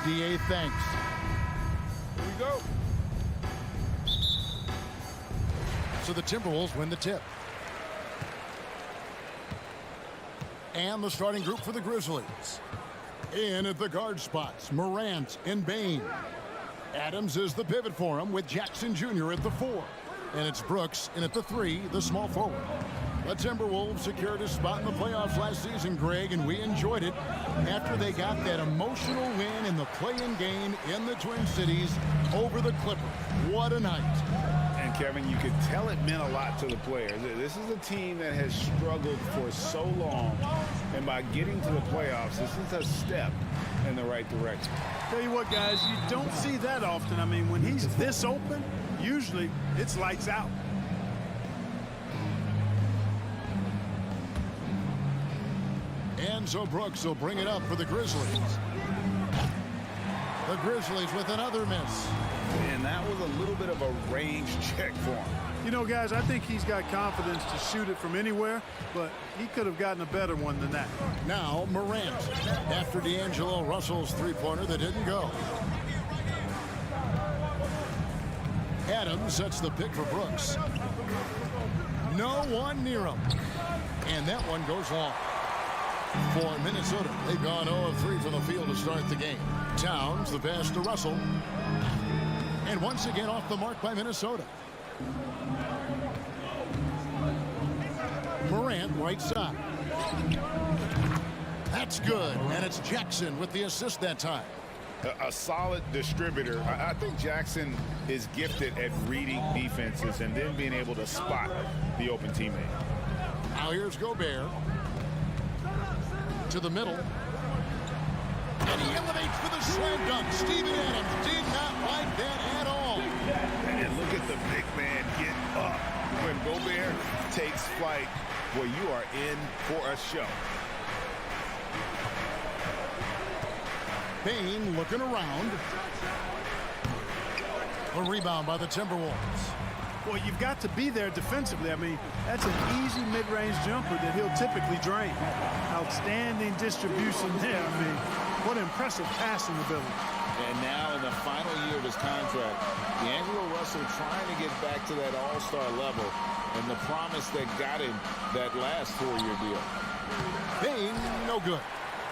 DA thanks. Here we go. So the Timberwolves win the tip. And the starting group for the Grizzlies. In at the guard spots, Morant and Bane. Adams is the pivot for him with Jackson Jr. at the 4. And it's Brooks in at the 3, the small forward. The Timberwolves secured a spot in the playoffs last season, Greg, and we enjoyed it after they got that emotional win in the play-in game in the Twin Cities over the Clippers. What a night. And Kevin, you could tell it meant a lot to the players. This is a team that has struggled for so long, and by getting to the playoffs, this is a step in the right direction. Tell you what, guys, you don't see that often. I mean, when he's this open, usually it's lights out. And so Brooks will bring it up for the Grizzlies. The Grizzlies with another miss. And that was a little bit of a range check for him. You know, guys, I think he's got confidence to shoot it from anywhere, but he could have gotten a better one than that. Now Morant after D'Angelo Russell's three-pointer that didn't go. Adams sets the pick for Brooks. No one near him. And that one goes long. For Minnesota, they've gone 0 of 3 from the field to start the game. Towns, the pass to Russell. And once again off the mark by Minnesota. Morant, right side. That's good. And it's Jackson with the assist that time. A solid distributor. I think Jackson is gifted at reading defenses and then being able to spot the open teammate. Now here's Gobert. To the middle. And he elevates for the slam dunk. Steven Adams did not like that at all. And look at the big man get up. When Gobert takes flight, well, you are in for a show. Bane looking around. A rebound by the Timberwolves. Well, you've got to be there defensively. I mean, that's an easy mid-range jumper that he'll typically drain. Outstanding distribution there. I mean, what impressive passing ability. And now in the final year of his contract, D'Angelo Russell trying to get back to that all-star level and the promise that got him that last 4-year deal. Bane, no good.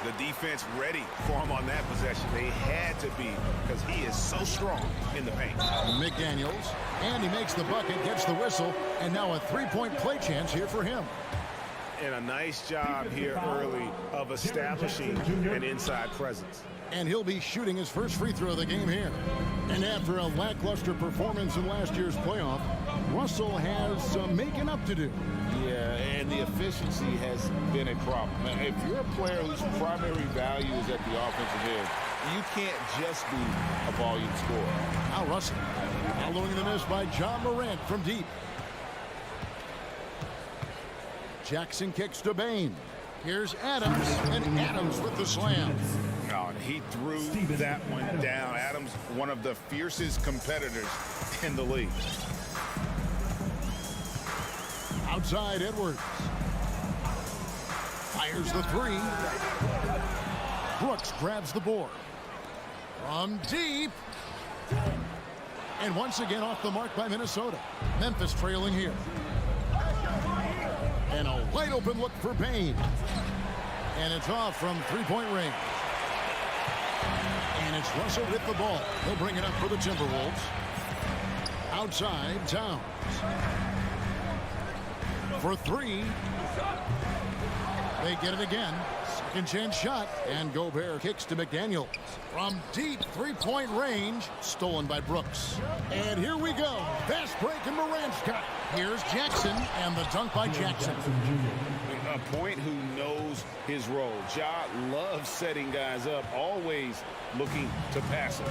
The defense ready for him on that possession. They had to be because he is so strong in the paint. McDaniels, and he makes the bucket, gets the whistle, and now a three-point play chance here for him. And a nice job here early of establishing an inside presence. And he'll be shooting his first free throw of the game here. And after a lackluster performance in last year's playoff, Russell has some making up to do. Yeah, and the efficiency has been a problem. If you're a player whose primary value is at the offensive end, you can't just be a volume scorer. Now Russell, following the miss by John Morant from deep. Jackson kicks to Bane. Here's Adams, and Adams with the slam. Oh, and he threw that one down. Adams, one of the fiercest competitors in the league. Outside Edwards. Fires the three. Brooks grabs the board. From deep. And once again off the mark by Minnesota. Memphis trailing here. And a wide open look for Bane. And it's off from three-point range. And it's Russell with the ball. He'll bring it up for the Timberwolves. Outside, Towns. For three. They get it again. Second chance shot. And Gobert kicks to McDaniels. From deep three-point range. Stolen by Brooks. And here we go. Fast break and Morant's got it. Here's Jackson. And the dunk by Jackson. A point who knows his role. Ja loves setting guys up. Always looking to pass it.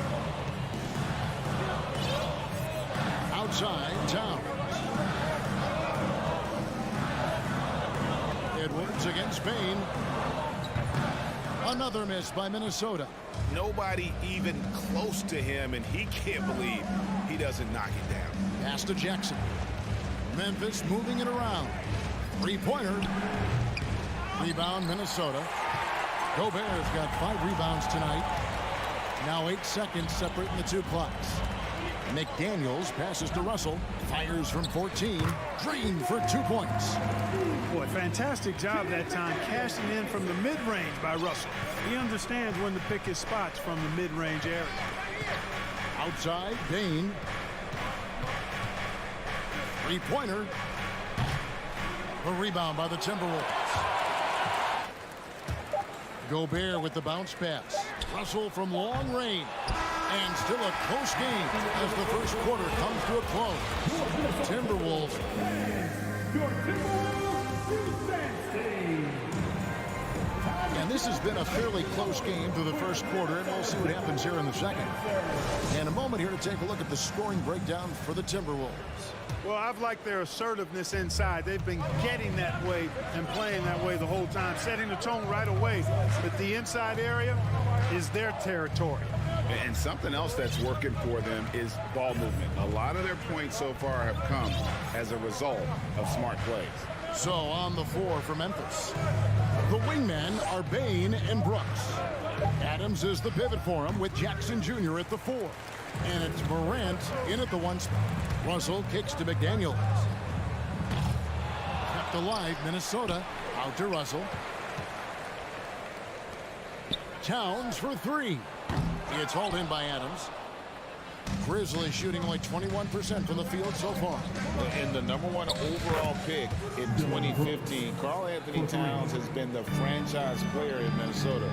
Outside, Towns. Edwards against Bane. Another miss by Minnesota. Nobody even close to him, and he can't believe he doesn't knock it down. Pass to Jackson. Memphis moving it around. Three-pointer. Rebound, Minnesota. Gobert's got 5 rebounds tonight. Now 8 seconds separating the two clocks. McDaniels passes to Russell, fires from 14, drained for 2 points. Boy, fantastic job that time cashing in from the mid-range by Russell. He understands when to pick his spots from the mid-range area. Outside, Bain. Three-pointer. A rebound by the Timberwolves. Gobert with the bounce pass. Russell from long range. And still a close game as the first quarter comes to a close. Timberwolves. And this has been a fairly close game through the first quarter, and we'll see what happens here in the second. And a moment here to take a look at the scoring breakdown for the Timberwolves. Well, I've liked their assertiveness inside. They've been getting that way and playing that way the whole time, setting the tone right away. But the inside area is their territory. And something else that's working for them is ball movement. A lot of their points so far have come as a result of smart plays. So on the floor for Memphis, the wingmen are Bain and Brooks. Adams is the pivot for him with Jackson Jr. at the 4. And it's Morant in at the 1 spot. Russell kicks to McDaniels. Kept alive, Minnesota. Out to Russell. Towns for 3. It's hauled in by Adams. Grizzlies shooting only 21% from the field so far. And the #1 overall pick in 2015, Karl Anthony Towns has been the franchise player in Minnesota,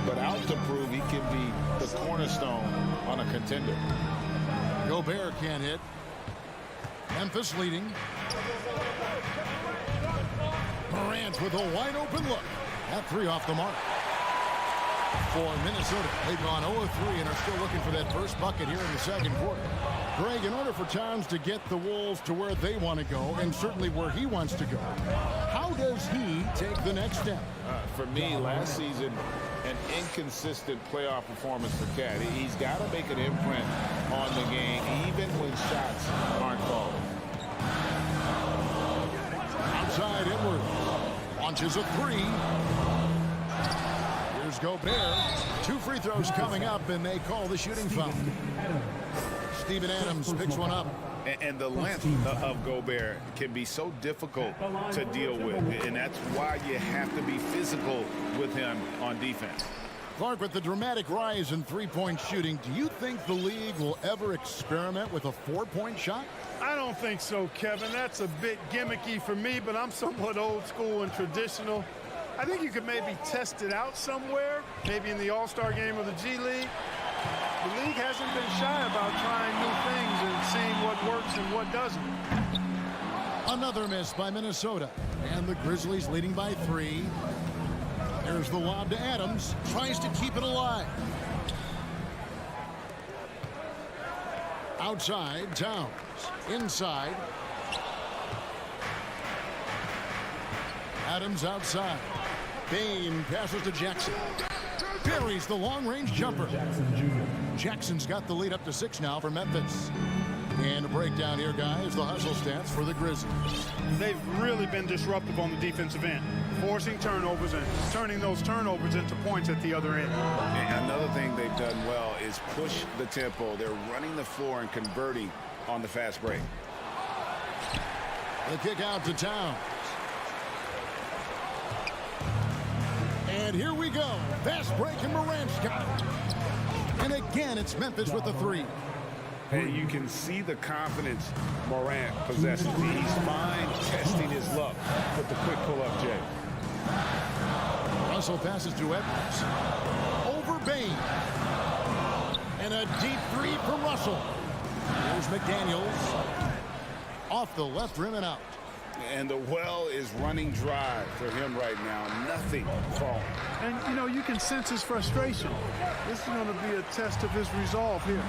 but out to prove he can be the cornerstone on a contender. Gobert can't hit. Memphis leading. Morant with a wide open look. That 3 off the mark. For Minnesota, they've gone 0-3 and are still looking for that first bucket here in the second quarter. Greg, in order for Towns to get the Wolves to where they want to go, and certainly where he wants to go, how does he take the next step? For me, last season, an inconsistent playoff performance for Cat. He's got to make an imprint on the game, even when shots aren't falling. Outside Edwards launches a 3. Here's Gobert. 2 free throws coming up, and they call the shooting foul. Steven Adams picks one up. And the length of Gobert can be so difficult to deal with, and that's why you have to be physical with him on defense. Clark, with the dramatic rise in three-point shooting, do you think the league will ever experiment with a 4-point shot? I don't think so, Kevin. That's a bit gimmicky for me, but I'm somewhat old school and traditional. I think you could maybe test it out somewhere, maybe in the All-Star game of the G League. The league hasn't been shy about trying new things and seeing what works and what doesn't. Another miss by Minnesota, and the Grizzlies leading by 3. There's the lob to Adams, tries to keep it alive. Outside, Towns. Inside. Adams outside. Bain passes to Jackson. Buries the long-range jumper. Jackson's got the lead up to 6 now for Memphis. And a breakdown here, guys, the hustle stats for the Grizzlies. They've really been disruptive on the defensive end, forcing turnovers and turning those turnovers into points at the other end. And another thing they've done well is push the tempo. They're running the floor and converting on the fast break. The kick out to Towns. And here we go. Fast break, and Morant's got it. And again, it's Memphis with the 3. And you can see the confidence Morant possesses. He's fine testing his luck with the quick pull-up, Jay. Russell passes to Edwards. Over Bain. And a deep 3 from Russell. There's McDaniels. Off the left rim and out. And the well is running dry for him right now. Nothing falling. And, you know, you can sense his frustration. This is going to be a test of his resolve here.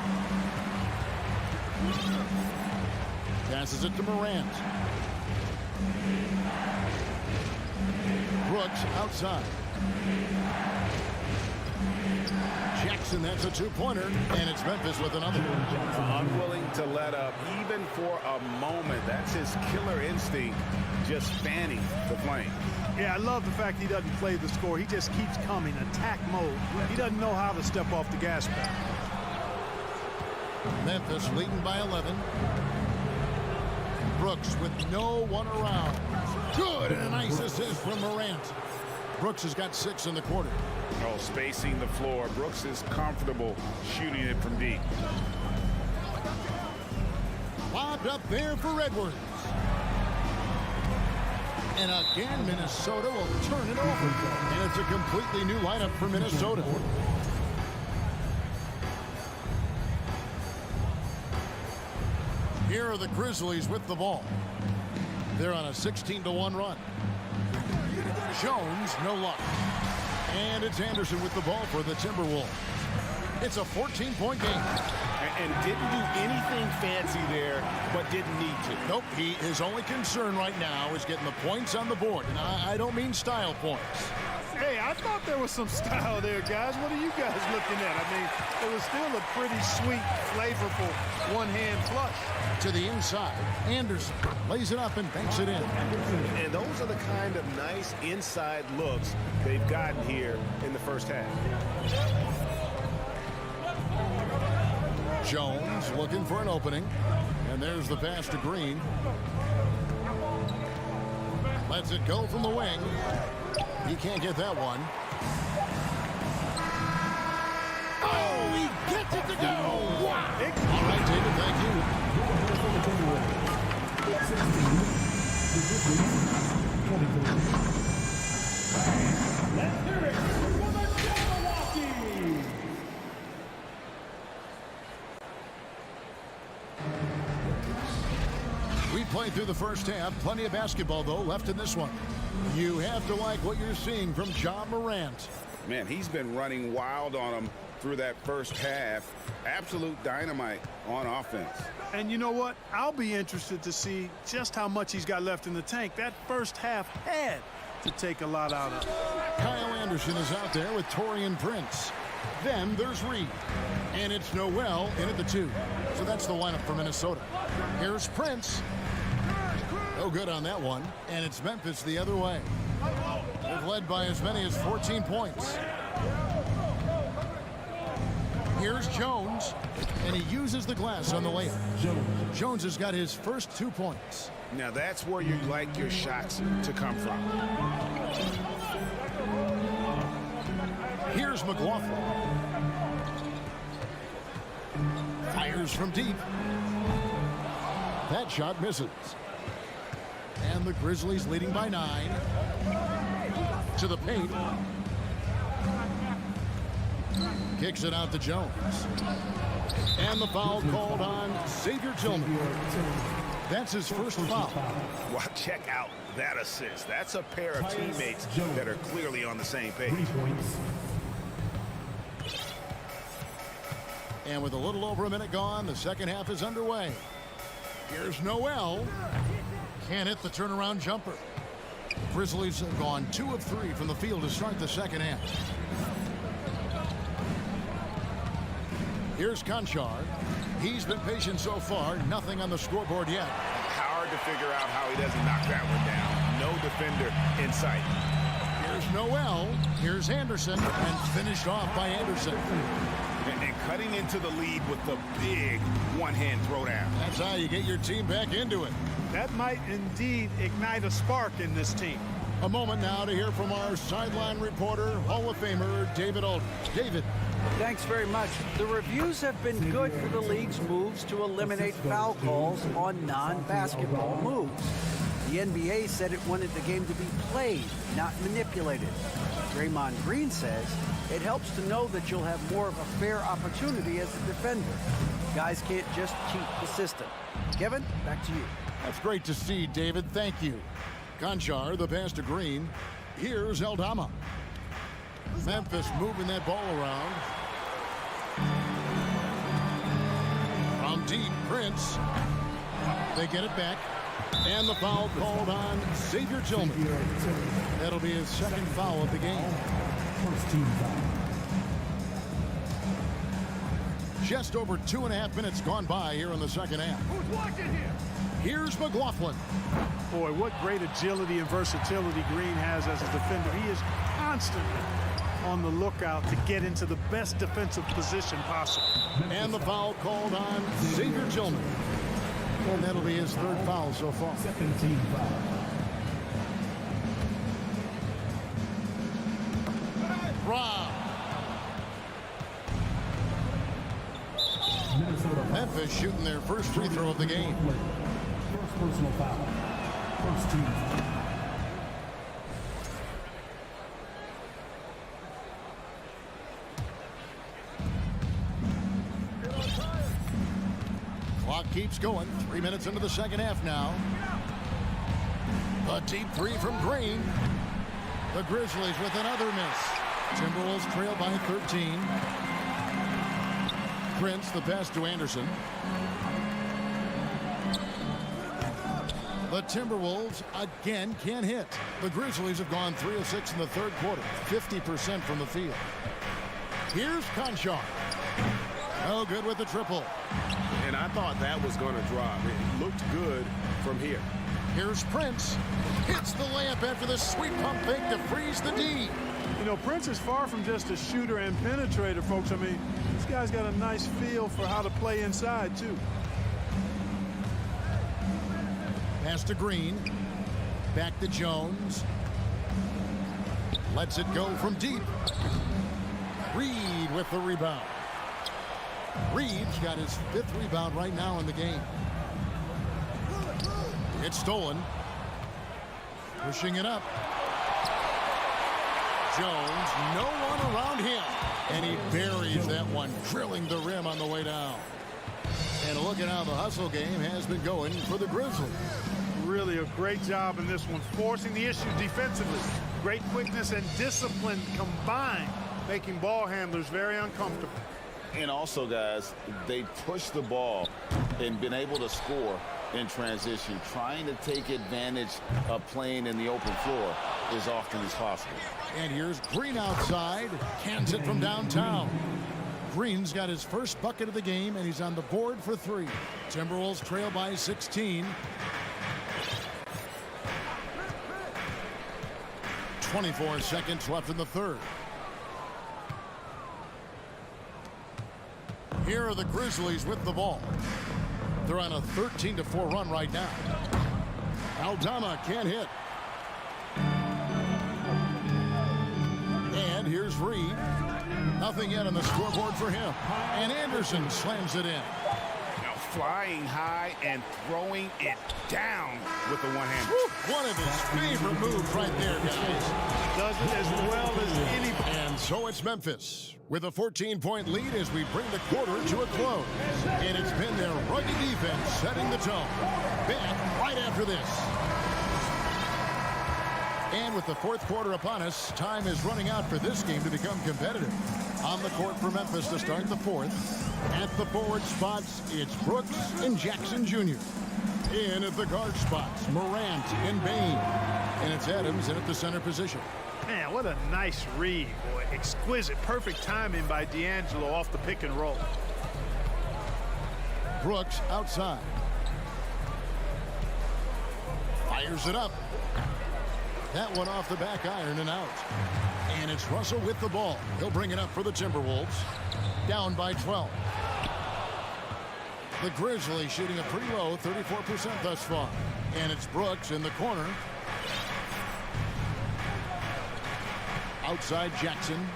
Passes it to Morant. Brooks outside. Jackson, that's a 2-pointer, and it's Memphis with another. Unwilling to let up even for a moment. That's his killer instinct, just fanning the flame. Yeah, I love the fact he doesn't play the score. He just keeps coming, attack mode. He doesn't know how to step off the gas pedal. Memphis leading by 11. Brooks with no one around. Good, and a nice assist from Morant. Brooks has got 6 in the quarter. Oh, spacing the floor. Brooks is comfortable shooting it from deep. Lobbed up there for Edwards. And again, Minnesota will turn it over. And it's a completely new lineup for Minnesota. Here are the Grizzlies with the ball. They're on a 16-1 run. Jones, no luck. And it's Anderson with the ball for the Timberwolves. It's a 14-point game. And didn't do anything fancy there, but didn't need to. Nope, his only concern right now is getting the points on the board. And I don't mean style points. Hey, I thought there was some style there, guys. What are you guys looking at? I mean, it was still a pretty sweet, flavorful one-hand flush. To the inside, Anderson lays it up and banks it in. And those are the kind of nice inside looks they've gotten here in the first half. Jones looking for an opening. And there's the pass to Green. Lets it go from the wing. He can't get that one. Oh, he gets it to go. Wow. All right, David, thank you. Let's hear it for the Jabberwocky! We played through the first half. Plenty of basketball, though, left in this one. You have to like what you're seeing from Ja Morant. Man, he's been running wild on him through that first half. Absolute dynamite on offense. And you know what? I'll be interested to see just how much he's got left in the tank. That first half had to take a lot out of it. Kyle Anderson is out there with Taurean Prince. Then there's Reed. And it's Noel in at the 2. So that's the lineup for Minnesota. Here's Prince. No good on that one. And it's Memphis the other way. They've led by as many as 14 points. Here's Jones. And he uses the glass on the layup. Jones has got his first 2 points. Now that's where you like your shots to come from. Here's McLaughlin. Fires from deep. That shot misses. And the Grizzlies leading by 9. To the paint. Kicks it out to Jones. And the foul called on Xavier Tillman. That's his first foul. Well, check out that assist. That's a pair of teammates that are clearly on the same page. And with a little over a minute gone, the second half is underway. Here's Noel. Can't hit the turnaround jumper. Grizzlies have gone 2 of 3 from the field to start the second half. Here's Conchar. He's been patient so far. Nothing on the scoreboard yet. Hard to figure out how he doesn't knock that one down. No defender in sight. Here's Noel. Here's Anderson. And finished off by Anderson. And cutting into the lead with the big one-hand throwdown. That's how you get your team back into it. That might indeed ignite a spark in this team. A moment now to hear from our sideline reporter, Hall of Famer David Aldridge. David. Thanks very much. The reviews have been good for the league's moves to eliminate foul calls on non-basketball moves. The NBA said it wanted the game to be played, not manipulated. Draymond Green says it helps to know that you'll have more of a fair opportunity as a defender. Guys can't just cheat the system. Kevin, back to you. That's great to see, David. Thank you. Conchar, the pass to Green. Here's Aldama. Memphis moving that ball around. From deep, Prince. They get it back. And the foul called on Xavier Tillman. That'll be his second foul of the game. First team foul. Just over 2.5 minutes gone by here in the second half. Who's watching here? Here's McLaughlin. Boy, what great agility and versatility Green has as a defender. He is constantly on the lookout to get into the best defensive position possible. And the foul called on Xavier Tillman. And that'll be his third foul so far. Second team foul. Rob. Minnesota. Memphis shooting their first free throw of the game. First personal foul. First team foul. Clock keeps going. 3 minutes into the second half now. A deep three from Green. The Grizzlies with another miss. Timberwolves trail by 13. Prince, the pass to Anderson. The Timberwolves again can't hit. The Grizzlies have gone 3 of 6 in the third quarter. 50% from the field. Here's Conchar. No good with the triple. And I thought that was going to drop. It looked good from here. Here's Prince. Hits the layup after the sweep pump fake to freeze the D. You know, Prince is far from just a shooter and penetrator, folks. I mean, this guy's got a nice feel for how to play inside, too. Pass to Green. Back to Jones. Lets it go from deep. Reed with the rebound. Reed's got his 5th rebound right now in the game. It's stolen. Pushing it up. Jones, no one around him. And he buries that one, drilling the rim on the way down. And look at how the hustle game has been going for the Grizzlies. Really a great job in this one, forcing the issue defensively. Great quickness and discipline combined, making ball handlers very uncomfortable. And also, guys, they push the ball and been able to score in transition, trying to take advantage of playing in the open floor as often as possible. And here's Green outside. Cans it from downtown. Green's got his first bucket of the game, and he's on the board for 3. Timberwolves trail by 16. 24 seconds left in the third. Here are the Grizzlies with the ball. They're on a 13-4 run right now. Aldama can't hit. And here's Reed. Nothing yet on the scoreboard for him. And Anderson slams it in. Now flying high and throwing it down with the one-hand. One of his favorite moves right there, guys. Does it as well as anybody. And so it's Memphis with a 14-point lead as we bring the quarter to a close. And it's been their rugged defense setting the tone. Back right after this. And with the fourth quarter upon us, time is running out for this game to become competitive. On the court for Memphis to start the fourth. At the forward spots, it's Brooks and Jackson Jr. In at the guard spots, Morant and Bain. And it's Adams in at the center position. Man, what a nice read, boy. Exquisite, perfect timing by D'Angelo off the pick and roll. Brooks outside. Fires it up. That one off the back iron and out. And it's Russell with the ball. He'll bring it up for the Timberwolves. Down by 12. The Grizzlies shooting a pretty low 34% thus far. And it's Brooks in the corner. Outside Jackson.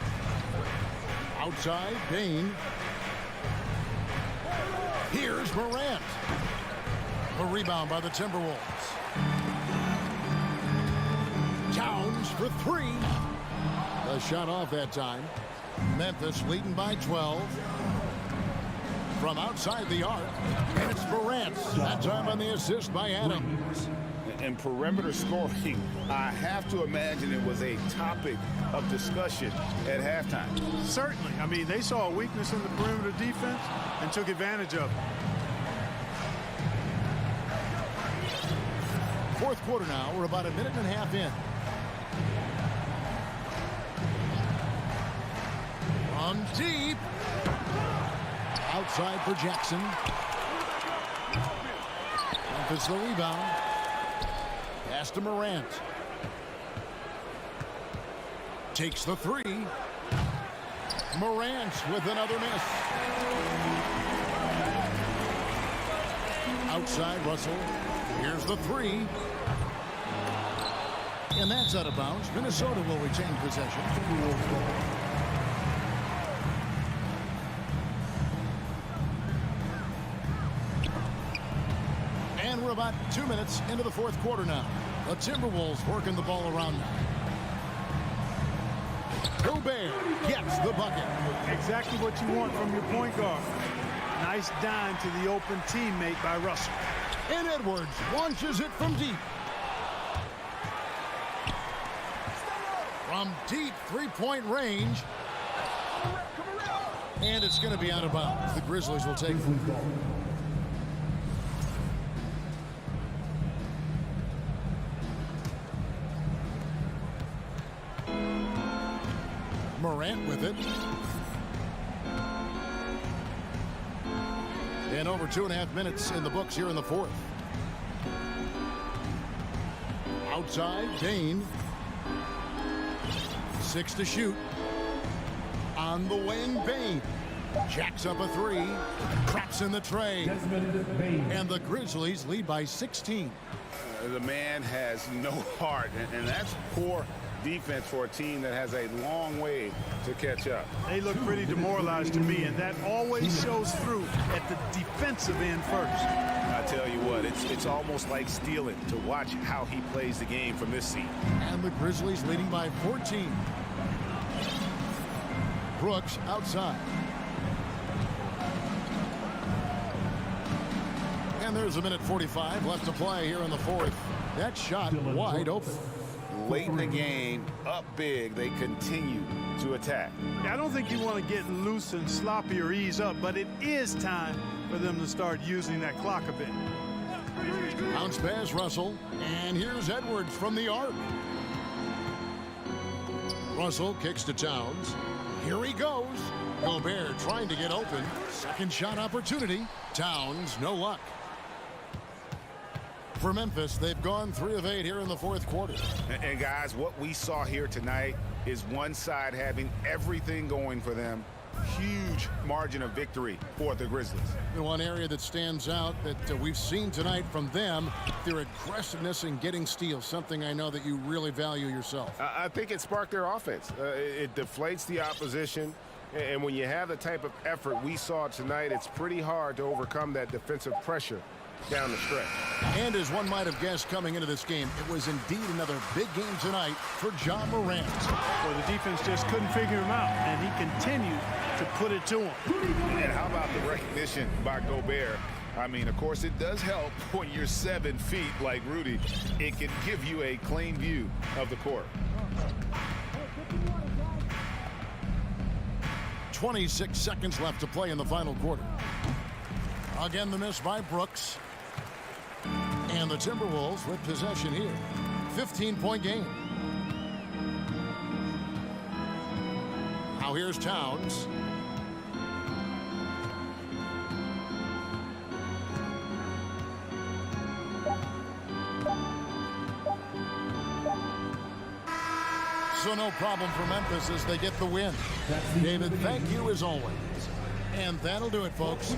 Outside Bain. Here's Morant. A rebound by the Timberwolves. Towns for 3. A shot off that time. Memphis leading by 12. From outside the arc. And it's Morant. That time on the assist by Adams. And perimeter scoring, I have to imagine it was a topic of discussion at halftime. Certainly. I mean, they saw a weakness in the perimeter defense and took advantage of it. Fourth quarter now. We're about a minute and a half in. From deep. Outside for Jackson. Memphis the rebound. Pass to Morant. Takes the three. Morant with another miss. Outside Russell. Here's the three. And that's out of bounds. Minnesota will retain possession. And we're about 2 minutes into the fourth quarter now. The Timberwolves working the ball around now. Gobert gets the bucket. Exactly what you want from your point guard. Nice dime to the open teammate by Russell. And Edwards launches it from deep. From deep three-point range. And it's going to be out of bounds. The Grizzlies will take it. Morant with it. And over 2.5 minutes in the books here in the fourth. Outside, Dane. 6 to shoot. On the wing, Bane. Jacks up a three. Traps in the tray. And the Grizzlies lead by 16. The man has no heart, and that's poor defense for a team that has a long way to catch up. They look pretty demoralized to me, and that always shows through at the defensive end first. I tell you what, it's almost like stealing to watch how he plays the game from this seat. And the Grizzlies leading by 14. Brooks outside. And there's a minute 45 left to play here in the fourth. That shot wide open. Late in the game, up big, they continue to attack. I don't think you want to get loose and sloppy or ease up, but it is time for them to start using that clock a bit. Bounce pass, Russell. And here's Edwards from the arc. Russell kicks to Towns. Here he goes. Gobert trying to get open. Second shot opportunity. Towns, no luck. For Memphis, they've gone 3 of 8 here in the fourth quarter. And guys, what we saw here tonight is one side having everything going for them. Huge margin of victory for the Grizzlies. And one area that stands out that we've seen tonight from them, their aggressiveness in getting steals, something I know that you really value yourself. I think it sparked their offense. It deflates the opposition. And when you have the type of effort we saw tonight, it's pretty hard to overcome that defensive pressure down the stretch. And as one might have guessed coming into this game, it was indeed another big game tonight for John Morant. Well, the defense just couldn't figure him out, and he continued to put it to him. And how about the recognition by Gobert? I mean, of course, it does help when you're 7 feet like Rudy. It can give you a clean view of the court. 26 seconds left to play in the final quarter. Again, the miss by Brooks. And the Timberwolves with possession here. 15-point game. Now here's Towns. So no problem for Memphis as they get the win. David, thank you as always. And that'll do it, folks.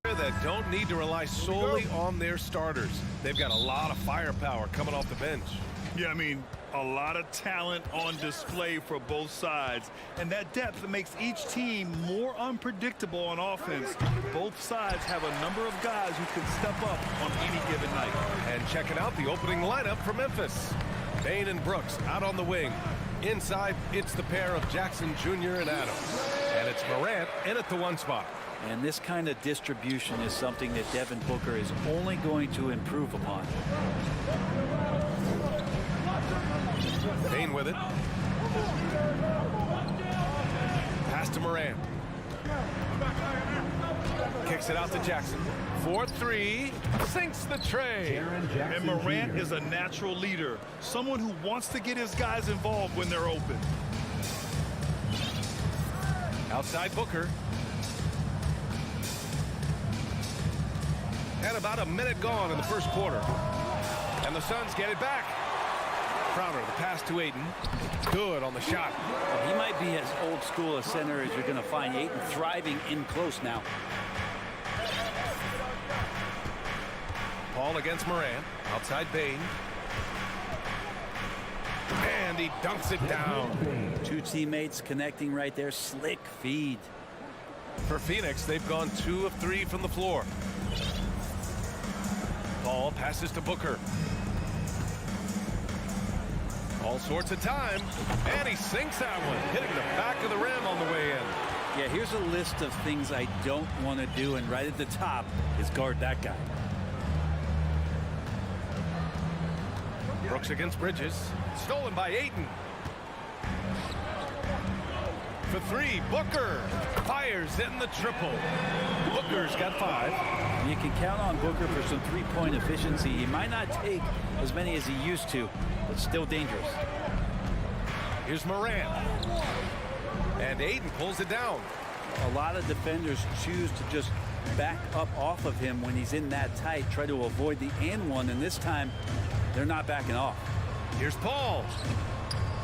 That don't need to rely solely on their starters. They've got a lot of firepower coming off the bench. Yeah, I mean, a lot of talent on display for both sides. And that depth makes each team more unpredictable on offense. Both sides have a number of guys who can step up on any given night. And checking out the opening lineup for Memphis. Bain and Brooks out on the wing. Inside, it's the pair of Jackson Jr. and Adams. And it's Morant in at the 1 spot. And this kind of distribution is something that Devin Booker is only going to improve upon. Bain with it. Pass to Morant. Kicks it out to Jackson. 4-3. Sinks the tray. And Morant is a natural leader. Someone who wants to get his guys involved when they're open. Outside Booker. And about a minute gone in the first quarter. And the Suns get it back. Crowder, the pass to Ayton. Good on the shot. He might be as old school a center as you're going to find. Ayton thriving in close now. Paul against Morant. Outside Bain. And he dunks it down. Two teammates connecting right there. Slick feed. For Phoenix, they've gone 2 of 3 from the floor. Paul passes to Booker. All sorts of time. And he sinks that one, hitting the back of the rim on the way in. Yeah, here's a list of things I don't want to do, and right at the top is guard that guy. Brooks against Bridges. Stolen by Ayton. For 3, Booker fires in the triple. Booker's got 5. And you can count on Booker for some three-point efficiency. He might not take as many as he used to, but still dangerous. Here's Morant. And Ayton pulls it down. A lot of defenders choose to just back up off of him when he's in that tight, try to avoid the and one, and this time they're not backing off. Here's Paul.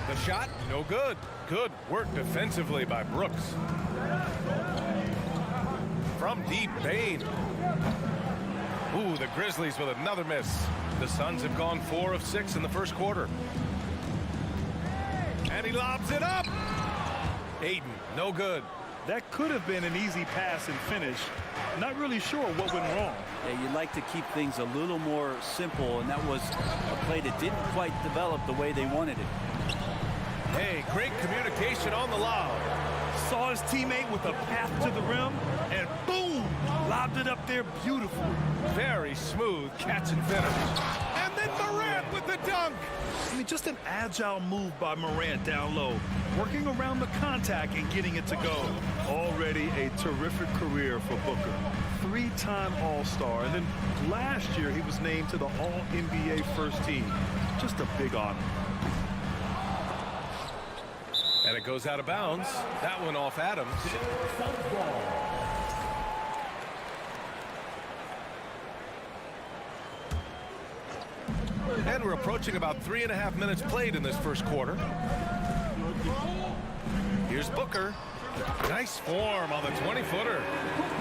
The shot, no good. Good work defensively by Brooks. From deep, Bain. Ooh, the Grizzlies with another miss. The Suns have gone 4 of 6 in the first quarter. And he lobs it up. Ayton, no good. That could have been an easy pass and finish. Not really sure what went wrong. Yeah, you'd like to keep things a little more simple, and that was a play that didn't quite develop the way they wanted it. Hey, great communication on the lob. Saw his teammate with a path to the rim, and boom, lobbed it up there beautiful. Very smooth catch and finish. And then Morant with the dunk. I mean, just an agile move by Morant down low, working around the contact and getting it to go. Already a terrific career for Booker. 3-time All-Star, and then last year he was named to the All-NBA first team. Just a big honor. And it goes out of bounds. That one off Adams. And we're approaching about 3.5 minutes played in this first quarter. Here's Booker. Nice form on the 20-footer.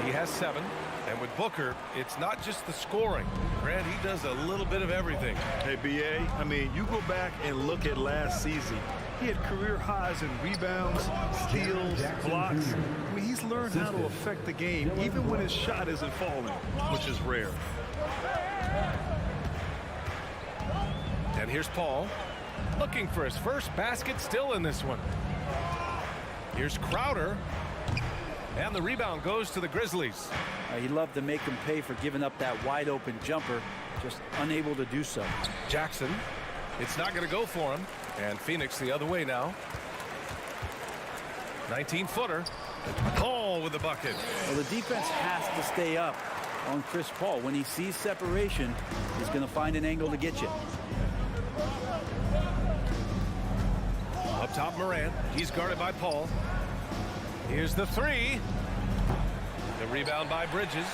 He has 7. And with Booker, it's not just the scoring. Grant, he does a little bit of everything. Hey, B.A., I mean, you go back and look at last season. He had career highs in rebounds, steals, blocks. I mean, he's learned how to affect the game, even when his shot isn't falling, which is rare. And here's Paul, looking for his first basket, still in this one. Here's Crowder. And the rebound goes to the Grizzlies. He loved to make him pay for giving up that wide-open jumper, just unable to do so. Jackson, it's not going to go for him. And Phoenix the other way now. 19-footer. Paul with the bucket. Well, the defense has to stay up on Chris Paul. When he sees separation, he's going to find an angle to get you. Up top, Morant. He's guarded by Paul. Here's the 3. The rebound by Bridges.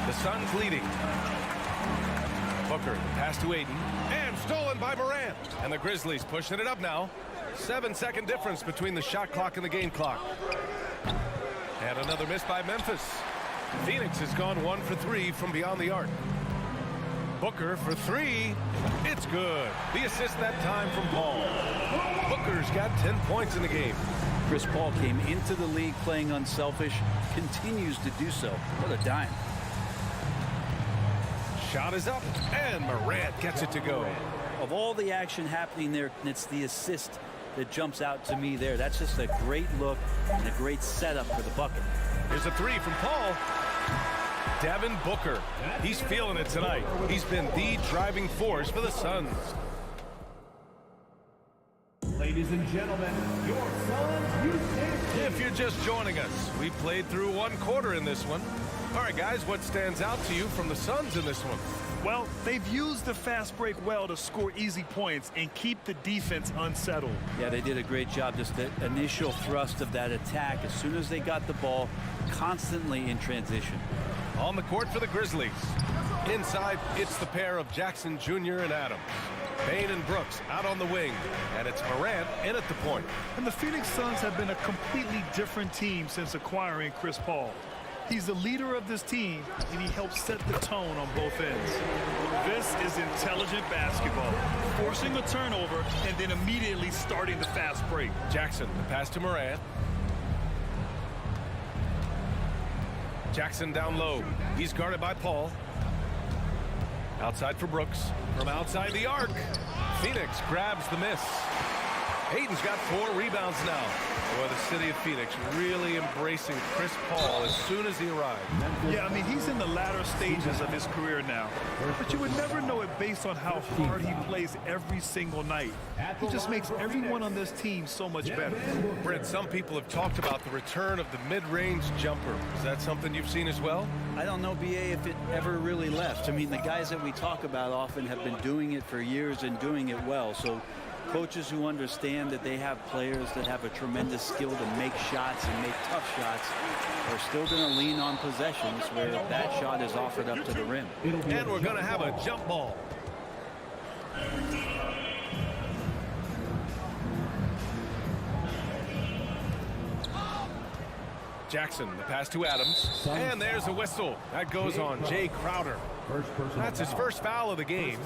The Suns leading. Booker, pass to Ayton. And stolen by Morant. And the Grizzlies pushing it up now. 7-second difference between the shot clock and the game clock. And another miss by Memphis. Phoenix has gone 1 for 3 from beyond the arc. Booker for 3. It's good. The assist that time from Paul. Booker's got 10 points in the game. Chris Paul came into the league playing unselfish, continues to do so. What a dime. Shot is up, and Morant gets it to go. Of all the action happening there, it's the assist that jumps out to me there. That's just a great look and a great setup for the bucket. Here's a 3 from Paul. Devin Booker. He's feeling it tonight. He's been the driving force for the Suns. Ladies and gentlemen, your Suns Houston. If you're just joining us, we played through 1 quarter in this one. All right, guys, what stands out to you from the Suns in this one? Well, they've used the fast break well to score easy points and keep the defense unsettled. Yeah, they did a great job. Just the initial thrust of that attack as soon as they got the ball, constantly in transition. On the court for the Grizzlies. Inside, it's the pair of Jackson Jr. and Adams. Payne and Brooks out on the wing, and it's Morant in at the point. And the Phoenix Suns have been a completely different team since acquiring Chris Paul. He's the leader of this team, and he helps set the tone on both ends. This is intelligent basketball, forcing a turnover and then immediately starting the fast break. Jackson, the pass to Morant. Jackson down low. He's guarded by Paul. Outside for Brooks. From outside the arc. Phoenix grabs the miss. Hayden's got 4 rebounds now. Boy, the city of Phoenix really embracing Chris Paul as soon as he arrived. Yeah, I mean, he's in the latter stages of his career now. But you would never know it based on how hard he plays every single night. He just makes everyone on this team so much better. Brent, some people have talked about the return of the mid-range jumper. Is that something you've seen as well? I don't know, BA, if it ever really left. I mean, the guys that we talk about often have been doing it for years and doing it well. So coaches who understand that they have players that have a tremendous skill to make shots and make tough shots are still going to lean on possessions where that shot is offered up to the rim. And we're going to have a jump ball. Jackson, the pass to Adams. And there's a whistle. That goes on Jay Crowder. That's his first foul of the game.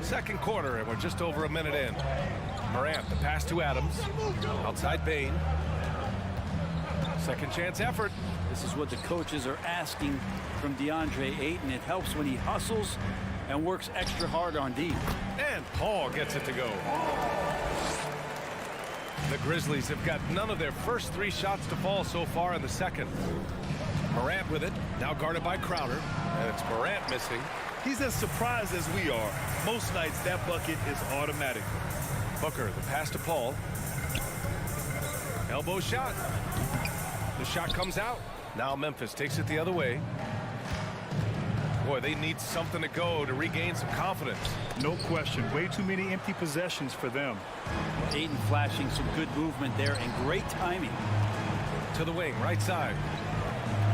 Second quarter, and we're just over a minute in. Morant, the pass to Adams. Outside Payne. Second chance effort. This is what the coaches are asking from DeAndre Ayton. It helps when he hustles and works extra hard on D. And Paul gets it to go. The Grizzlies have got none of their first 3 shots to fall so far in the second. Morant with it, now guarded by Crowder. And it's Morant missing. He's as surprised as we are. Most nights, that bucket is automatic. Booker, the pass to Paul. Elbow shot. The shot comes out. Now Memphis takes it the other way. Boy, they need something to go to regain some confidence. No question. Way too many empty possessions for them. Ayton flashing some good movement there and great timing. To the wing, right side.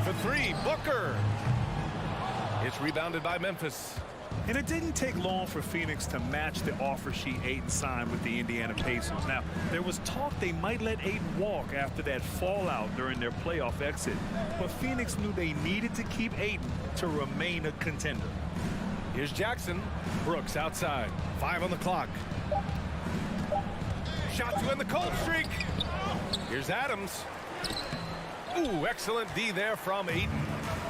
For 3, Booker. It's rebounded by Memphis. And it didn't take long for Phoenix to match the offer sheet Ayton signed with the Indiana Pacers. Now, there was talk they might let Ayton walk after that fallout during their playoff exit. But Phoenix knew they needed to keep Ayton to remain a contender. Here's Jackson. Brooks outside. 5 on the clock. Shot to end the cold streak. Here's Adams. Ooh, excellent D there from Ayton.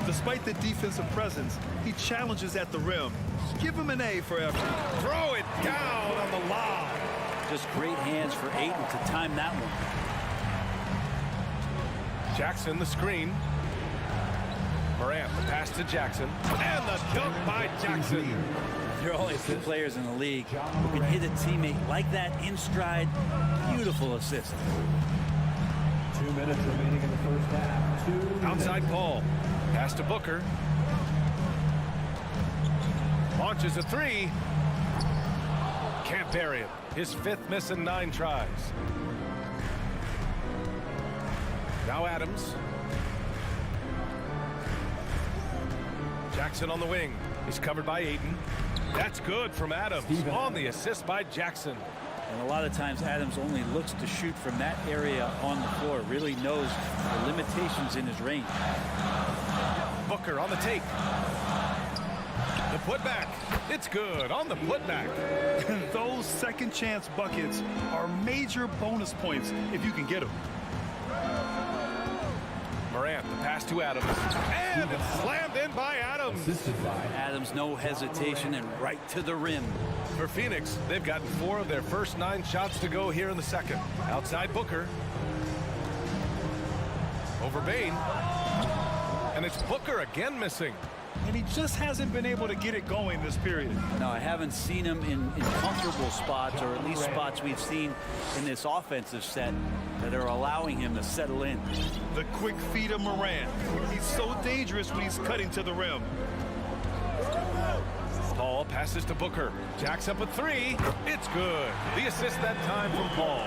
Despite the defensive presence, he challenges at the rim. Give him an A for effort. Throw it down on the lob. Just great hands for Ayton to time that one. Jackson the screen. Morant the pass to Jackson. And the dunk by Jackson. There are only 2 players in the league who can hit a teammate like that in stride. Beautiful assist. 2 minutes remaining in the first half. Outside Paul. Pass to Booker. Launches a 3. Can't bury it. His 5th miss in 9 tries. Now Adams. Jackson on the wing. He's covered by Ayton. That's good from Adams on the assist by Jackson. And a lot of times Adams only looks to shoot from that area on the floor, really knows the limitations in his range. Booker on the take. The putback. It's good on the putback. Those second chance buckets are major bonus points if you can get them. Morant, the pass to Adams. And it's slammed in by Adams. Assisted by Adams, no hesitation, and right to the rim. For Phoenix, they've gotten 4 of their first 9 shots to go here in the second. Outside Booker. Over Bain. And it's Booker again missing. And he just hasn't been able to get it going this period. No, I haven't seen him in comfortable spots, or at least spots we've seen in this offensive set that are allowing him to settle in. The quick feed of Morant. He's so dangerous when he's cutting to the rim. Paul passes to Booker. Jacks up a 3. It's good. The assist that time from Paul.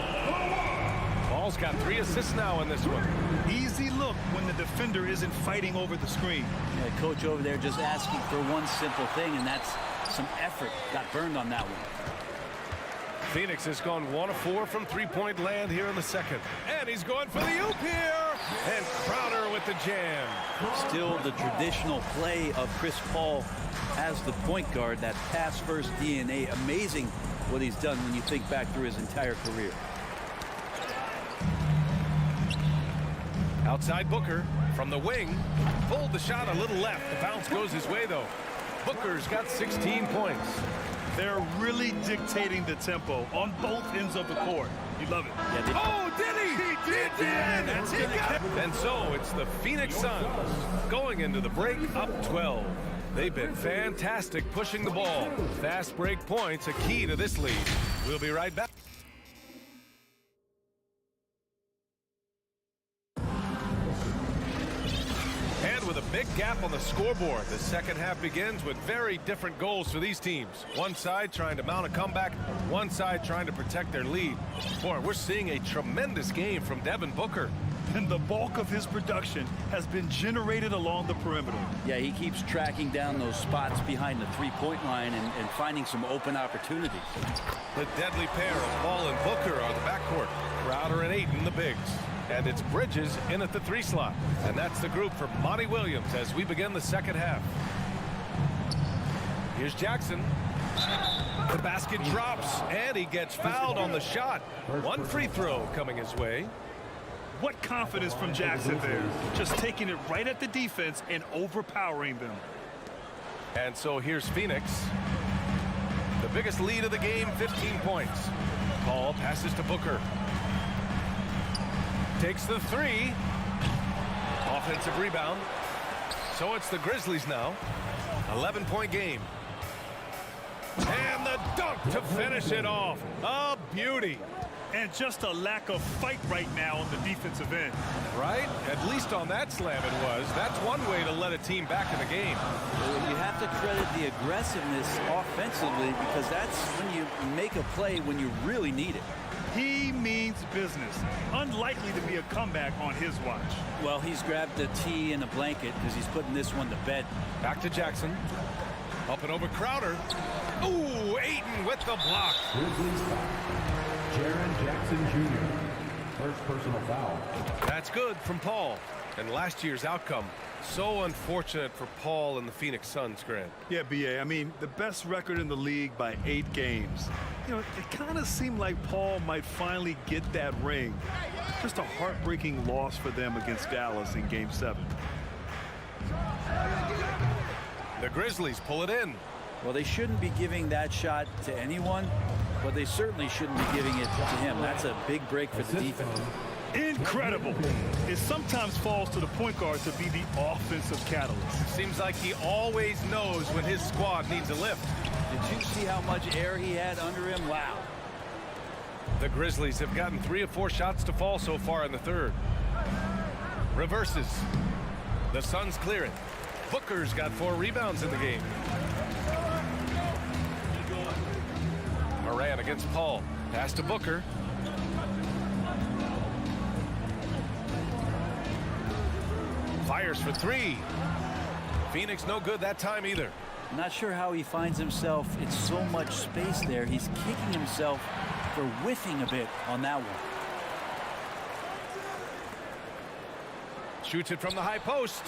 Paul's got 3 assists now in this one. Easy look when the defender isn't fighting over the screen. Yeah, coach over there just asking for one simple thing, and that's some effort. Got burned on that one. Phoenix has gone 1 of 4 from three-point land here in the second. And he's going for the oop here. And Crowder with the jam. Still the traditional play of Chris Paul as the point guard, that pass-first DNA. Amazing what he's done when you think back through his entire career. Outside Booker from the wing. Pulled the shot a little left. The bounce goes his way, though. Booker's got 16 points. They're really dictating the tempo on both ends of the court. You love it. Yeah, oh, did he? He did! And so it's the Phoenix Suns going into the break up 12. They've been fantastic pushing the ball. Fast break points, a key to this lead. We'll be right back. With a big gap on the scoreboard, the second half begins with very different goals for these teams. One side trying to mount a comeback, one side trying to protect their lead. Boy, we're seeing a tremendous game from Devin Booker. And the bulk of his production has been generated along the perimeter. Yeah, he keeps tracking down those spots behind the three-point line and finding some open opportunities. The deadly pair of Paul and Booker are the backcourt. Crowder and Ayton, the bigs. And it's Bridges in at the 3 slot. And that's the group for Monty Williams as we begin the second half. Here's Jackson. The basket drops, and he gets fouled on the shot. One free throw coming his way. What confidence from Jackson there. Just taking it right at the defense and overpowering them. And so here's Phoenix. The biggest lead of the game, 15 points. Paul passes to Booker. Takes the 3. Offensive rebound. So it's the Grizzlies now. 11-point game. And the dunk to finish it off. A beauty. And just a lack of fight right now on the defensive end. Right? At least on that slam it was. That's one way to let a team back in the game. You have to credit the aggressiveness offensively, because that's when you make a play when you really need it. He means business. Unlikely to be a comeback on his watch. Well, he's grabbed a tee and a blanket because he's putting this one to bed. Back to Jackson. Up and over Crowder. Ooh, Ayton with the block. Grizzlies foul. Jaren Jackson Jr. First personal foul. That's good from Paul. And last year's outcome, so unfortunate for Paul and the Phoenix Suns, Grant. Yeah, B.A., I mean, the best record in the league by 8 games. You know, it kind of seemed like Paul might finally get that ring. Just a heartbreaking loss for them against Dallas in Game 7. The Grizzlies pull it in. Well, they shouldn't be giving that shot to anyone, but they certainly shouldn't be giving it to him. That's a big break for the defense. Incredible. It sometimes falls to the point guard to be the offensive catalyst. Seems like he always knows when his squad needs a lift. Did you see how much air he had under him? Wow. The Grizzlies have gotten 3 of 4 shots to fall so far in the third. Reverses. The Suns clear it. Booker's got 4 rebounds in the game. Morant against Paul. Pass to Booker. Fires for 3. Phoenix no good that time either. Not sure how he finds himself in so much space there. He's kicking himself for whiffing a bit on that one. Shoots it from the high post.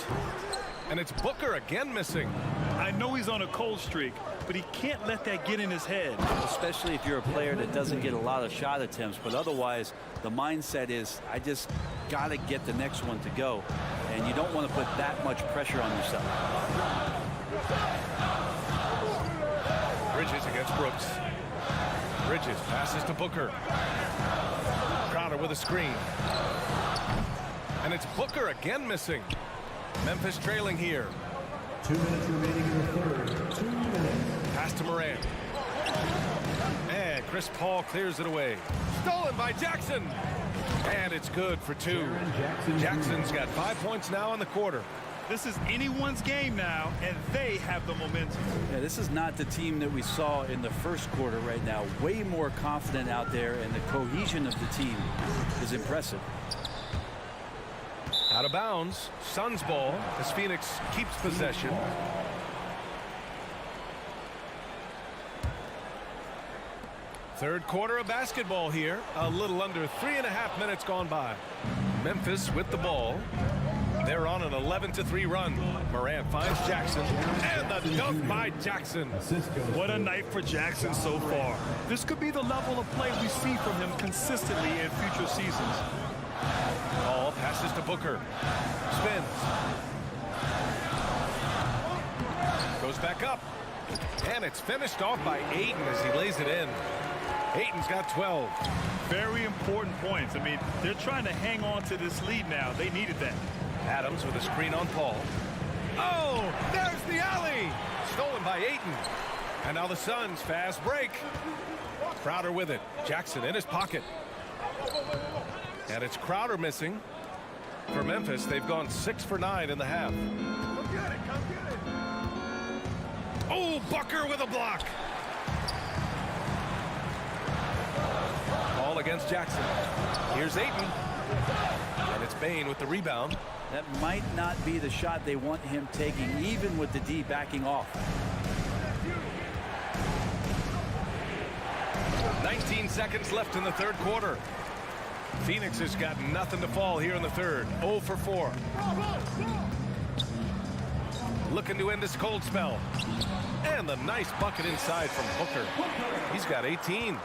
And it's Booker again missing. I know he's on a cold streak, but he can't let that get in his head. Especially if you're a player that doesn't get a lot of shot attempts, but otherwise the mindset is I just got to get the next one to go, and you don't want to put that much pressure on yourself. Bridges against Brooks. Bridges passes to Booker. Crowder with a screen. And it's Booker again missing. Memphis trailing here. 2 minutes remaining in the third. 2 minutes. Pass to Morant. And Chris Paul clears it away. Stolen by Jackson. And it's good for 2. Jackson's got 5 points now in the quarter. This is anyone's game now, and they have the momentum. Yeah, this is not the team that we saw in the first quarter right now. Way more confident out there, and the cohesion of the team is impressive. Out of bounds. Suns ball as Phoenix keeps possession. Third quarter of basketball here. A little under 3.5 minutes gone by. Memphis with the ball. They're on an 11-3 run. Morant finds Jackson. And the dunk by Jackson. What a night for Jackson so far. This could be the level of play we see from him consistently in future seasons. Ball passes to Booker. Spins. Goes back up. And it's finished off by Ayton as he lays it in. Ayton's got 12. Very important points. I mean, they're trying to hang on to this lead now. They needed that. Adams with a screen on Paul. Oh, there's the alley. Stolen by Ayton. And now the Suns fast break. Crowder with it. Jackson in his pocket. And it's Crowder missing. For Memphis, they've gone 6 for 9 in the half. Come get it, come get it. Oh, Booker with a block. Ball against Jackson. Here's Ayton. And it's Bane with the rebound. That might not be the shot they want him taking, even with the D backing off. 19 seconds left in the third quarter. Phoenix has got nothing to fall here in the third. 0 for 4. Looking to end this cold spell. And the nice bucket inside from Booker. He's got 18.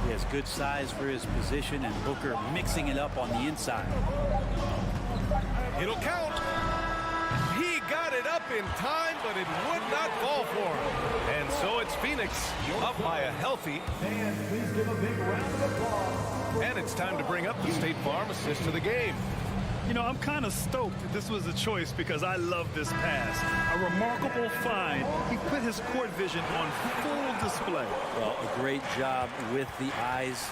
He has good size for his position, and Booker mixing it up on the inside. It'll count. He got it up in time, but it would not fall for him. And so it's Phoenix up by a healthy. Fans, please give a big round of applause. And it's time to bring up the State Farm assist to the game. You know, I'm kind of stoked that this was a choice because I love this pass. A remarkable find. He put his court vision on full display. Well, a great job with the eyes.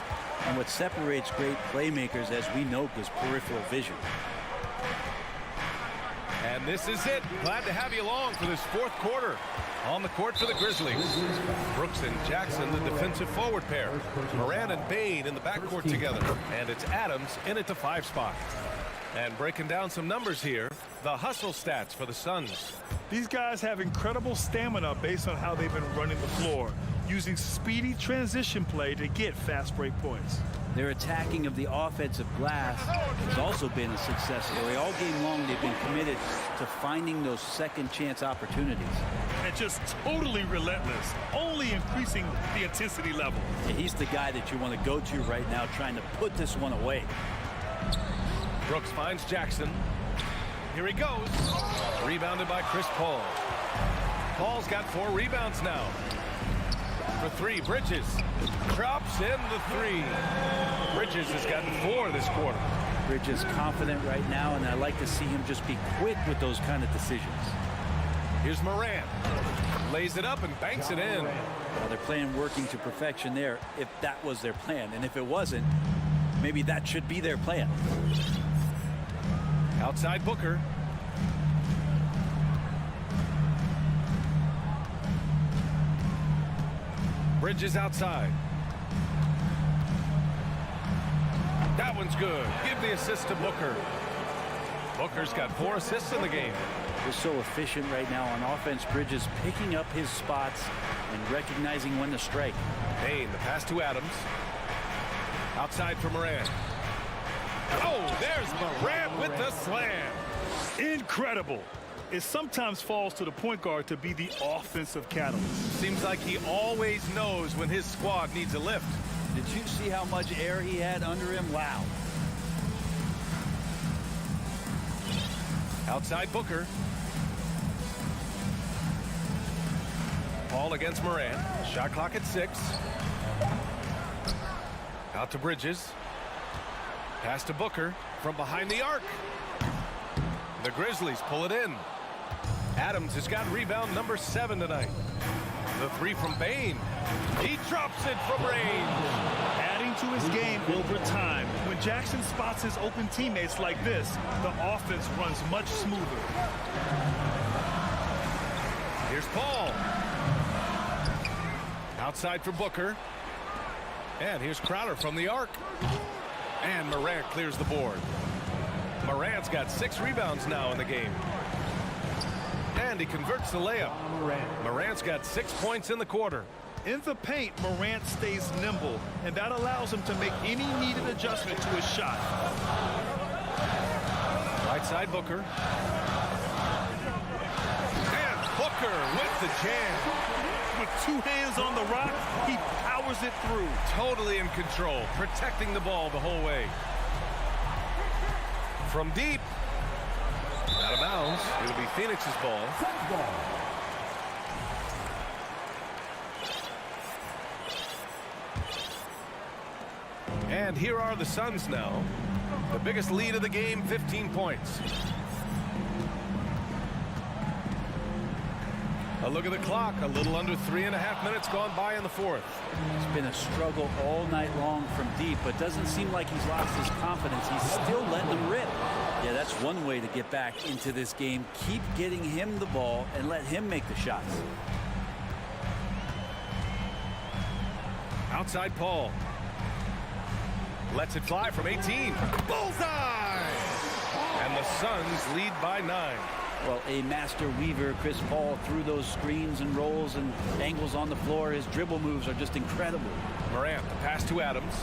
And what separates great playmakers, as we know, is peripheral vision. And this is it. Glad to have you along for this fourth quarter. On the court for the Grizzlies. Brooks and Jackson, the defensive forward pair. Morant and Bane in the backcourt together. And it's Adams in at the 5 spot. And breaking down some numbers here, the hustle stats for the Suns. These guys have incredible stamina based on how they've been running the floor, using speedy transition play to get fast break points. Their attacking of the offensive glass has also been a success story. All game long, they've been committed to finding those second chance opportunities. And just totally relentless, only increasing the intensity level. Yeah, he's the guy that you want to go to right now, trying to put this one away. Brooks finds Jackson. Here he goes. Rebounded by Chris Paul. Paul's got 4 rebounds now. For 3, Bridges drops in the 3. Bridges has gotten 4 this quarter. Bridges confident right now, and I like to see him just be quick with those kind of decisions. Here's Morant. Lays it up and banks it in. Well, they're playing working to perfection there, if that was their plan. And if it wasn't, maybe that should be their plan. Outside Booker. Bridges outside. That one's good. Give the assist to Booker. Booker's got 4 assists in the game. They're so efficient right now on offense. Bridges picking up his spots and recognizing when to strike. Bane, the pass to Adams. Outside for Morant. Oh, there's Morant with the slam. Incredible. It sometimes falls to the point guard to be the offensive catalyst. Seems like he always knows when his squad needs a lift. Did you see how much air he had under him? Wow. Outside Booker. Paul against Morant. Shot clock at 6. Out to Bridges. Pass to Booker from behind the arc. The Grizzlies pull it in. Adams has got rebound number 7 tonight. The 3 from Bain. He drops it from range. Adding to his game over time. When Jackson spots his open teammates like this, the offense runs much smoother. Here's Paul. Outside for Booker. And here's Crowder from the arc. And Morant clears the board. Morant's got 6 rebounds now in the game. And he converts the layup. Morant's got 6 points in the quarter. In the paint, Morant stays nimble, and that allows him to make any needed adjustment to his shot. Right side Booker. And Booker with the jam. With 2 hands on the rock, he powers it through. Totally in control, protecting the ball the whole way. From deep. Out of bounds. It'll be Phoenix's ball. And here are the Suns now. The biggest lead of the game, 15 points. A look at the clock. A little under 3.5 minutes gone by in the 4th. It's been a struggle all night long from deep, but doesn't seem like he's lost his confidence. He's still letting them rip. Yeah, that's one way to get back into this game. Keep getting him the ball and let him make the shots. Outside Paul. Lets it fly from 18. Bullseye! And the Suns lead by 9. Well, a master weaver, Chris Paul, through those screens and rolls and angles on the floor. His dribble moves are just incredible. Morant, the pass to Adams.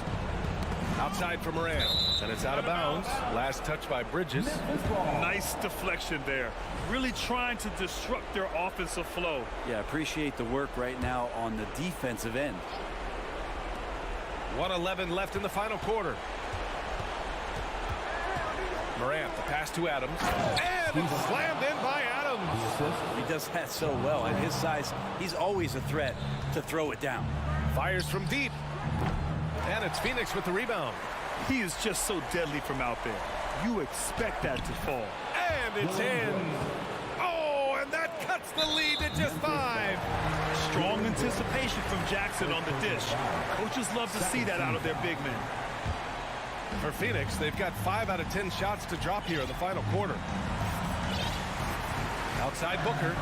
Outside for Morant. And it's out of bounds. Last touch by Bridges. Nice deflection there. Really trying to disrupt their offensive flow. Yeah, appreciate the work right now on the defensive end. 1:11 left in the final quarter. Morant, the pass to Adams. And it's slammed in by Adams. He does that so well. At his size, he's always a threat to throw it down. Fires from deep. And it's Phoenix with the rebound. He is just so deadly from out there. You expect that to fall. And it's in. Oh, and that cuts the lead to just 5. Strong anticipation from Jackson on the dish. Coaches love to see that out of their big men. For Phoenix, they've got 5 out of 10 shots to drop here in the final quarter. Outside Booker.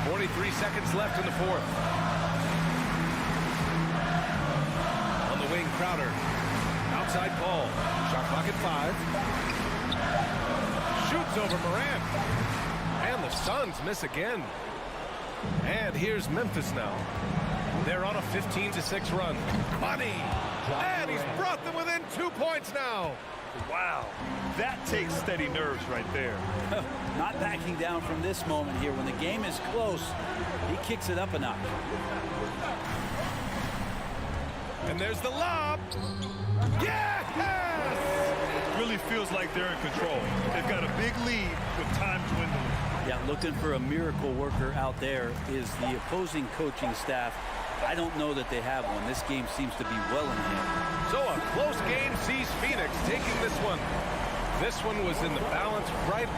43 seconds left in the 4th. On the wing, Crowder. Outside Paul. Shot clock at 5. Shoots over Morant. And the Suns miss again. And here's Memphis now. They're on a 15-6 run. Money. And he's brought them within 2 points now. Wow. That takes steady nerves right there. Not backing down from this moment here. When the game is close, he kicks it up a notch. And there's the lob. Yes! Really feels like they're in control. They've got a big lead with time dwindling. Yeah, looking for a miracle worker out there is the opposing coaching staff. I don't know that they have one. This game seems to be well in hand. So a close game sees Phoenix taking this one. This one was in the balance right.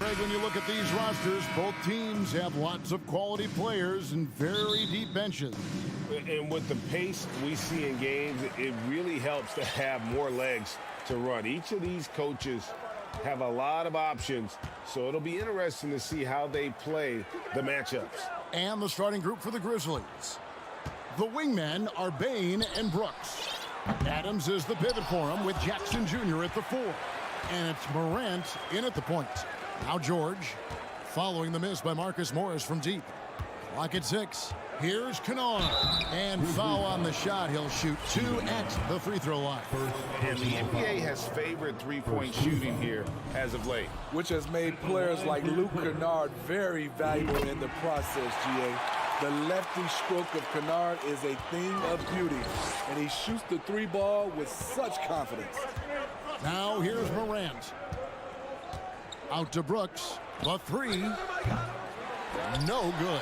Craig, when you look at these rosters, both teams have lots of quality players and very deep benches. And with the pace we see in games, it really helps to have more legs to run. Each of these coaches have a lot of options, so it'll be interesting to see how they play the matchups. And the starting group for the Grizzlies. The wingmen are Bain and Brooks. Adams is the pivot for him with Jackson Jr. at the 4. And it's Morant in at the point. Now George, following the miss by Marcus Morris from deep. Clock at 6. Here's Kennard. And foul on the shot. He'll shoot 2 at the free throw line. And the NBA has favored three-point shooting here as of late. Which has made players like Luke Kennard very valuable in the process, GA. The lefty stroke of Kennard is a thing of beauty, and he shoots the 3 ball with such confidence. Now here's Morant. Out to Brooks. The 3. No good.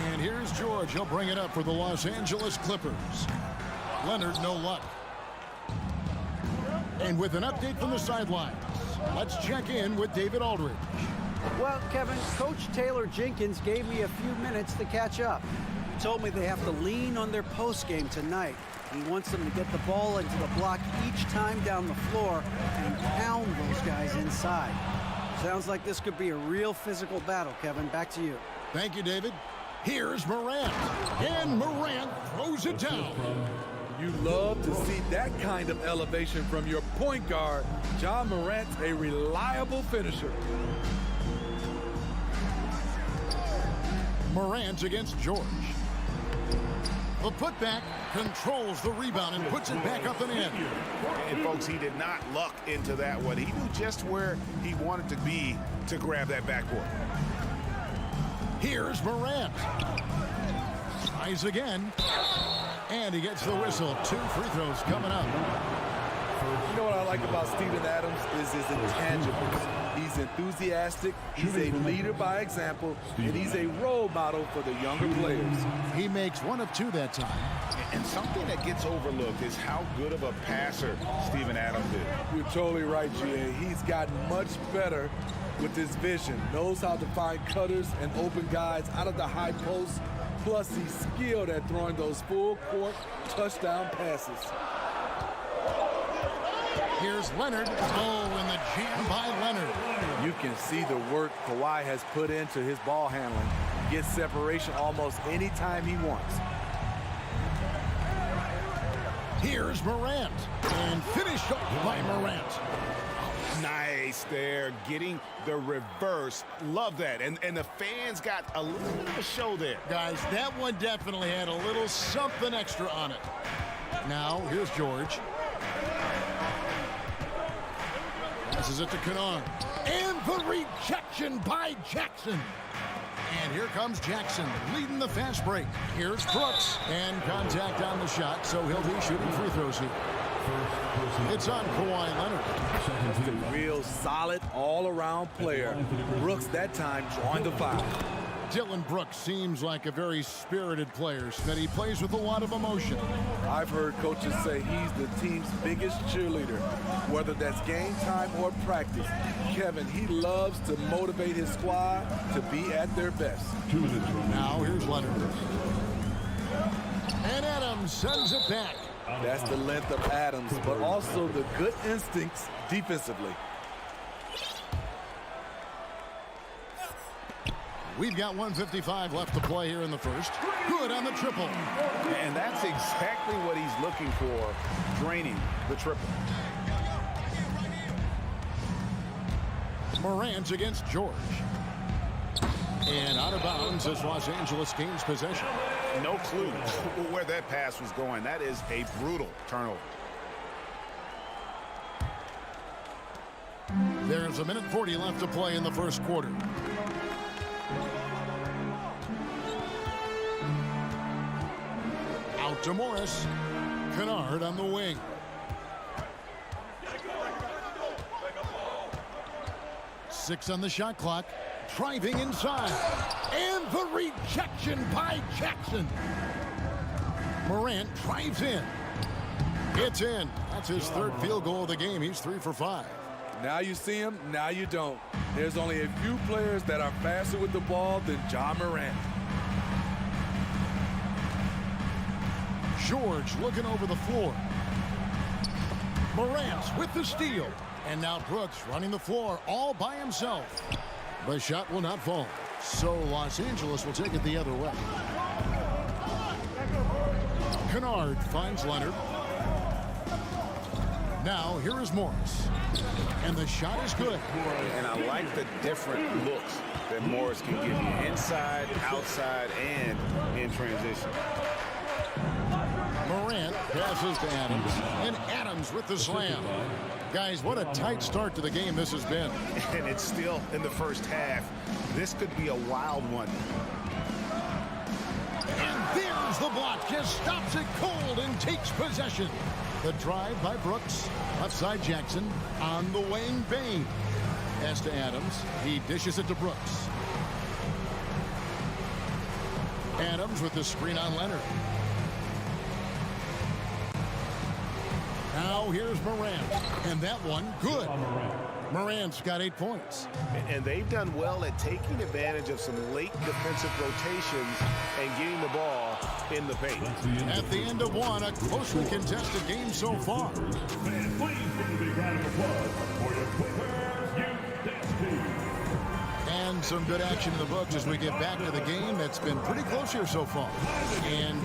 And here's George. He'll bring it up for the Los Angeles Clippers. Leonard, no luck. And with an update from the sidelines, let's check in with David Aldridge. Well, Kevin, Coach Taylor Jenkins gave me a few minutes to catch up. He told me they have to lean on their post game tonight. He wants them to get the ball into the block each time down the floor and pound those guys inside. Sounds like this could be a real physical battle, Kevin. Back to you. Thank you, David. Here's Morant. And Morant throws it down. You love to see that kind of elevation from your point guard. John Morant's a reliable finisher. Morant against George. The putback controls the rebound and puts it back up and in. And folks, he did not luck into that one. He knew just where he wanted to be to grab that backboard. Here's Morant. Tries again. And he gets the whistle. 2 free throws coming up. You know what I like about Steven Adams is his intangibles. He's enthusiastic, he's a leader by example, and he's a role model for the younger players. He makes 1 of 2 that time. And something that gets overlooked is how good of a passer Steven Adams is. You're totally right, GA. He's gotten much better with his vision, knows how to find cutters and open guys out of the high post, plus he's skilled at throwing those full-court touchdown passes. Here's Leonard. Oh, and the jam by Leonard. You can see the work Kawhi has put into his ball handling. Gets separation almost any time he wants. Here's Morant. And finished off by Morant. Nice there, getting the reverse. Love that. And the fans got a little bit of a show there. Guys, that one definitely had a little something extra on it. Now, here's George. Passes it to Kennard. And the rejection by Jackson. And here comes Jackson leading the fast break. Here's Brooks. And contact on the shot, so he'll be shooting free throws here. It's on Kawhi Leonard. Just a real solid all-around player. Brooks that time drawing the foul. Dillon Brooks seems like a very spirited player, Smith. He plays with a lot of emotion. I've heard coaches say he's the team's biggest cheerleader, whether that's game time or practice. Kevin, he loves to motivate his squad to be at their best. Now here's Leonard. And Adams sends it back. That's the length of Adams, but also the good instincts defensively. We've got 1:55 left to play here in the first. Good on the triple. And that's exactly what he's looking for, draining the triple. Morant against George. And out of bounds as Los Angeles gains possession. No clue where that pass was going. That is a brutal turnover. There's 1:40 left to play in the first quarter. Out to Morris. Kennard on the wing. Six on the shot clock. Driving inside. And the rejection by Jackson. Morant drives in. It's in. That's his third field goal of the game. He's 3 for 5. Now you see him, now you don't. There's only a few players that are faster with the ball than Ja Morant. George looking over the floor. Morant with the steal. And now Brooks running the floor all by himself. The shot will not fall. So Los Angeles will take it the other way. Kennard finds Leonard. Now here is Morris. And the shot is good. And I like the different looks that Morris can give you inside, outside, and in transition. Morant passes to Adams. And Adams with the slam. Guys, what a tight start to the game this has been. And it's still in the first half. This could be a wild one. And there's the block. Just stops it cold and takes possession. The drive by Brooks. Left side Jackson on the wing. Bain. Pass to Adams. He dishes it to Brooks. Adams with the screen on Leonard. Now here's Morant. And that one, good. Morant's got 8 points. And they've done well at taking advantage of some late defensive rotations and getting the ball in the paint. At the end of one, a closely contested game so far. And some good action in the books as we get back to the game that's been pretty close here so far. And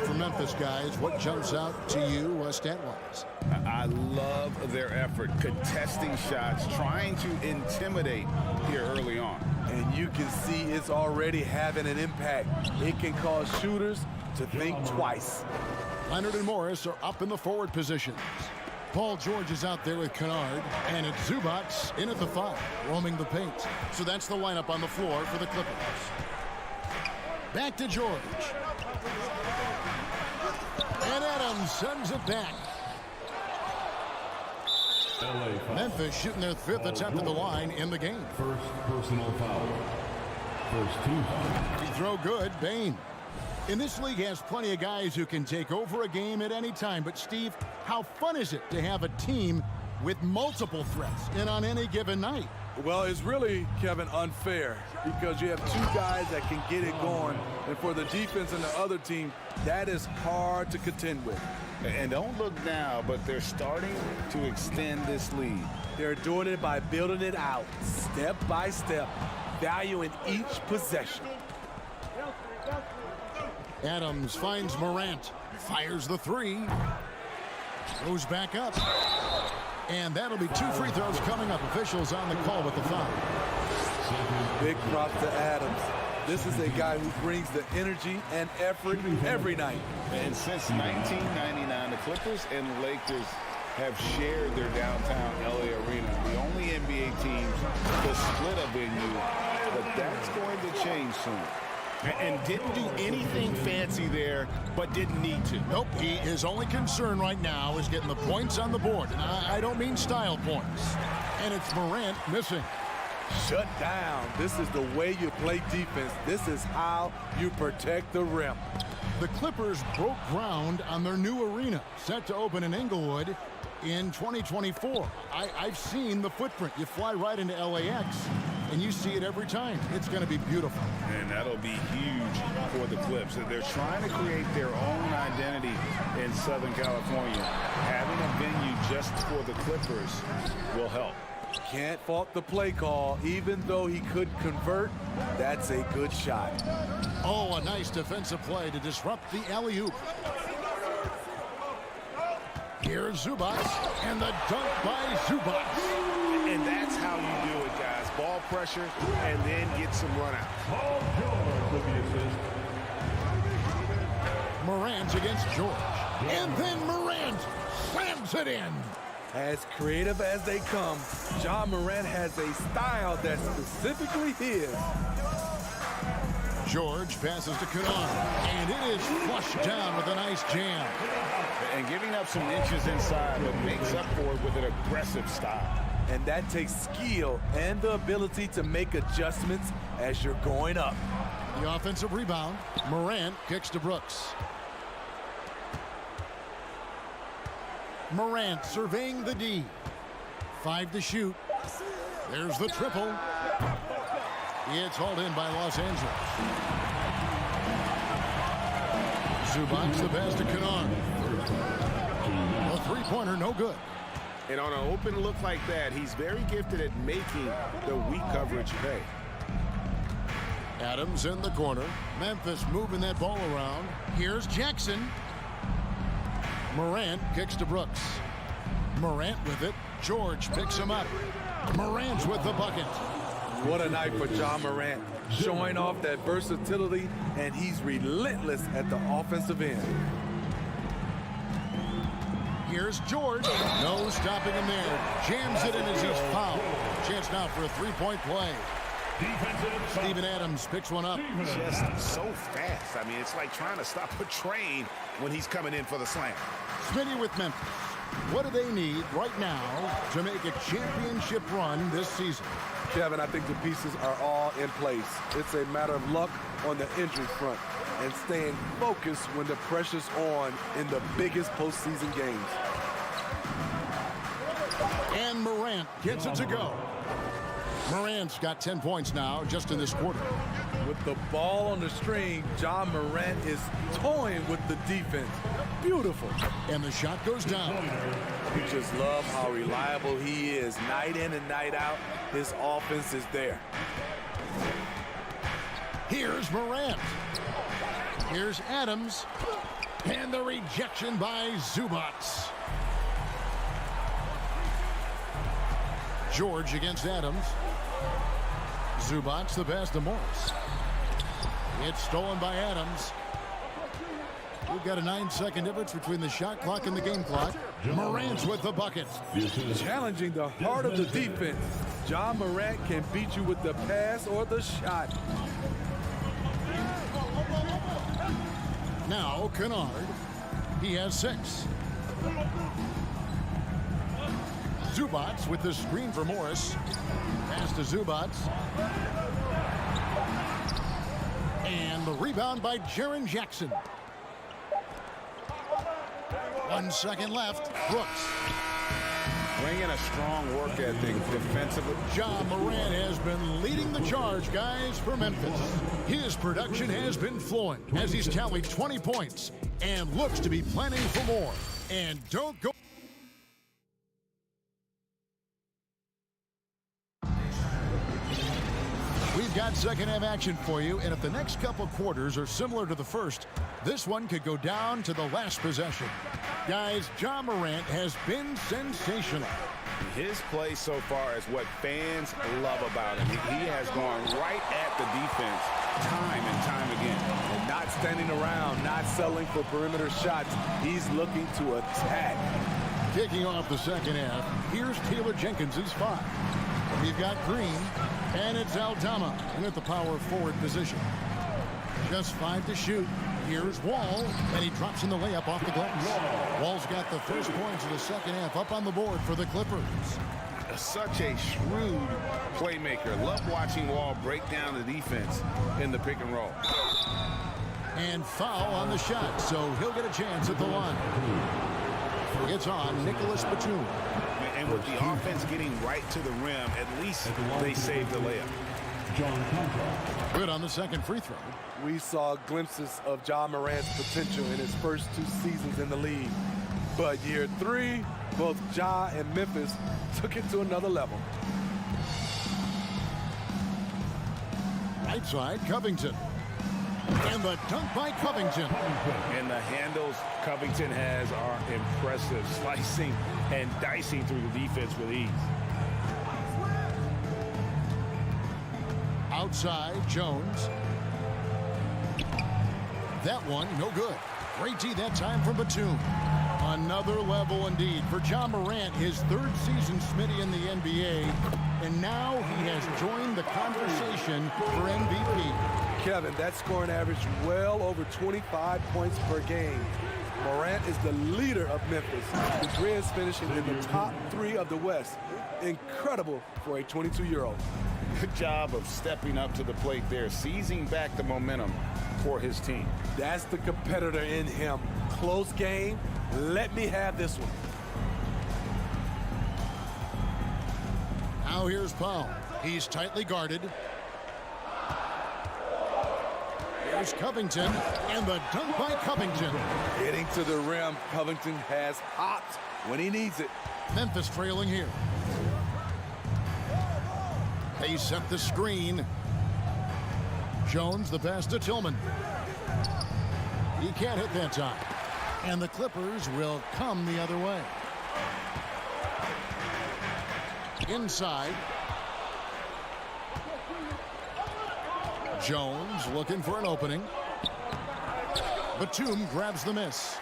for Memphis, guys, what jumps out to you stat-wise? I love their effort, contesting shots, trying to intimidate here early on. And you can see it's already having an impact. It can cause shooters to think twice. Leonard and Morris are up in the forward positions. Paul George is out there with Kennard, and it's Zubats in at the 5, roaming the paint. So that's the lineup on the floor for the Clippers. Back to George. And Adams sends it back. Memphis shooting their 5th attempt at the line in the game. First personal foul. First team foul. Free throw good, Bain. And this league has plenty of guys who can take over a game at any time. But, Steve, how fun is it to have a team with multiple threats and on any given night? Well, it's really, Kevin, unfair because you have 2 guys that can get it going. And for the defense and the other team, that is hard to contend with. And don't look now, but they're starting to extend this lead. They're doing it by building it out, step by step, valuing each possession. Adams finds Morant, fires the 3, goes back up, and that'll be 2 free throws coming up. Officials on the call with the foul. Big props to Adams. This is a guy who brings the energy and effort every night. And since 1999, the Clippers and Lakers have shared their downtown LA arena. The only NBA teams to split a venue, but that's going to change soon. And didn't do anything fancy there, but didn't need to. Nope, his only concern right now is getting the points on the board. And I don't mean style points. And it's Morant missing. Shut down. This is the way you play defense. This is how you protect the rim. The Clippers broke ground on their new arena, set to open in Inglewood in 2024. I've seen the footprint. You fly right into LAX, and you see it every time. It's going to be beautiful. And that'll be huge for the Clips. They're trying to create their own identity in Southern California. Having a venue just for the Clippers will help. Can't fault the play call. Even though he couldn't convert, that's a good shot. Oh, a nice defensive play to disrupt the alley-oop. Here's Zubats, and the dunk by Zubats. And that's how you do it, guys. Ball pressure, and then get some run out. Paul George with the assist. Morant against George. And then Morant slams it in. As creative as they come, Ja Morant has a style that's specifically his. George passes to Kennard, and it is flushed down with a nice jam. And giving up some inches inside, but makes up for it with an aggressive style. And that takes skill and the ability to make adjustments as you're going up. The offensive rebound. Morant kicks to Brooks. Morant surveying the D. 5 to shoot. There's the triple. It's hauled in by Los Angeles. Zubac the pass to Kennard. A three-pointer, no good. And on an open look like that, he's very gifted at making the weak coverage pay. Adams in the corner. Memphis moving that ball around. Here's Jackson. Morant kicks to Brooks. Morant with it. George picks him up. Morant's with the bucket. What a night for Ja Morant, showing off that versatility, and he's relentless at the offensive end. Here's George. No stopping him there. Jams it in as he's fouled. Chance now for a three-point play. Steven Adams picks one up. Just so fast. I mean, it's like trying to stop a train when he's coming in for the slam. Smitty with Memphis. What do they need right now to make a championship run this season? Kevin, I think the pieces are all in place. It's a matter of luck on the injury front and staying focused when the pressure's on in the biggest postseason games. And Morant gets it to go. Morant's got 10 points now just in this quarter. With the ball on the string, Ja Morant is toying with the defense. Beautiful. And the shot goes down. We just love how reliable he is. Night in and night out, his offense is there. Here's Morant. Here's Adams. And the rejection by Zubac. George against Adams. Zubac the pass to Morris. It's stolen by Adams. We've got a 9-second difference between the shot clock and the game clock. Morant's with the bucket. Challenging the heart of the defense. Ja Morant can beat you with the pass or the shot. Now Kennard. He has 6. Zubac with the screen for Morris. Pass to Zubac. And the rebound by Jaren Jackson. 1 second left. Brooks. Bringing a strong work ethic defensively. Ja Morant has been leading the charge, guys, for Memphis. His production has been flowing as he's tallied 20 points and looks to be planning for more. And don't go. We've got second half action for you, and if the next couple quarters are similar to the first, this one could go down to the last possession. Guys, Ja Morant has been sensational. His play so far is what fans love about him. He has gone right at the defense time and time again. And not standing around, not settling for perimeter shots. He's looking to attack. Kicking off the second half, here's Taylor Jenkins' 5. We've got Green, and it's Aldama in at the power forward position. Just 5 to shoot. Here's Wall, and he drops in the layup off the glass. Wall's got the first points of the second half up on the board for the Clippers. Such a shrewd playmaker. Love watching Wall break down the defense in the pick and roll. And foul on the shot, so he'll get a chance at the line. It's on Nicholas Batum. And with the offense getting right to the rim, at least they saved the layup. Good on the second free throw. We saw glimpses of Ja Morant's potential in his first 2 seasons in the league. But year 3, both Ja and Memphis took it to another level. Right side, Covington. And the dunk by Covington. And the handles Covington has are impressive, slicing and dicing through the defense with ease. Outside, Jones. That one, no good. Great D that time from Batum. Another level indeed for Ja Morant, his 3rd season Smitty in the NBA. And now he has joined the conversation for MVP. Kevin, that scoring average well over 25 points per game. Morant is the leader of Memphis. The Grizz finishing in the top 3 of the West. Incredible for a 22-year-old. Good job of stepping up to the plate there, seizing back the momentum for his team. That's the competitor in him. Close game. Let me have this one. Now here's Powell. He's tightly guarded. Here's Covington, and the dunk by Covington. Getting to the rim, Covington has hopped when he needs it. Memphis trailing here. They set the screen. Jones, the pass to Tillman. He can't hit that time. And the Clippers will come the other way. Inside. Jones looking for an opening. Batum grabs the miss.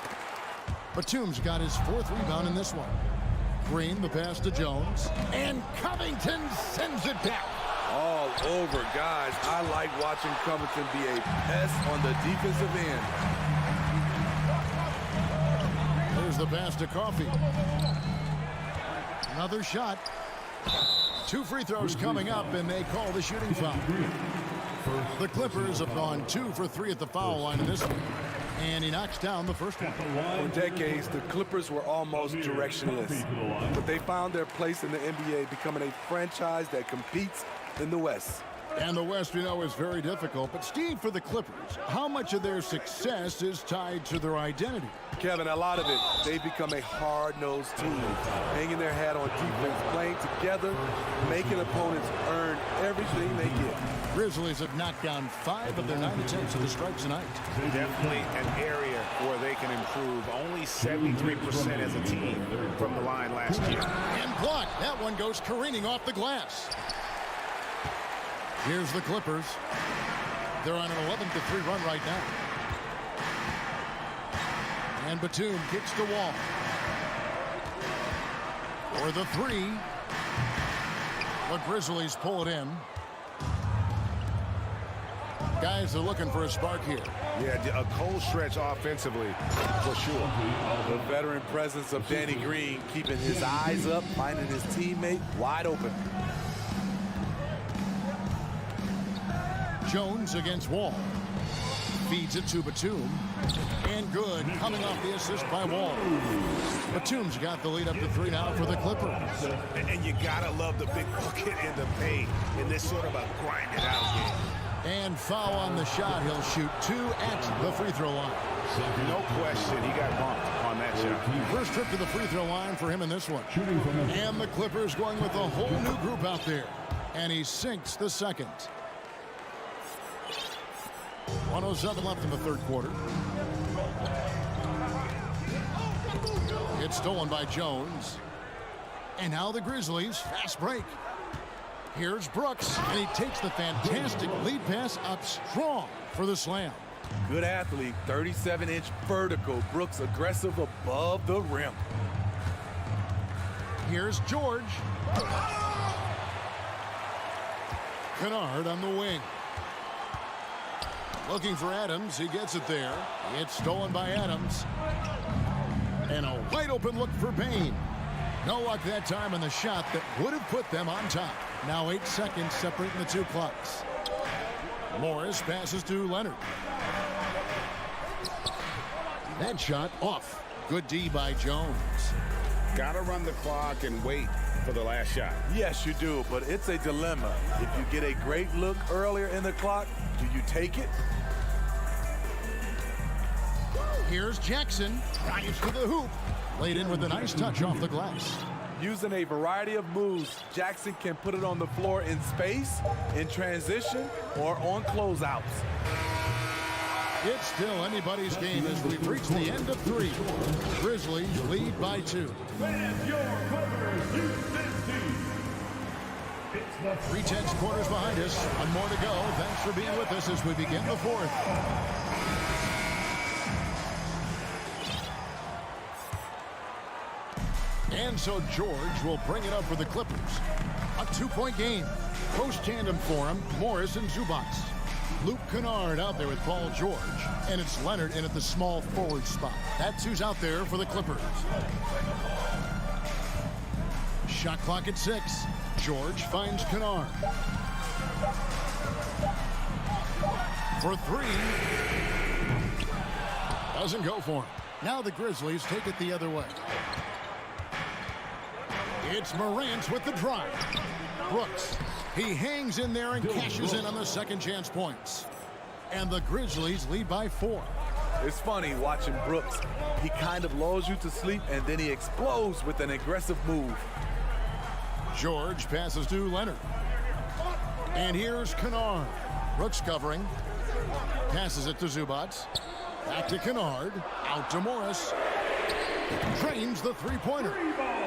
Batum's got his 4th rebound in this one. Green, the pass to Jones. And Covington sends it back. All over, guys. I like watching Covington be a pest on the defensive end. There's the pass to Coffey. Another shot. 2 free throws coming up, and they call the shooting foul. The Clippers have gone 2 for 3 at the foul line in this one. And he knocks down the first one. For decades, the Clippers were almost directionless. But they found their place in the NBA, becoming a franchise that competes in the West. And the West, we know, is very difficult. But Steve, for the Clippers, how much of their success is tied to their identity? Kevin, a lot of it. They've become a hard-nosed team, hanging their hat on defense, playing together, making opponents earn everything they get. Grizzlies have knocked down 5 of their 9 attempts at the stripes tonight. Definitely an area where they can improve. Only 73% as a team from the line last year. And blocked. That one goes careening off the glass. Here's the Clippers. They're on an 11-3 run right now. And Batum kicks the wall. For the 3. The Grizzlies pull it in. Guys are looking for a spark here. Yeah, a cold stretch offensively, for sure. The veteran presence of Danny Green keeping his eyes up, finding his teammate wide open. Jones against Wall. Feeds it to Batum. And good, coming off the assist by Wall. Batum's got the lead up to 3 now for the Clippers. And you gotta love the big bucket in the paint in this sort of a grinded out game. And foul on the shot. He'll shoot 2 at the free throw line. No question, he got bumped on that shot. First trip to the free throw line for him in this one. And the Clippers going with a whole new group out there. And he sinks the second. 1:07 left in the third quarter. It's stolen by Jones. And now the Grizzlies, fast break. Here's Brooks, and he takes the fantastic lead pass up strong for the slam. Good athlete, 37-inch vertical. Brooks aggressive above the rim. Here's George. Kennard on the wing. Looking for Adams. He gets it there. It's stolen by Adams. And a wide open look for Payne. No luck that time on the shot that would have put them on top. Now 8 seconds separating the 2 clocks. Morris passes to Leonard. That shot off. Good D by Jones. Gotta run the clock and wait for the last shot. Yes, you do, but it's a dilemma. If you get a great look earlier in the clock, do you take it? Here's Jackson. Drives to the hoop. Laid in with a nice touch off the glass. Using a variety of moves, Jackson can put it on the floor in space, in transition, or on closeouts. It's still anybody's game as we've reached the end of 3. Grizzlies lead by 2. 3/10 quarters behind us. One more to go. Thanks for being with us as we begin the 4th. And so George will bring it up for the Clippers. A 2-point game. Post tandem for him, Morris and Zubac. Luke Kennard out there with Paul George. And it's Leonard in at the small forward spot. That's who's out there for the Clippers. Shot clock at 6. George finds Kennard. For 3. Doesn't go for him. Now the Grizzlies take it the other way. It's Morant with the drive. Brooks, he hangs in there and cashes in on the second chance points. And the Grizzlies lead by 4. It's funny watching Brooks. He kind of lulls you to sleep, and then he explodes with an aggressive move. George passes to Leonard. And here's Kennard. Brooks covering. Passes it to Zubats. Back to Kennard. Out to Morris. Drains the three-pointer.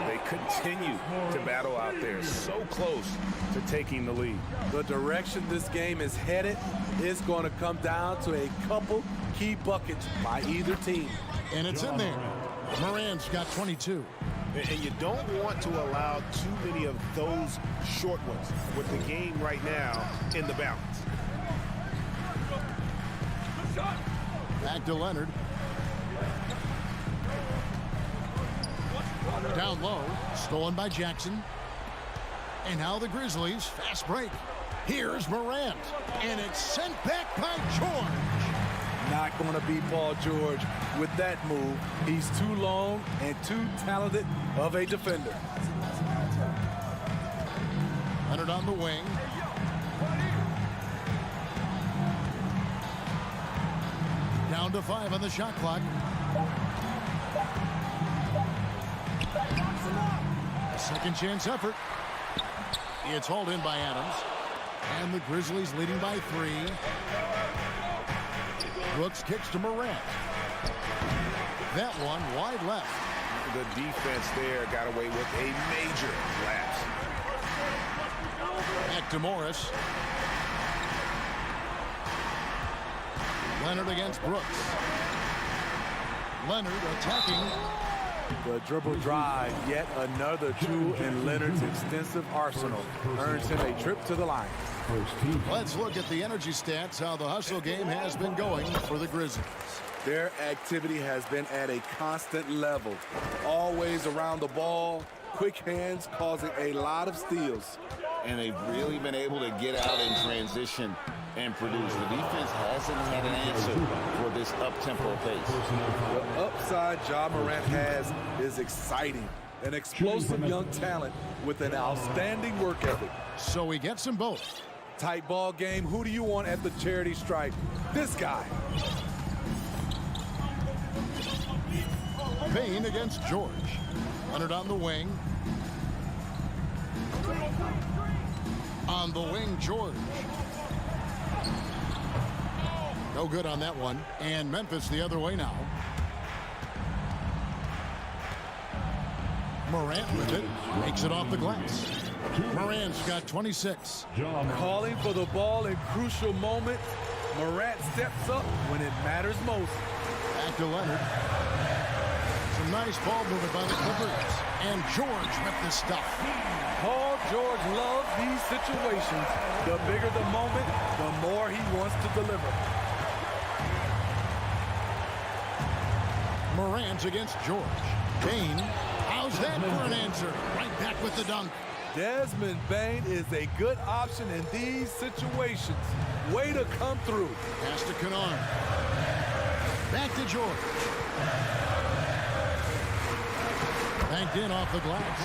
They continue to battle out there, so close to taking the lead. The direction this game is headed is going to come down to a couple key buckets by either team. And it's in there. Morant's got 22. And you don't want to allow too many of those short ones with the game right now in the balance. Back to Leonard. Down low, stolen by Jackson. And now the Grizzlies, fast break. Here's Morant, and it's sent back by George. Not going to beat Paul George with that move. He's too long and too talented of a defender. Leonard on the wing. Down to 5 on the shot clock. A second chance effort. It's hauled in by Adams. And the Grizzlies leading by 3. Brooks kicks to Morant. That one wide left. The defense there got away with a major lapse. Back to Morris. Leonard against Brooks. Leonard attacking. The dribble drive, yet another tool in Leonard's extensive arsenal, earns him a trip to the line. Let's look at the energy stats, how the hustle game has been going for the Grizzlies. Their activity has been at a constant level, always around the ball, quick hands causing a lot of steals. And they've really been able to get out in transition and produce. The defense hasn't had an answer for this up-tempo pace. The upside Ja Morant has is exciting. An explosive young talent with an outstanding work ethic. So he gets them both. Tight ball game. Who do you want at the charity stripe? This guy. Payne against George. Leonard on the wing. On the wing, George. No good on that one. And Memphis the other way now. Morant with it. Makes it off the glass. Morant's got 26. Calling for the ball in crucial moments. Morant steps up when it matters most. Back to Leonard. Some nice ball movement by the Clippers. And George with the stuff. Paul George loves these situations. The bigger the moment, the more he wants to deliver. Morant against George. Bain, how's that for an answer? Right back with the dunk. Desmond Bain is a good option in these situations. Way to come through. Pass to Kennard. Back to George. Banked in off the glass.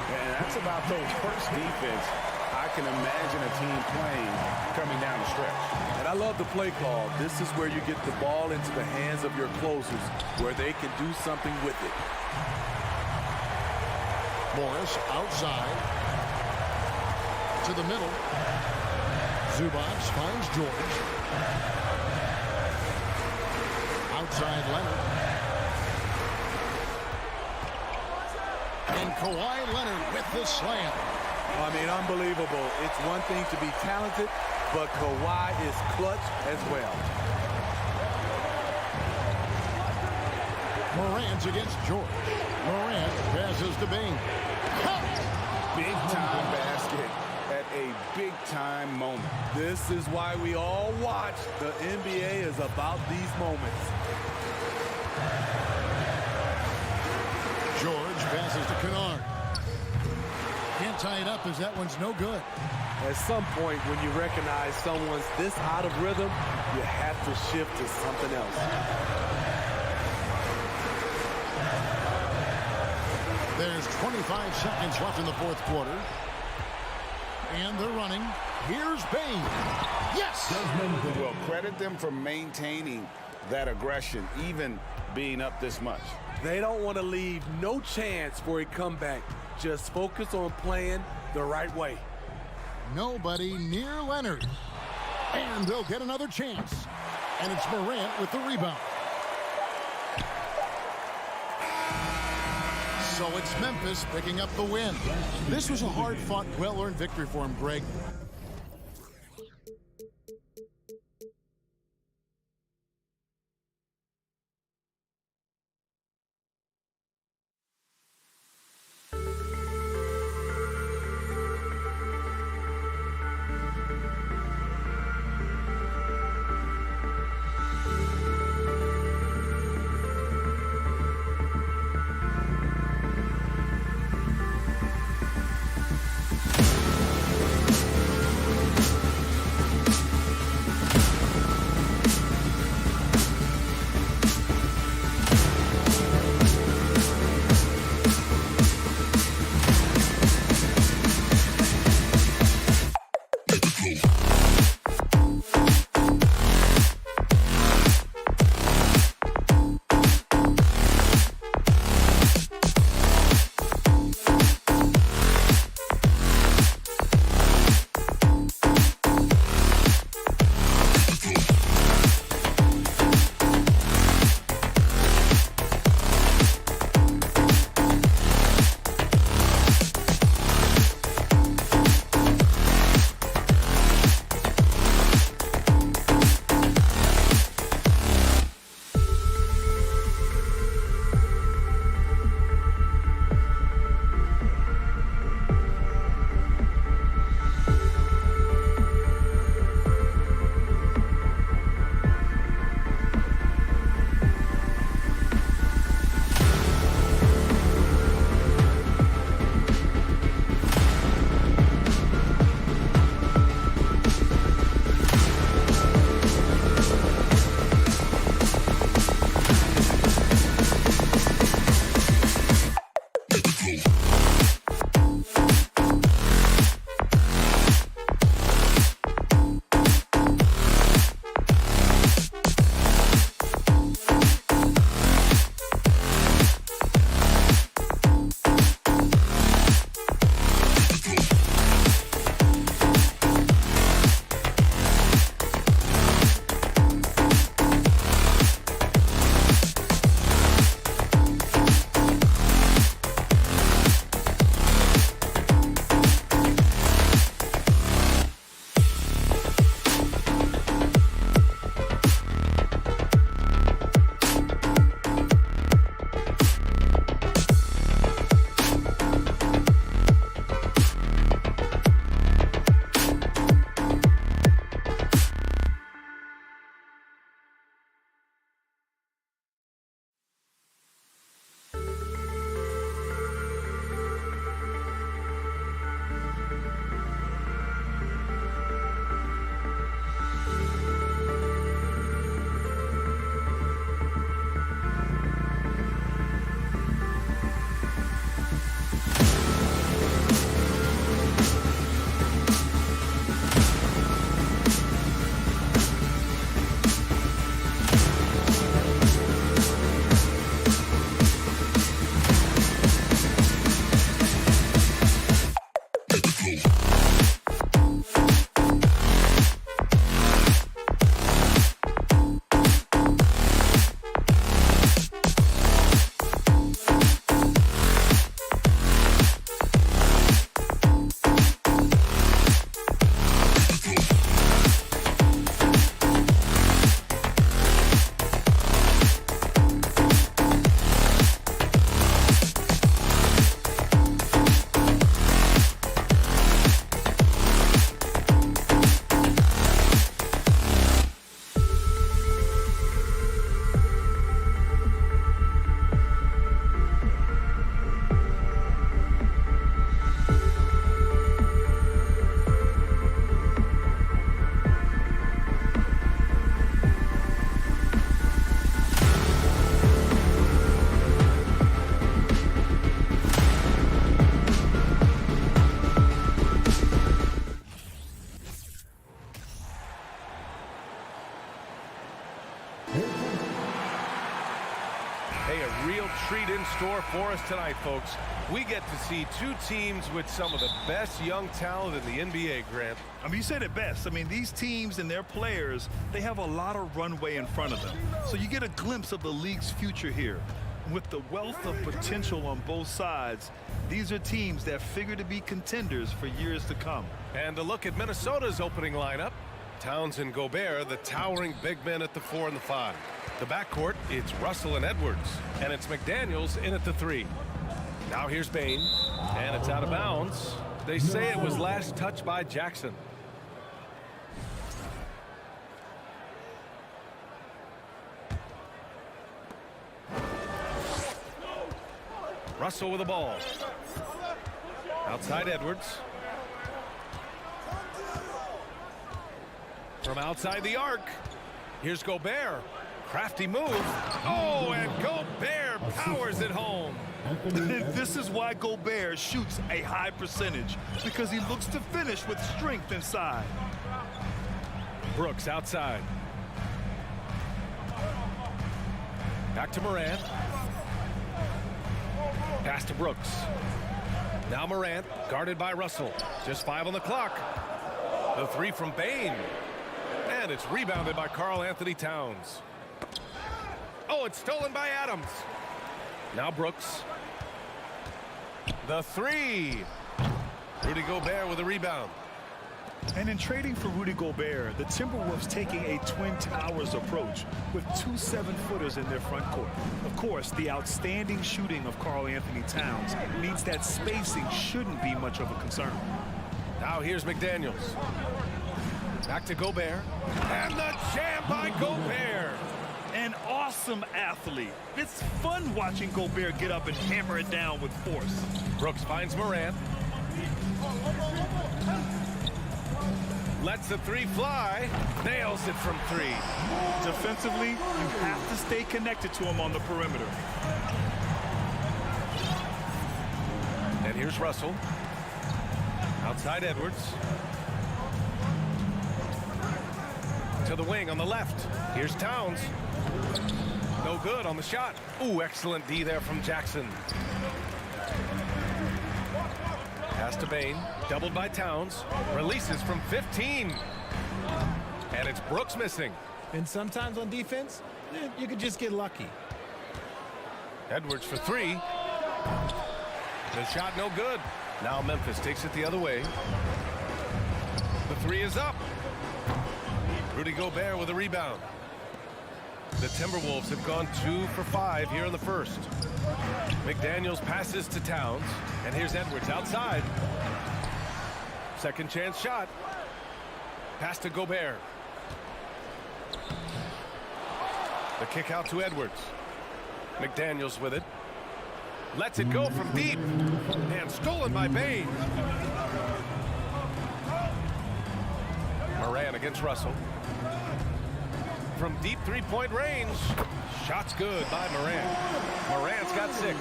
And that's about the worst defense I can imagine a team playing coming down the stretch. And I love the play call. This is where you get the ball into the hands of your closers, where they can do something with it. Morris outside. To the middle. Zubats finds George. Outside Leonard. And Kawhi Leonard with the slam. I mean, unbelievable. It's one thing to be talented, but Kawhi is clutch as well. Morant against George. Morant passes to Bain. Big time basket at a big time moment. This is why we all watch. The NBA is about these moments. George passes to Kennard. Can't tie it up as that one's no good. At some point, when you recognize someone's this out of rhythm, you have to shift to something else. There's 25 seconds left in the fourth quarter. And they're running. Here's Bain. Yes! Well, credit them for maintaining that aggression, even being up this much. They don't want to leave no chance for a comeback. Just focus on playing the right way. Nobody near Leonard. And they'll get another chance. And it's Morant with the rebound. So it's Memphis picking up the win. This was a hard-fought, well-earned victory for him, Greg. for us tonight, folks. We get to see two teams with some of the best young talent in the NBA, Grant. I mean, you said it best. I mean, these teams and their players, they have a lot of runway in front of them. So you get a glimpse of the league's future here. With the wealth of potential on both sides, these are teams that figure to be contenders for years to come. And a look at Minnesota's opening lineup. Towns and Gobert, the towering big men at the 4 and the 5. The backcourt, it's Russell and Edwards. And it's McDaniels in at the 3. Now here's Bane. And it's out of bounds. They say it was last touched by Jackson. Russell with the ball. Outside Edwards. From outside the arc. Here's Gobert. Crafty move. Oh, and Gobert powers it home. This is why Gobert shoots a high percentage, because he looks to finish with strength inside. Brooks outside. Back to Morant. Pass to Brooks. Now Morant, guarded by Russell. Just 5 on the clock. The 3 from Bane. And it's rebounded by Karl Anthony Towns. Oh, it's stolen by Adams. Now Brooks. The 3. Rudy Gobert with a rebound. And in trading for Rudy Gobert, the Timberwolves taking a Twin Towers approach with 2 7-footers in their front court. Of course, the outstanding shooting of Karl Anthony Towns means that spacing shouldn't be much of a concern. Now here's McDaniels. Back to Gobert. And the jam by Gobert. An awesome athlete. It's fun watching Gobert get up and hammer it down with force. Brooks finds Morant. Lets the 3 fly. Nails it from 3. Defensively, you have to stay connected to him on the perimeter. And here's Russell. Outside Edwards. To the wing on the left. Here's Towns. No good on the shot. Ooh, excellent D there from Jackson. Pass to Bane. Doubled by Towns. Releases from 15. And it's Brooks missing. And sometimes on defense, you could just get lucky. Edwards for 3. The shot no good. Now Memphis takes it the other way. The 3 is up. Rudy Gobert with a rebound. The Timberwolves have gone 2 for 5 here in the first. McDaniels passes to Towns. And here's Edwards outside. Second chance shot. Pass to Gobert. The kick out to Edwards. McDaniels with it. Lets it go from deep. And stolen by Bane. Morant against Russell. From deep 3-point range. Shot's good by Morant. Morant's got 6.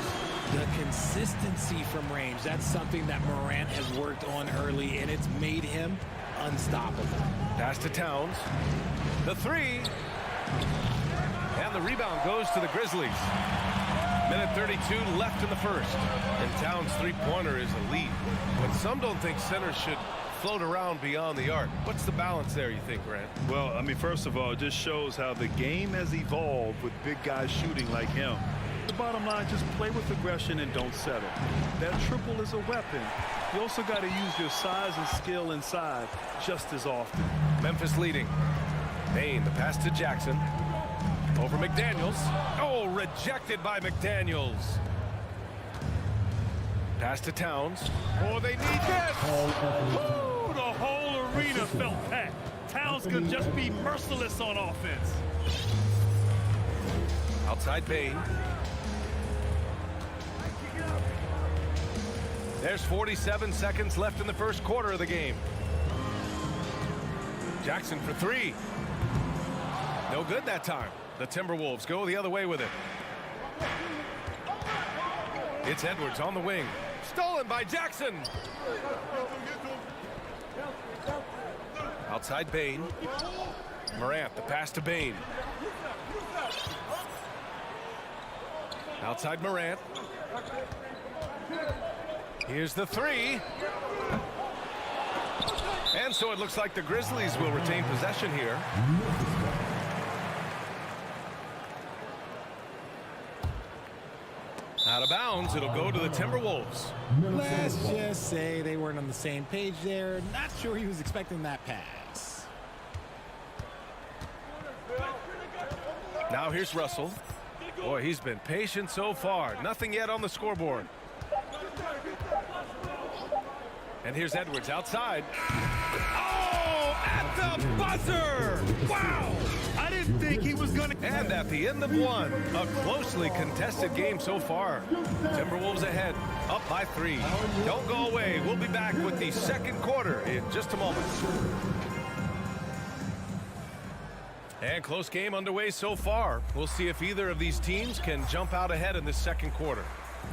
The consistency from range, that's something that Morant has worked on early, and it's made him unstoppable. Pass to Towns. The 3. And the rebound goes to the Grizzlies. Minute 32 left in the first. And Towns' 3-pointer is elite. But some don't think centers should float around beyond the arc. What's the balance there, you think, Grant? Well, I mean, first of all, it just shows how the game has evolved with big guys shooting like him. The bottom line, just play with aggression and don't settle. That triple is a weapon. You also got to use your size and skill inside just as often. Memphis leading. Bane, the pass to Jackson. Over McDaniels. Oh, rejected by McDaniels. Pass to Towns. Oh, they need this. Ooh, the whole arena felt that. Towns could just be merciless on offense. Outside Bane. There's 47 seconds left in the first quarter of the game. Jackson for 3. No good that time. The Timberwolves go the other way with it. It's Edwards on the wing. Stolen by Jackson. Outside Bane. Morant, the pass to Bane. Outside Morant. Here's the three. And so it looks like the Grizzlies will retain possession here. Out of bounds, it'll go to the Timberwolves. Let's just say they weren't on the same page there. Not sure he was expecting that pass. Now here's Russell. Boy, he's been patient so far. Nothing yet on the scoreboard. And here's Edwards outside. Oh, at the buzzer! Wow! I didn't think he was going to. And at the end of one, a closely contested game so far. Timberwolves ahead, up by 3. Don't go away. We'll be back with the second quarter in just a moment. And close game underway so far. We'll see if either of these teams can jump out ahead in this second quarter.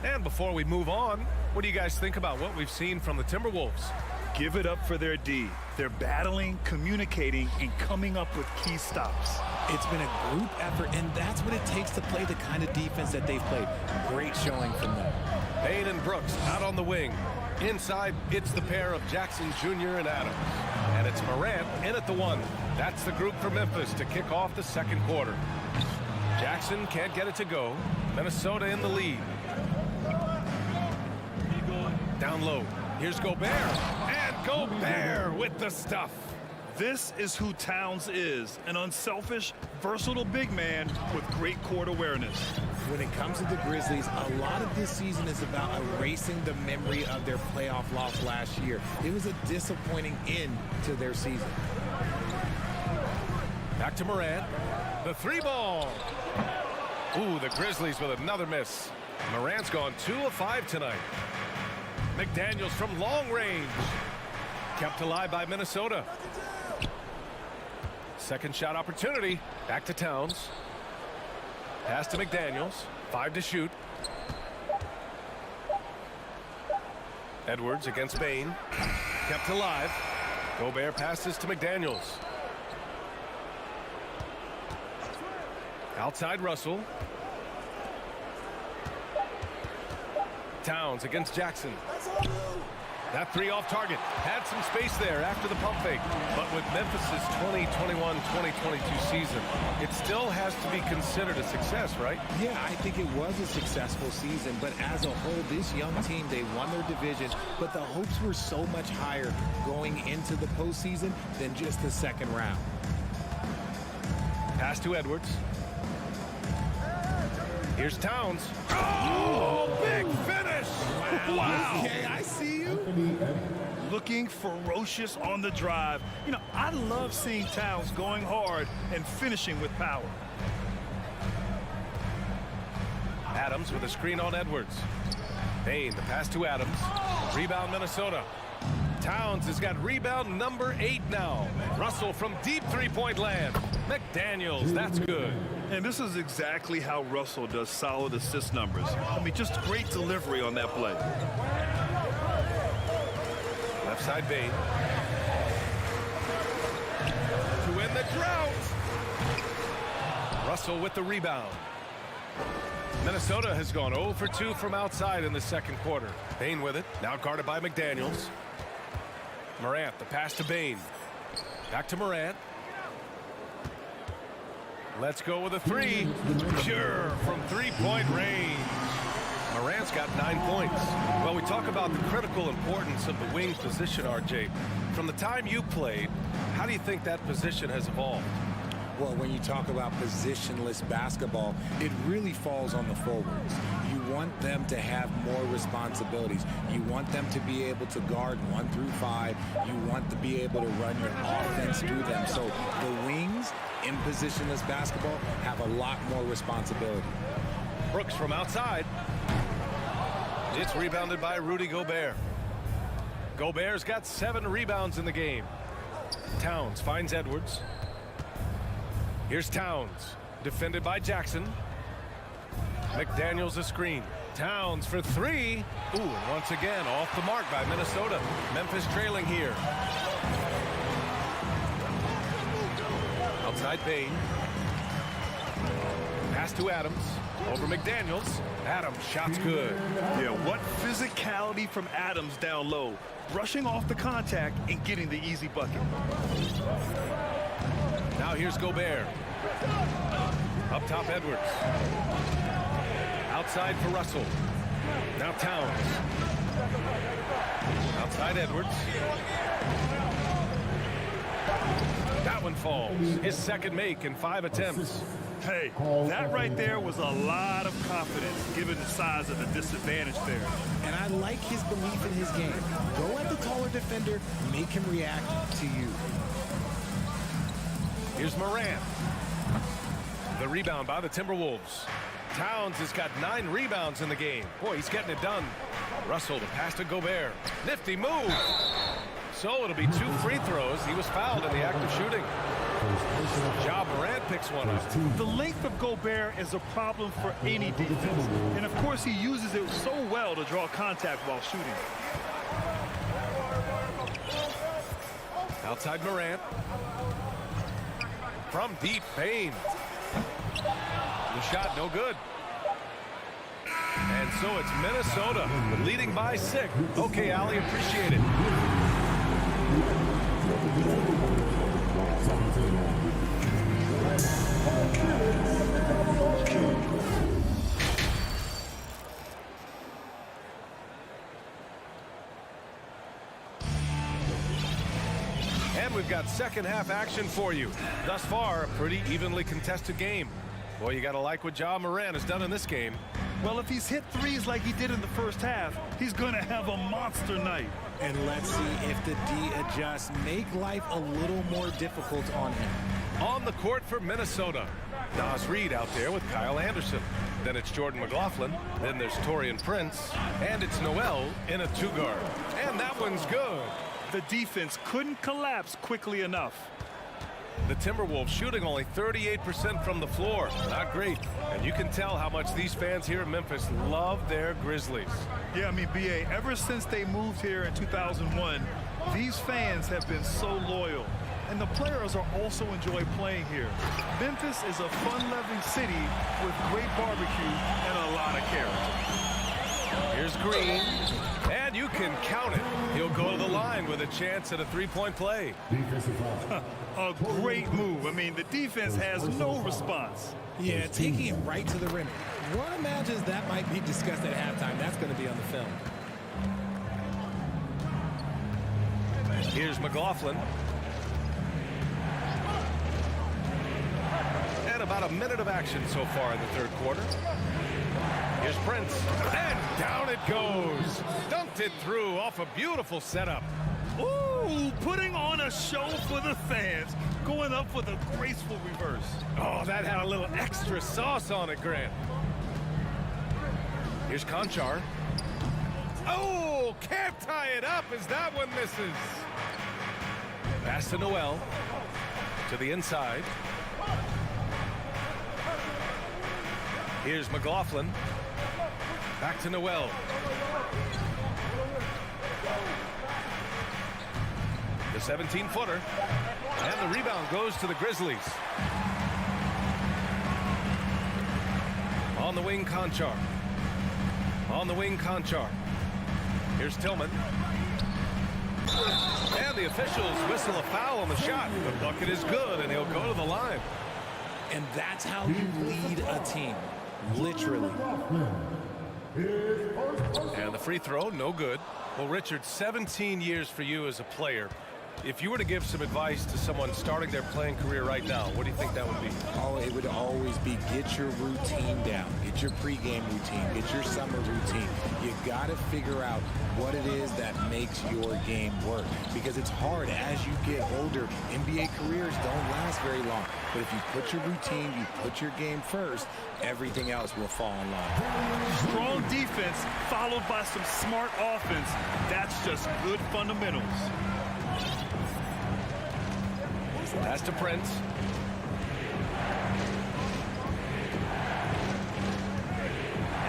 And before we move on, what do you guys think about what we've seen from the Timberwolves? Give it up for their D. They're battling, communicating, and coming up with key stops. It's been a group effort, and that's what it takes to play the kind of defense that they've played. Great showing from them. Payne and Brooks out on the wing. Inside, it's the pair of Jackson Jr. and Adams. And it's Morant in at the 1. That's the group for Memphis to kick off the second quarter. Jackson can't get it to go. Minnesota in the lead. Down low. Here's Gobert. And Gobert with the stuff. This is who Towns is, an unselfish, versatile big man with great court awareness. When it comes to the Grizzlies, a lot of this season is about erasing the memory of their playoff loss last year. It was a disappointing end to their season. Back to Morant. The 3-ball. Ooh, the Grizzlies with another miss. Morant's gone 2 of 5 tonight. McDaniels from long range. Kept alive by Minnesota. Second shot opportunity. Back to Towns. Pass to McDaniels. 5 to shoot. Edwards against Bane. Kept alive. Gobert passes to McDaniels. Outside Russell. Towns against Jackson. That 3 off target. Had some space there after the pump fake. But with Memphis' 2021-2022 season, it still has to be considered a success, right? Yeah, I think it was a successful season. But as a whole, this young team, they won their division. But the hopes were so much higher going into the postseason than just the second round. Pass to Edwards. Here's Towns. Oh, big finish! Wow. Okay, I see you. Looking ferocious on the drive. You know, I love seeing Towns going hard and finishing with power. Adams with a screen on Edwards. Bane, the pass to Adams. Rebound Minnesota. Towns has got rebound number 8 now. Russell from deep three-point land. McDaniels, that's good. And this is exactly how Russell does solid assist numbers. I mean, just great delivery on that play. Left side Bane. To win the drought. Russell with the rebound. Minnesota has gone 0 for 2 from outside in the second quarter. Bane with it, now guarded by McDaniels. Morant, the pass to Bane. Back to Morant. Let's go with a 3. Pure from three-point range. Morant's got 9 points. Well, we talk about the critical importance of the wing position, RJ. From the time you played, how do you think that position has evolved? Well, when you talk about positionless basketball, it really falls on the forwards. You want them to have more responsibilities. You want them to be able to guard 1 through 5. You want to be able to run your offense through them. So the wings in positionless basketball have a lot more responsibility. Brooks from outside. It's rebounded by Rudy Gobert. Gobert's got 7 rebounds in the game. Towns finds Edwards. Here's Towns, defended by Jackson. McDaniels a screen. Towns for 3. Ooh, and once again, off the mark by Minnesota. Memphis trailing here. Outside Bane. Pass to Adams. Over McDaniels. Adams, shot's good. Yeah, what physicality from Adams down low. Brushing off the contact and getting the easy bucket. Now here's Gobert. Up top, Edwards. Outside for Russell. Now Towns. Outside Edwards. That one falls. His second make in 5 attempts. Hey, that right there was a lot of confidence given the size of the disadvantage there. And I like his belief in his game. Go at the taller defender, make him react to you. Here's Morant. The rebound by the Timberwolves. Towns has got 9 rebounds in the game. Boy, he's getting it done. Russell to pass to Gobert. Nifty move. So it'll be 2 free throws. He was fouled in the act of shooting. Ja Morant picks one up. The length of Gobert is a problem for any defense. And of course, he uses it so well to draw contact while shooting. Outside Morant. From deep, Bain. The shot no good. And so it's Minnesota leading by 6. Okay, Allie, appreciate it. And we've got second half action for you. Thus far, a pretty evenly contested game. Boy, you got to like what Ja Morant has done in this game. Well, if he's hit threes like he did in the first half, he's going to have a monster night. And let's see if the D adjusts, make life a little more difficult on him. On the court for Minnesota, Nas Reed out there with Kyle Anderson. Then it's Jordan McLaughlin. Then there's Taurean Prince. And it's Noel in a 2-guard. And that one's good. The defense couldn't collapse quickly enough. The Timberwolves shooting only 38% from the floor. Not great. And you can tell how much these fans here in Memphis love their Grizzlies. Yeah, I mean, B.A., ever since they moved here in 2001, these fans have been so loyal. And the players are also enjoy playing here. Memphis is a fun-loving city with great barbecue and a lot of character. Here's Green. And you can count it. He'll go to the line with a chance at a 3-point play. A great move. I mean, the defense has no response. Yeah, taking it right to the rim. One imagines that might be discussed at halftime. That's going to be on the film. Here's McLaughlin. And about a minute of action so far in the third quarter. Here's Prince. And down it goes. Dumped it through off a beautiful setup. Ooh, putting on a show for the fans. Going up with a graceful reverse. Oh, that had a little extra sauce on it, Grant. Here's Conchar. Oh, can't tie it up as that one misses. Pass to Noel. To the inside. Here's McLaughlin. Back to Noel. The 17-footer. And the rebound goes to the Grizzlies. On the wing, Conchar. On the wing, Conchar. Here's Tillman. And the officials whistle a foul on the shot. The bucket is good, and he'll go to the line. And that's how you lead a team. Literally. And the free throw, no good. Well, Richard, 17 years for you as a player. If you were to give some advice to someone starting their playing career right now, what do you think that would be? Oh, it would always be get your routine down. Get your pregame routine. Get your summer routine. You got to figure out what it is that makes your game work. Because it's hard as you get older. NBA careers don't last very long. But if you put your routine, you put your game first, everything else will fall in line. Strong defense followed by some smart offense. That's just good fundamentals. Pass to Prince.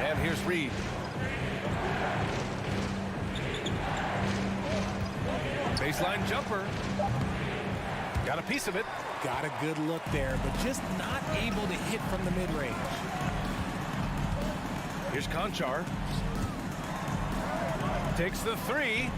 And here's Reed. Baseline jumper. Got a piece of it. Got a good look there, but just not able to hit from the mid-range. Here's Conchar. Takes the three.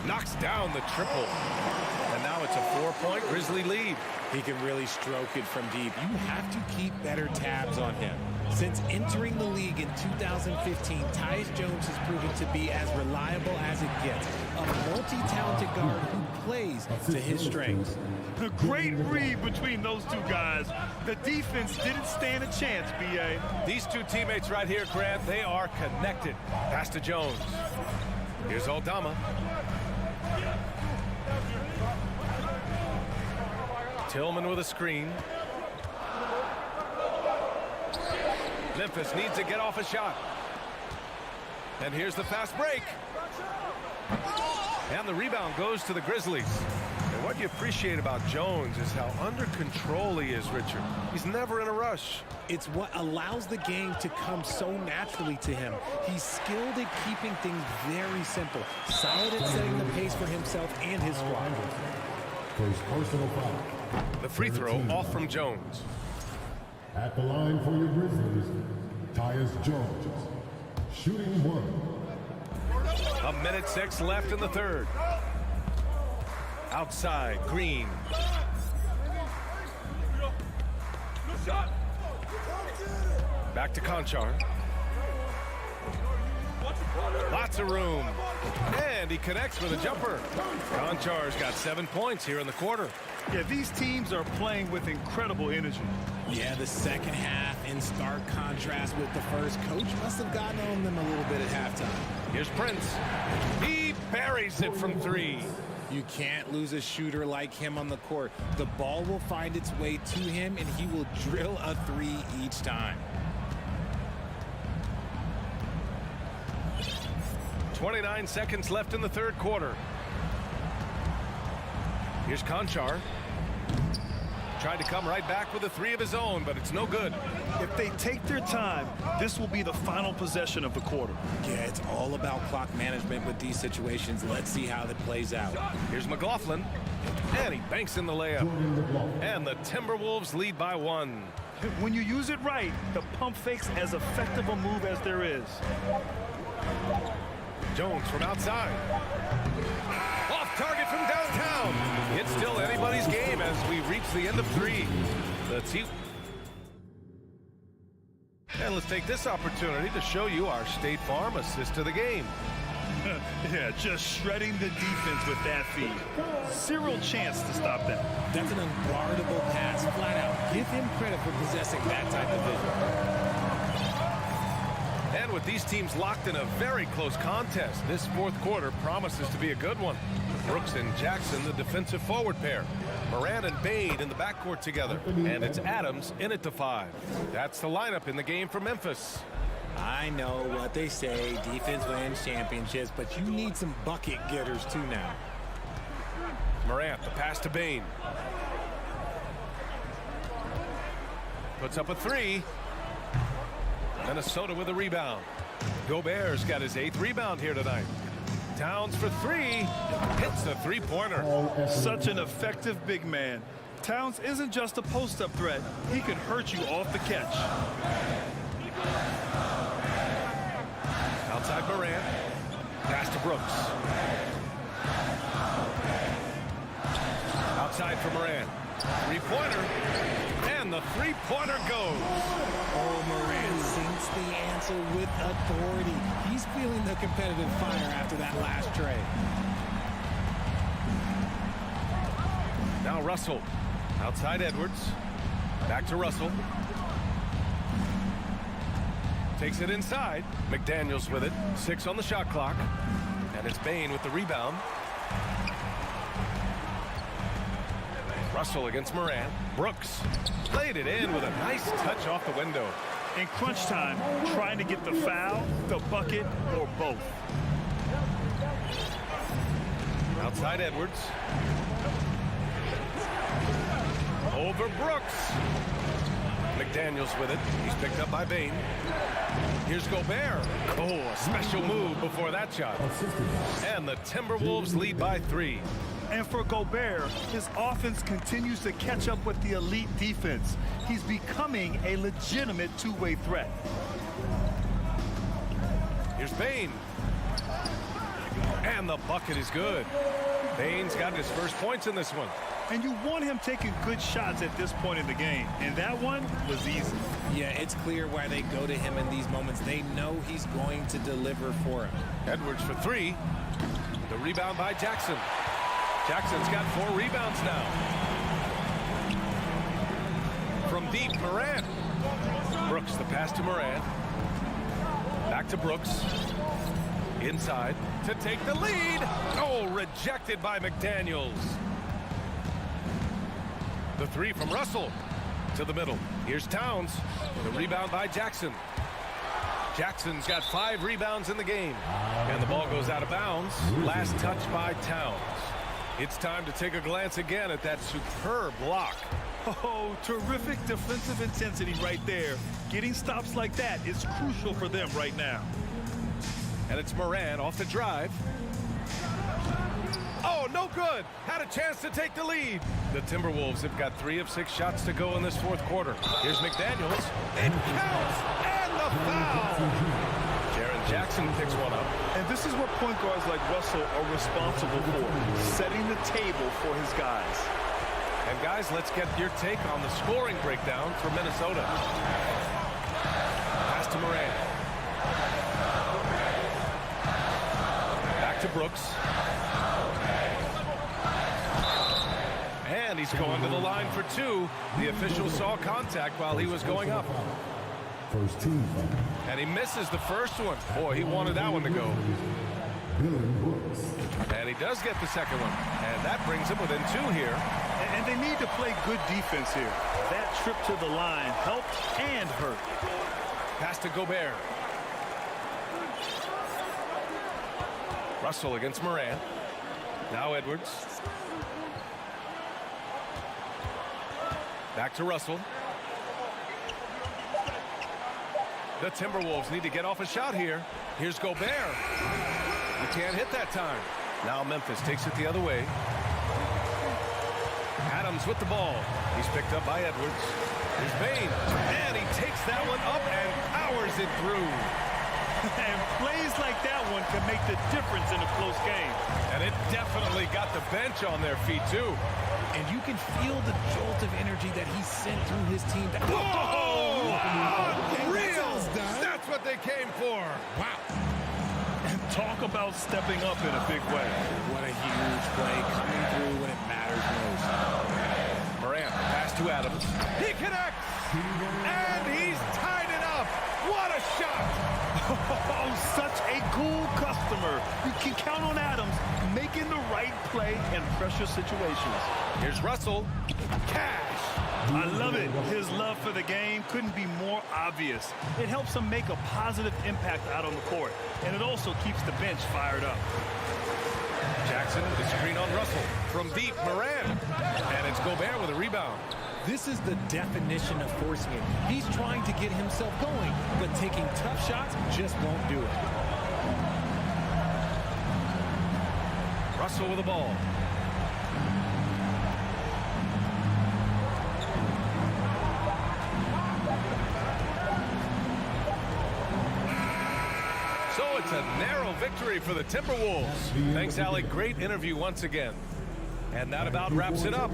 Knocks down the triple. And now it's a 4-point Grizzly lead. He can really stroke it from deep. You have to keep better tabs on him. Since entering the league in 2015, Tyus Jones has proven to be as reliable as it gets. A multi-talented guard who plays to his strengths. The great read between those two guys. The defense didn't stand a chance, B.A. These two teammates right here, Grant, they are connected. Pass to Jones. Here's Aldama. Tillman with a screen. Memphis needs to get off a shot. And here's the fast break. And the rebound goes to the Grizzlies. And what you appreciate about Jones is how under control he is, Richard. He's never in a rush. It's what allows the game to come so naturally to him. He's skilled at keeping things very simple. Solid at setting the pace for himself and his squad. First personal foul. The free throw off from Jones. At the line for your Grizzlies, Tyus Jones. Shooting 1. 1:06 left in the third. Outside, Green. Back to Conchar. Lots of room. And he connects with a jumper. Conchar's got 7 points here in the quarter. Yeah, these teams are playing with incredible energy. Yeah, the second half in stark contrast with the first. Coach must have gotten on them a little bit at halftime. Here's Prince. He buries it from 3. You can't lose a shooter like him on the court. The ball will find its way to him, and he will drill a 3 each time. 29 seconds left in the third quarter. Here's Conchar. Tried to come right back with a 3 of his own, but it's no good. If they take their time, this will be the final possession of the quarter. Yeah, it's all about clock management with these situations. Let's see how that plays out. Here's McLaughlin, and he banks in the layup. And the Timberwolves lead by 1. When you use it right, the pump fake's as effective a move as there is. Jones from outside. Off target from downtown. It's still anybody's game as we reach the end of 3. Let's see. And let's take this opportunity to show you our State Farm assist to the game. Yeah, just shredding the defense with that feed. Zero chance to stop that. That's an unguardable pass, flat out. Give him credit for possessing that type of vision. And with these teams locked in a very close contest, this fourth quarter promises to be a good one. Brooks and Jackson, the defensive forward pair. Moran and Bade in the backcourt together. And it's Adams in at the 5. That's the lineup in the game for Memphis. I know what they say, defense wins championships, but you need some bucket getters too now. Morant, the pass to Bane. Puts up a 3. Minnesota with a rebound. Gobert's got his 8th rebound here tonight. Towns for 3. Hits the 3-pointer. Such an effective big man. Towns isn't just a post-up threat. He can hurt you off the catch. Outside Morant. Pass to Brooks. Outside for Morant. 3-pointer. And the 3-pointer goes. Oh, Moran sinks the answer with authority. He's feeling the competitive fire after that last trade. Now Russell. Outside Edwards. Back to Russell. Takes it inside. McDaniels with it. 6 on the shot clock. And it's Bane with the rebound. Russell against Moran. Brooks played it in with a nice touch off the window. In crunch time, trying to get the foul, the bucket, or both. Outside Edwards. Over Brooks. McDaniels with it. He's picked up by Bane. Here's Gobert. Oh, a special move before that shot. And the Timberwolves lead by 3. And for Gobert, his offense continues to catch up with the elite defense. He's becoming a legitimate two-way threat. Here's Bain. And the bucket is good. Bain's got his first points in this one. And you want him taking good shots at this point in the game. And that one was easy. Yeah, it's clear why they go to him in these moments. They know he's going to deliver for him. Edwards for three. The rebound by Jackson. Jackson's got 4 rebounds now. From deep, Morant. Brooks, the pass to Morant. Back to Brooks. Inside to take the lead. Oh, rejected by McDaniels. The 3 from Russell to the middle. Here's Towns. The rebound by Jackson. Jackson's got 5 rebounds in the game. And the ball goes out of bounds. Last touch by Towns. It's time to take a glance again at that superb block. Oh, terrific defensive intensity right there. Getting stops like that is crucial for them right now. And it's Morant off the drive. Oh, no good. Had a chance to take the lead. The Timberwolves have got 3 of 6 shots to go in this 4th quarter. Here's McDaniels. It counts. And the foul. Jaren Jackson picks one up. And this is what point guards like Russell are responsible for, setting the table for his guys. And guys, let's get your take on the scoring breakdown for Minnesota. Pass to Morant. Back to Brooks. And he's going to the line for 2. The official saw contact while he was going up. First team. And he misses the first one. Boy, he wanted that one to go. And he does get the second one. And that brings him within 2 here. And they need to play good defense here. That trip to the line helped and hurt. Pass to Gobert. Russell against Morant. Now Edwards. Back to Russell. The Timberwolves need to get off a shot here. Here's Gobert. He can't hit that time. Now Memphis takes it the other way. Adams with the ball. He's picked up by Edwards. Here's Bain. And he takes that one up and powers it through. And plays like that one can make the difference in a close game. And it definitely got the bench on their feet, too. And you can feel the jolt of energy that he sent through his team. Whoa! Unreal! That's what they came for. Wow. And talk about stepping up in a big way. What a huge play coming through when it matters most. Morant, pass to Adams. He connects! And he's tied it up! What a shot! Oh, such a cool customer. You can count on Adams making the right play in pressure situations. Here's Russell. Cash! I love it. His love for the game couldn't be more obvious. It helps him make a positive impact out on the court, and it also keeps the bench fired up. Jackson with a screen on Russell. From deep, Morant. And it's Gobert with a rebound. This is the definition of forcing it. He's trying to get himself going, but taking tough shots just won't do it. Russell with the ball. So it's a narrow victory for the Timberwolves. Thanks, Alec. Great interview once again. And that about wraps it up.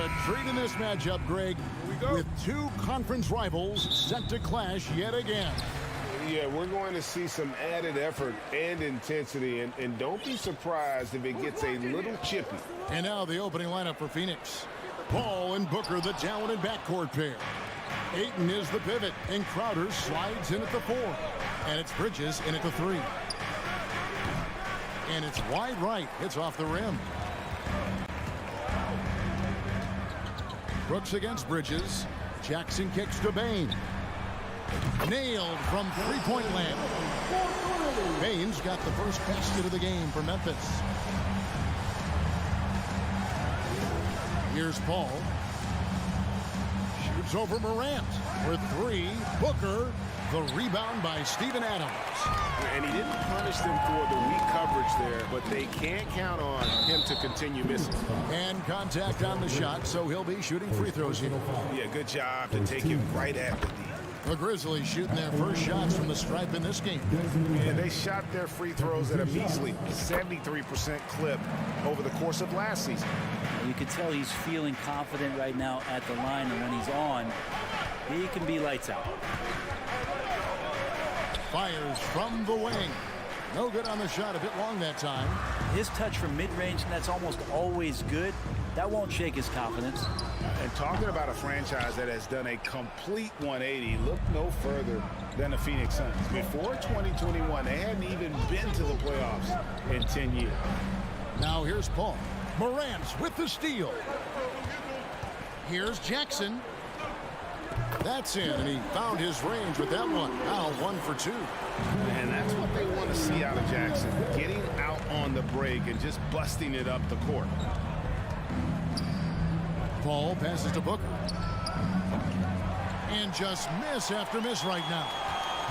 A treat in this matchup, Greg, with two conference rivals set to clash yet again. Yeah, we're going to see some added effort and intensity, and don't be surprised if it gets a little chippy. And now the opening lineup for Phoenix. Paul and Booker, the talented backcourt pair. Ayton is the pivot, and Crowder slides in at the 4. And it's Bridges in at the 3. And it's wide right. It's off the rim. Brooks against Bridges. Jackson kicks to Bain. Nailed from three-point land. Bain's got the first basket of the game for Memphis. Here's Paul. Shoots over Morant for 3. Booker. The rebound by Steven Adams. And he didn't punish them for the weak coverage there, but they can't count on him to continue missing. And contact on the shot, so he'll be shooting free throws here. Yeah, good job to take him right at the D. The Grizzlies shooting their first shots from the stripe in this game. Yeah, they shot their free throws at a measly 73% clip over the course of last season. You can tell he's feeling confident right now at the line, and when he's on, he can be lights out. Fires from the wing. No good on the shot, a bit long that time. His touch from mid-range, and that's almost always good. That won't shake his confidence. And talking about a franchise that has done a complete 180, look no further than the Phoenix Suns. Before 2021, they hadn't even been to the playoffs in 10 years. Now here's Paul. Morant with the steal. Here's Jackson. That's in, and he found his range with that one. Now 1 for 2. And that's what they want to see out of Jackson. Getting out on the break and just busting it up the court. Paul passes to Booker. And just miss after miss right now.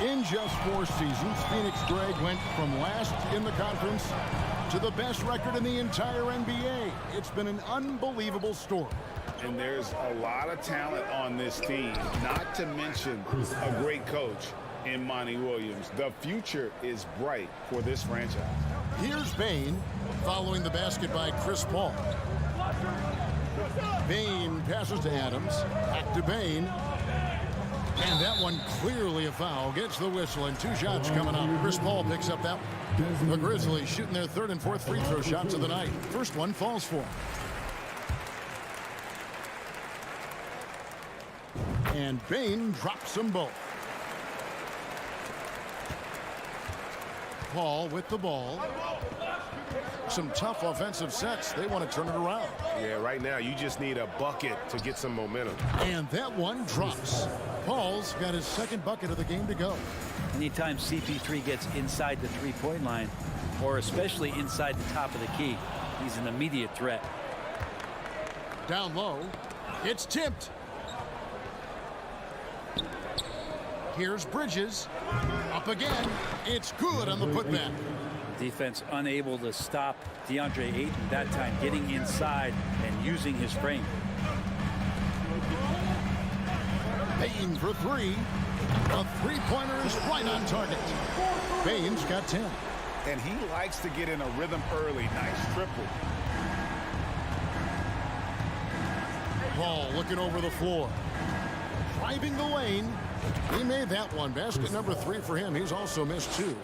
In just 4 seasons, Phoenix, Greg, went from last in the conference to the best record in the entire NBA. It's been an unbelievable story. And there's a lot of talent on this team, not to mention a great coach in Monty Williams. The future is bright for this franchise. Here's Bain following the basket by Chris Paul. Bain passes to Adams. Back to Bain. And that one clearly a foul. Gets the whistle, and 2 shots coming up. Chris Paul picks up that one. The Grizzlies shooting their 3rd and 4th free throw shots of the night. First one falls for him. And Bain drops them both. Paul with the ball. Some tough offensive sets. They want to turn it around. Yeah, right now you just need a bucket to get some momentum. And that one drops. Paul's got his 2nd bucket of the game to go. Anytime CP3 gets inside the three-point line, or especially inside the top of the key, he's an immediate threat. Down low. It's tipped. Here's Bridges. Up again. It's good on the putback. Defense unable to stop DeAndre Ayton that time, getting inside and using his frame. Bain for 3. A three-pointer is right on target. Bain's got 10. And he likes to get in a rhythm early. Nice triple. Paul looking over the floor. Driving the lane. He made that one. Basket number 3 for him. He's also missed 2.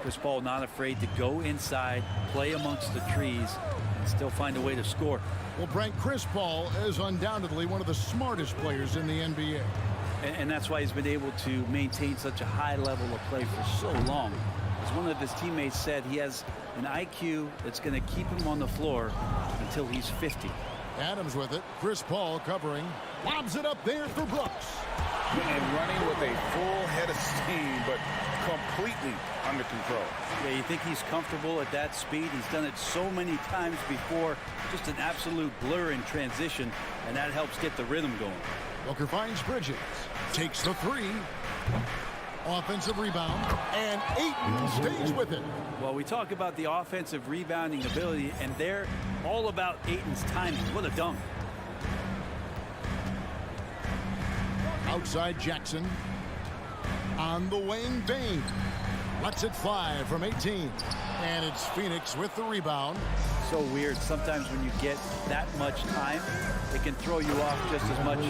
Chris Paul not afraid to go inside, play amongst the trees, and still find a way to score. Well, Frank, Chris Paul is undoubtedly one of the smartest players in the NBA. And that's why he's been able to maintain such a high level of play for so long. As one of his teammates said, he has an IQ that's going to keep him on the floor until he's 50. Adams with it. Chris Paul covering. Lobs it up there for Brooks. And running with a full head of steam, but completely under control. Yeah, you think he's comfortable at that speed? He's done it so many times before. Just an absolute blur in transition, and that helps get the rhythm going. Booker finds Bridges. Takes the 3. Offensive rebound, and Ayton stays with it. Well, we talk about the offensive rebounding ability, and they're all about Ayton's timing. What a dunk. Outside Jackson. On the wing, Bain. Lets it fly from 18. And it's Phoenix with the rebound. So weird. Sometimes when you get that much time, it can throw you off just as much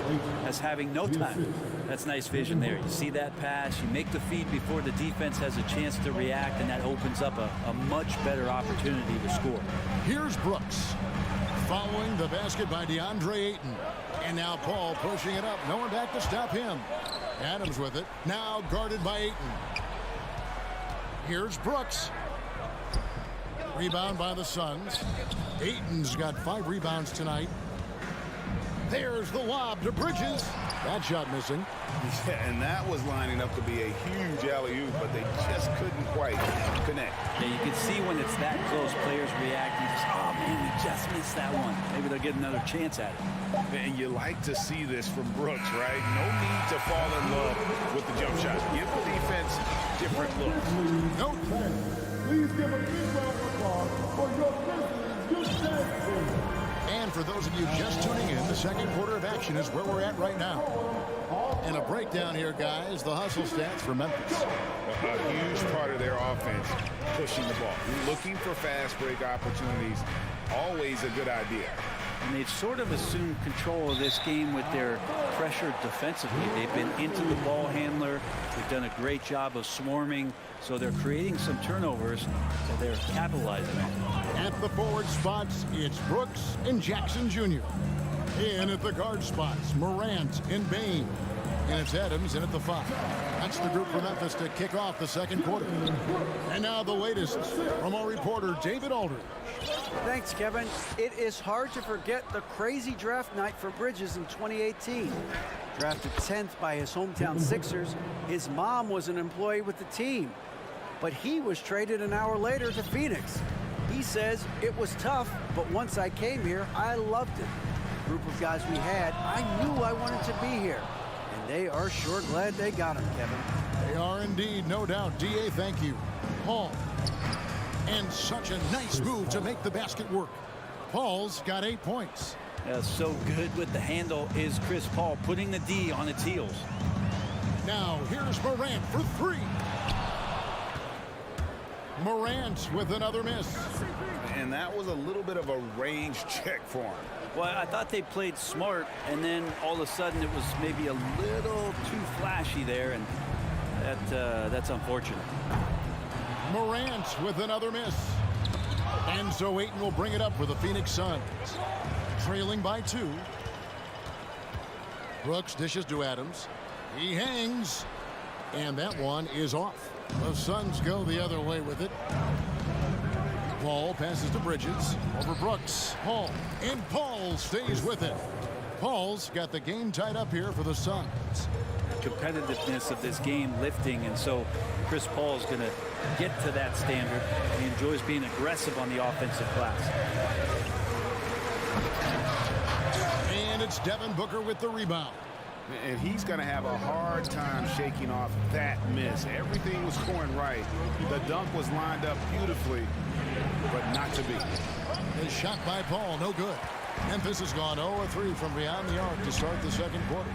as having no time. That's nice vision there. You see that pass, you make the feed before the defense has a chance to react, and that opens up a much better opportunity to score. Here's Brooks. Following the basket by DeAndre Ayton. And now Paul pushing it up. No one back to stop him. Adams with it. Now guarded by Ayton. Here's Brooks. Rebound by the Suns. Ayton's got 5 rebounds tonight. There's the lob to Bridges. That shot missing. Yeah, and that was lining up to be a huge alley-oop, but they just couldn't quite connect. Yeah, you can see when it's that close, players reacting. Just, oh, man, we just missed that one. Maybe they'll get another chance at it. And you like to see this from Brooks, right? No need to fall in love with the jump shot. Give the defense different looks. Nope. Please give a big round of applause for your Grizzlies. And for those of you just tuning in, the second quarter of action is where we're at right now. And a breakdown here, guys. The hustle stats for Memphis. A huge part of their offense, pushing the ball. Looking for fast break opportunities, always a good idea. And they've sort of assumed control of this game with their pressure defensively. They've been into the ball handler. They've done a great job of swarming. So they're creating some turnovers that they're capitalizing on. At the forward spots, it's Brooks and Jackson Jr. In at the guard spots, Morant and Bain. And it's Adams in at the 5. That's the group for Memphis to kick off the second quarter. And now the latest from our reporter, David Aldridge. Thanks, Kevin. It is hard to forget the crazy draft night for Bridges in 2018. Drafted 10th by his hometown Sixers, his mom was an employee with the team. But he was traded an hour later to Phoenix. He says, it was tough, but once I came here, I loved it. The group of guys we had, I knew I wanted to be here. And they are sure glad they got him, Kevin. They are indeed, no doubt. D.A., thank you. Paul. And such a nice move to make the basket work. Paul's got 8 points. So good with the handle is Chris Paul, putting the D on its heels. Now here's Morant for 3. Morant with another miss. And that was a little bit of a range check for him. Well, I thought they played smart, and then all of a sudden it was maybe a little too flashy there, and that's unfortunate. Morant with another miss. And so Ayton will bring it up for the Phoenix Suns. Trailing by 2. Brooks dishes to Adams. He hangs. And that one is off. The Suns go the other way with it. Paul passes to Bridges. Over Brooks. Paul. And Paul stays with it. Paul's got the game tied up here for the Suns. Competitiveness of this game lifting, and so Chris Paul is going to get to that standard. He enjoys being aggressive on the offensive glass. And it's Devin Booker with the rebound. And he's going to have a hard time shaking off that miss. Everything was scoring right. The dunk was lined up beautifully, but not to be. A shot by Paul, no good. Memphis has gone 0-3 from beyond the arc to start the second quarter.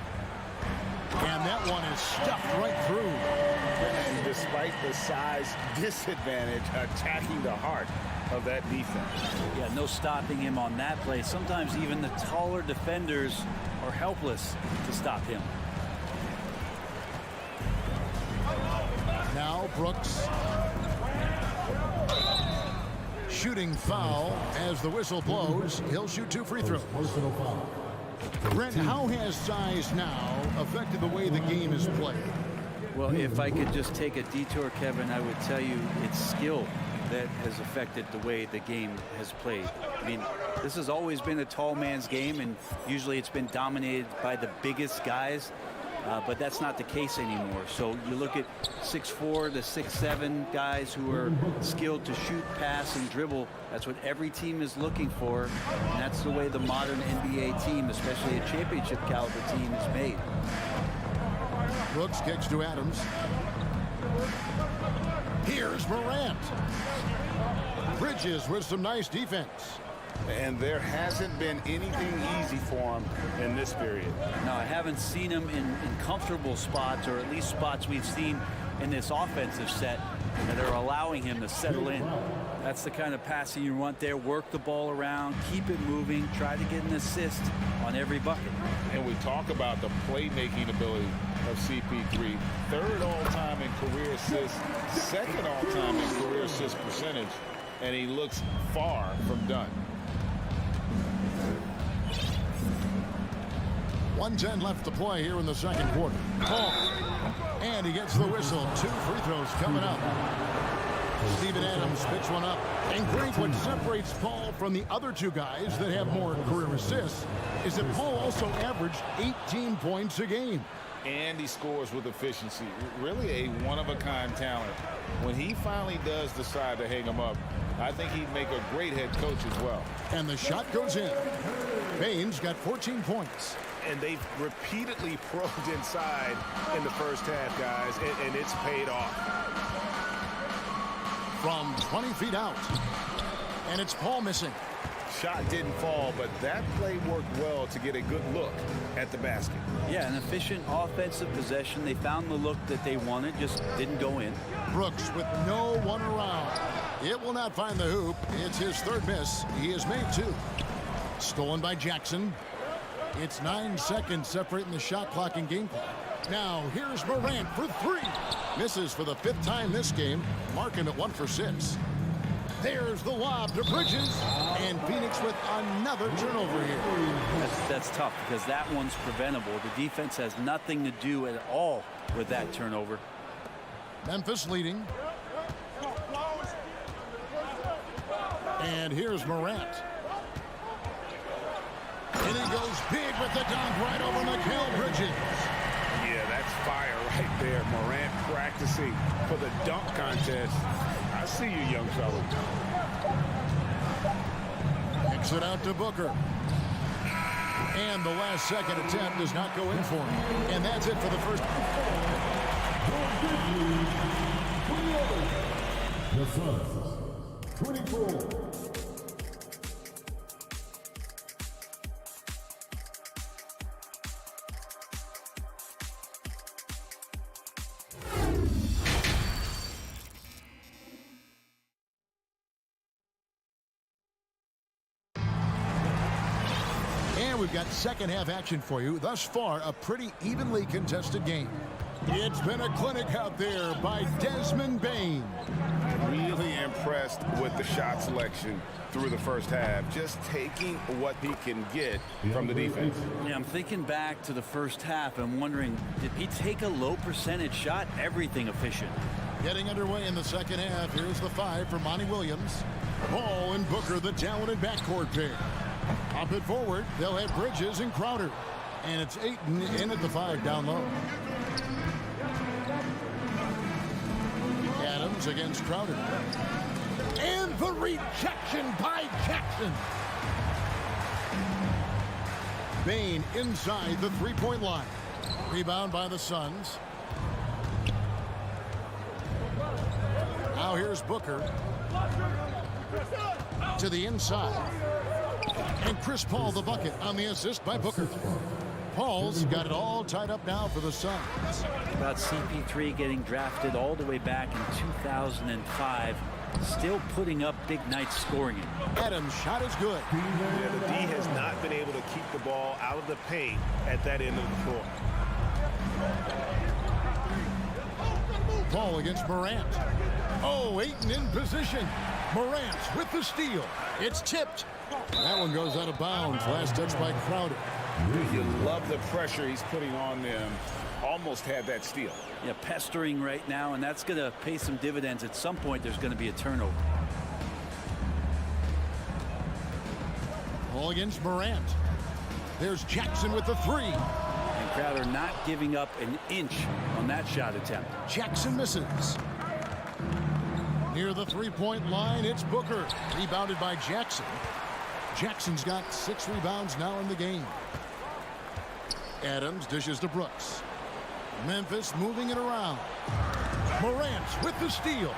And that one is stuffed right through. And despite the size disadvantage, attacking the heart of that defense. Yeah, no stopping him on that play. Sometimes even the taller defenders are helpless to stop him. Now Brooks. Shooting foul as the whistle blows. He'll shoot 2 free throws. Brent, how has size now affected the way the game is played? Well, if I could just take a detour, Kevin, I would tell you it's skill that has affected the way the game has played. I mean, this has always been a tall man's game, and usually it's been dominated by the biggest guys, but that's not the case anymore. So you look at 6'4" to 6'7" guys who are skilled to shoot, pass, and dribble. That's what every team is looking for, and that's the way the modern NBA team, especially a championship caliber team, is made. Brooks kicks to Adams. Here's Morant. Bridges with some nice defense. And there hasn't been anything easy for him in this period. No, I haven't seen him in comfortable spots, or at least spots we've seen in this offensive set. and they're allowing him to settle in. That's the kind of passing you want there. Work the ball around, keep it moving, try to get an assist on every bucket. And we talk about the playmaking ability of CP3. Third all-time in career assists, second all-time in career assist percentage, and he looks far from done. 1:10 left to play here in the second quarter. Paul. And he gets the whistle. 2 free throws coming up. Steven Adams picks one up. And Greg, what separates Paul from the other 2 guys that have more career assists is that Paul also averaged 18 points a game. And he scores with efficiency. Really a one-of-a-kind talent. When he finally does decide to hang him up, I think he'd make a great head coach as well. And the shot goes in. Baines got 14 points. And they've repeatedly probed inside in the first half, guys, and it's paid off. From 20 feet out. And it's Paul missing. Shot didn't fall, but that play worked well to get a good look at the basket. Yeah, an efficient offensive possession. They found the look that they wanted, just didn't go in. Brooks with no one around. It will not find the hoop. It's his 3rd miss. He has made 2. Stolen by Jackson. It's 9 seconds separating the shot clock and game clock. Now here's Morant for 3. Misses for the 5th time this game. Mark him at 1 for 6. There's the lob to Bridges. And Phoenix with another turnover here. That's tough because that one's preventable. The defense has nothing to do at all with that turnover. Memphis leading. And here's Morant. And he goes big with the dunk right over Mikal Bridges. Yeah, that's fire right there. Morant practicing for the dunk contest. I see you, young fella. Kicks it out to Booker. And the last second attempt does not go in for him. And that's it for the first. The Suns, 24. We've got second half action for you. Thus far, a pretty evenly contested game. It's been a clinic out there by Desmond Bane. Really impressed with the shot selection through the first half. Just taking what he can get from the defense. Yeah, I'm thinking back to the first half and wondering, did he take a low percentage shot? Everything efficient. Getting underway in the second half. Here's the 5 for Monty Williams. Paul and Booker, the talented backcourt pair. Up it forward, they'll have Bridges and Crowder. And it's Ayton in at the 5 down low. Adams against Crowder. And the rejection by Jackson. Bane inside the 3-point line. Rebound by the Suns. Now here's Booker. To the inside. And Chris Paul the bucket on the assist by Booker. Paul's got it all tied up now for the Suns. About CP3 getting drafted all the way back in 2005. Still putting up big nights scoring it. Adams' shot is good. Yeah, the D has not been able to keep the ball out of the paint at that end of the floor. Paul against Morant. Oh, Ayton in position. Morant with the steal. It's tipped. That one goes out of bounds. Last touch by Crowder. You love the pressure he's putting on them. Almost had that steal. Yeah, pestering right now, and that's going to pay some dividends. At some point, there's going to be a turnover. Paul against Morant. There's Jackson with the 3. And Crowder not giving up an inch on that shot attempt. Jackson misses. Near the 3-point line, it's Booker. Rebounded by Jackson. Jackson's got 6 rebounds now in the game. Adams dishes to Brooks. Memphis moving it around. Morant with the steal.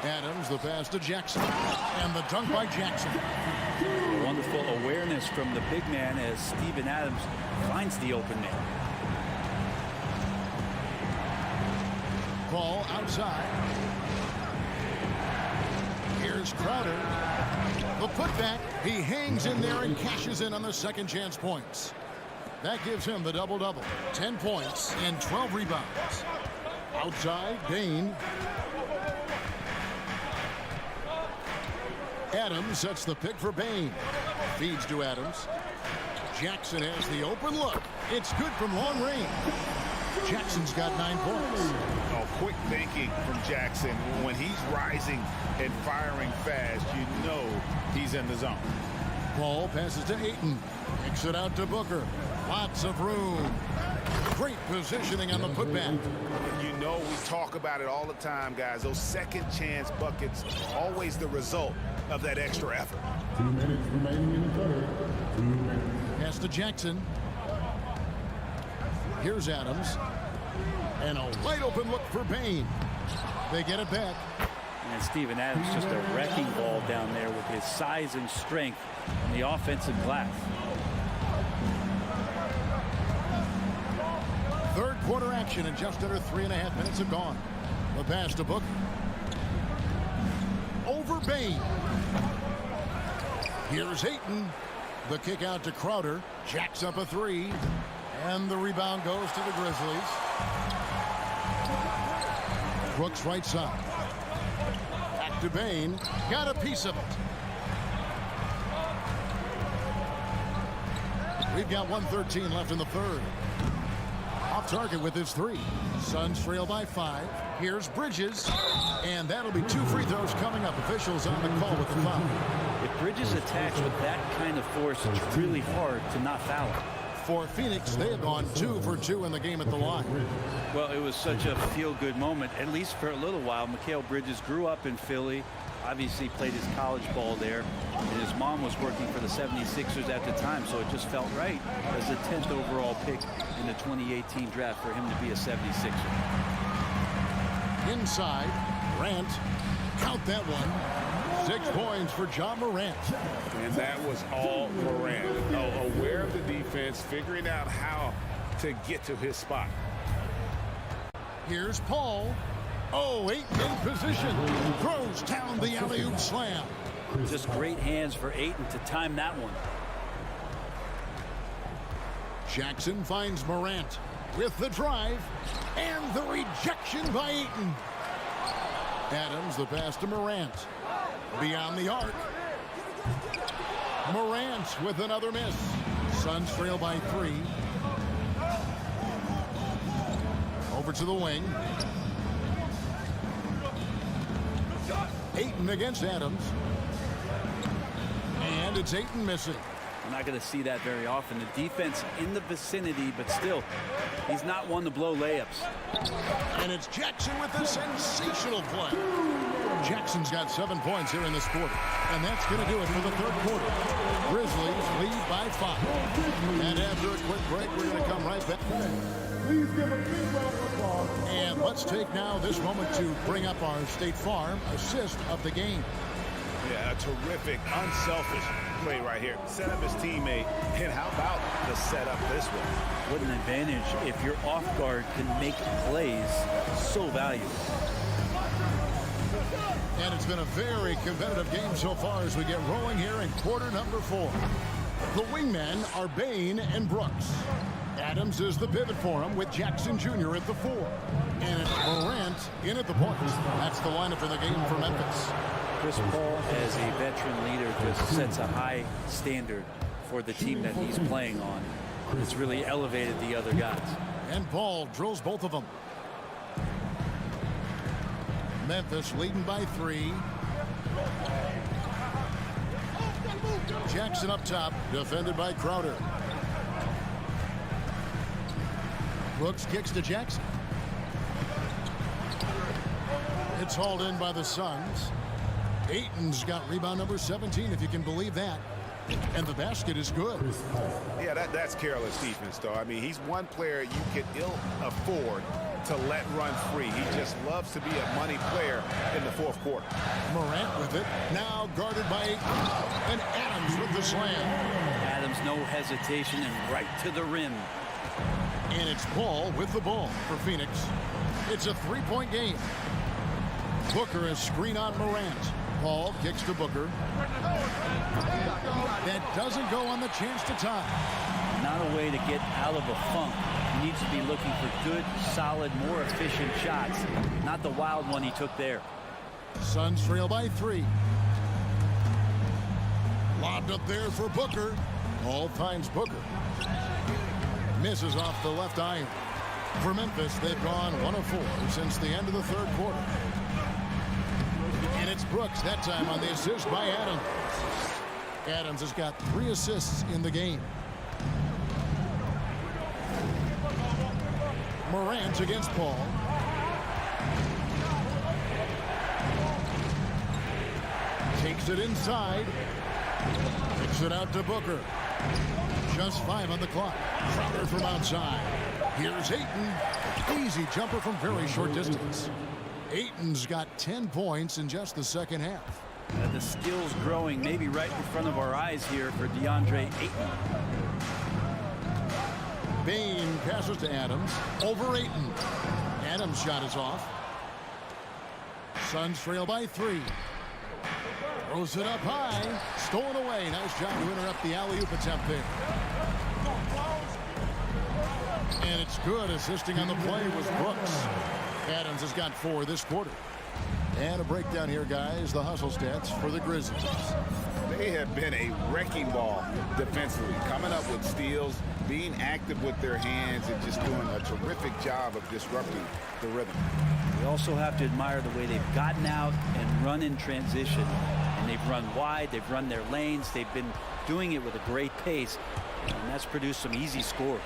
Adams the pass to Jackson. And the dunk by Jackson. Wonderful awareness from the big man as Steven Adams finds the open man. Ball outside. Here's Crowder. The putback. He hangs in there and cashes in on the second chance points. That gives him the double-double. 10 points and 12 rebounds. Outside, Bain. Adams sets the pick for Bain. Feeds to Adams. Jackson has the open look. It's good from long range. Jackson's got 9 points. Oh, quick thinking from Jackson. When he's rising and firing fast, you know he's in the zone. Ball passes to Ayton. Kicks it out to Booker. Lots of room. Great positioning on the putback. You know we talk about it all the time, guys. Those second chance buckets, always the result of that extra effort. 2 minutes remaining in the third. 2 minutes. Pass to Jackson. Here's Adams. And a wide open look for Bain. They get it back. And Steven Adams just a wrecking ball down there with his size and strength on the offensive glass. Third quarter action and just under 3.5 minutes have gone. The pass to Booker. Over Bain. Here's Ayton. The kick out to Crowder. Jacks up a 3. And the rebound goes to the Grizzlies. Brooks right side. Back to Bain. Got a piece of it. We've got 1:13 left in the third. Off target with his 3. Suns trail by 5. Here's Bridges. And that'll be 2 free throws coming up. Officials on the call with the foul. If Bridges attacks with that kind of force, it's really hard to not foul him. For Phoenix, they have gone 2 for 2 in the game at the line. Well, it was such a feel-good moment, at least for a little while. Mikal Bridges grew up in Philly, obviously played his college ball there, and his mom was working for the 76ers at the time, so it just felt right as the 10th overall pick in the 2018 draft for him to be a 76er. Inside, Morant. Count that one. 6 points for John Morant. And that was all Morant. Aware of the defense, figuring out how to get to his spot. Here's Paul. Oh, Ayton in position. Throws down the alley-oop slam. Just great hands for Ayton to time that one. Jackson finds Morant with the drive and the rejection by Ayton. Adams, the pass to Morant. Beyond the arc. Morant with another miss. Suns trail by 3. Over to the wing. Ayton against Adams. And it's Ayton missing. We're not going to see that very often. The defense in the vicinity, but still, he's not one to blow layups. And it's Jackson with a sensational play. Jackson's got 7 points here in this quarter. And that's going to do it for the third quarter. Grizzlies lead by 5. And after a quick break, we're going to come right back. Please give a big round of applause. And let's take now this moment to bring up our State Farm assist of the game. Yeah, a terrific, unselfish play right here. Set up his teammate. And how about the setup this way? What an advantage if your off guard can make plays so valuable. And it's been a very competitive game so far as we get rolling here in quarter number 4. The wingmen are Bain and Brooks. Adams is the pivot for him with Jackson Jr. at the 4. And it's Morant in at the point. That's the lineup for the game for Memphis. Chris Paul, as a veteran leader, just sets a high standard for the team that he's playing on. It's really elevated the other guys. And Paul drills both of them. Memphis leading by 3. Jackson up top, defended by Crowder. Brooks kicks to Jackson. It's hauled in by the Suns. Ayton's got rebound number 17, if you can believe that. And the basket is good. Yeah, that's careless defense, though. I mean, he's one player you can ill afford to let run free. He just loves to be a money player in the fourth quarter. Morant with it, now guarded by Ayton. And Adams with the slam. Adams, no hesitation, and right to the rim. And it's Paul with the ball for Phoenix. It's a three-point game. Booker has screen on Morant. Paul kicks to Booker. That doesn't go on the chance to tie. Not a way to get out of a funk. He needs to be looking for good, solid, more efficient shots. Not the wild one he took there. Suns trail by 3. Lobbed up there for Booker. Paul finds Booker. Misses off the left iron. For Memphis, they've gone 1 of 4 since the end of the third quarter. And it's Brooks that time on the assist by Adams. Adams has got 3 assists in the game. Morant against Paul. Takes it inside. Kicks it out to Booker. Just 5 on the clock. Crowder from outside. Here's Ayton. Easy jumper from very short distance. Ayton's got 10 points in just the second half. The skill's growing maybe right in front of our eyes here for DeAndre Ayton. Bain passes to Adams. Over Ayton. Adams' shot is off. Suns trail by 3. Throws it up high. Stolen away. Nice job to interrupt the alley-oop attempt there. And it's good. Assisting on the play was Brooks. Adams has got 4 this quarter. And a breakdown here, guys. The hustle stats for the Grizzlies. They have been a wrecking ball defensively, coming up with steals, being active with their hands, and just doing a terrific job of disrupting the rhythm. We also have to admire the way they've gotten out and run in transition. And they've run wide, they've run their lanes, they've been doing it with a great pace, and that's produced some easy scores.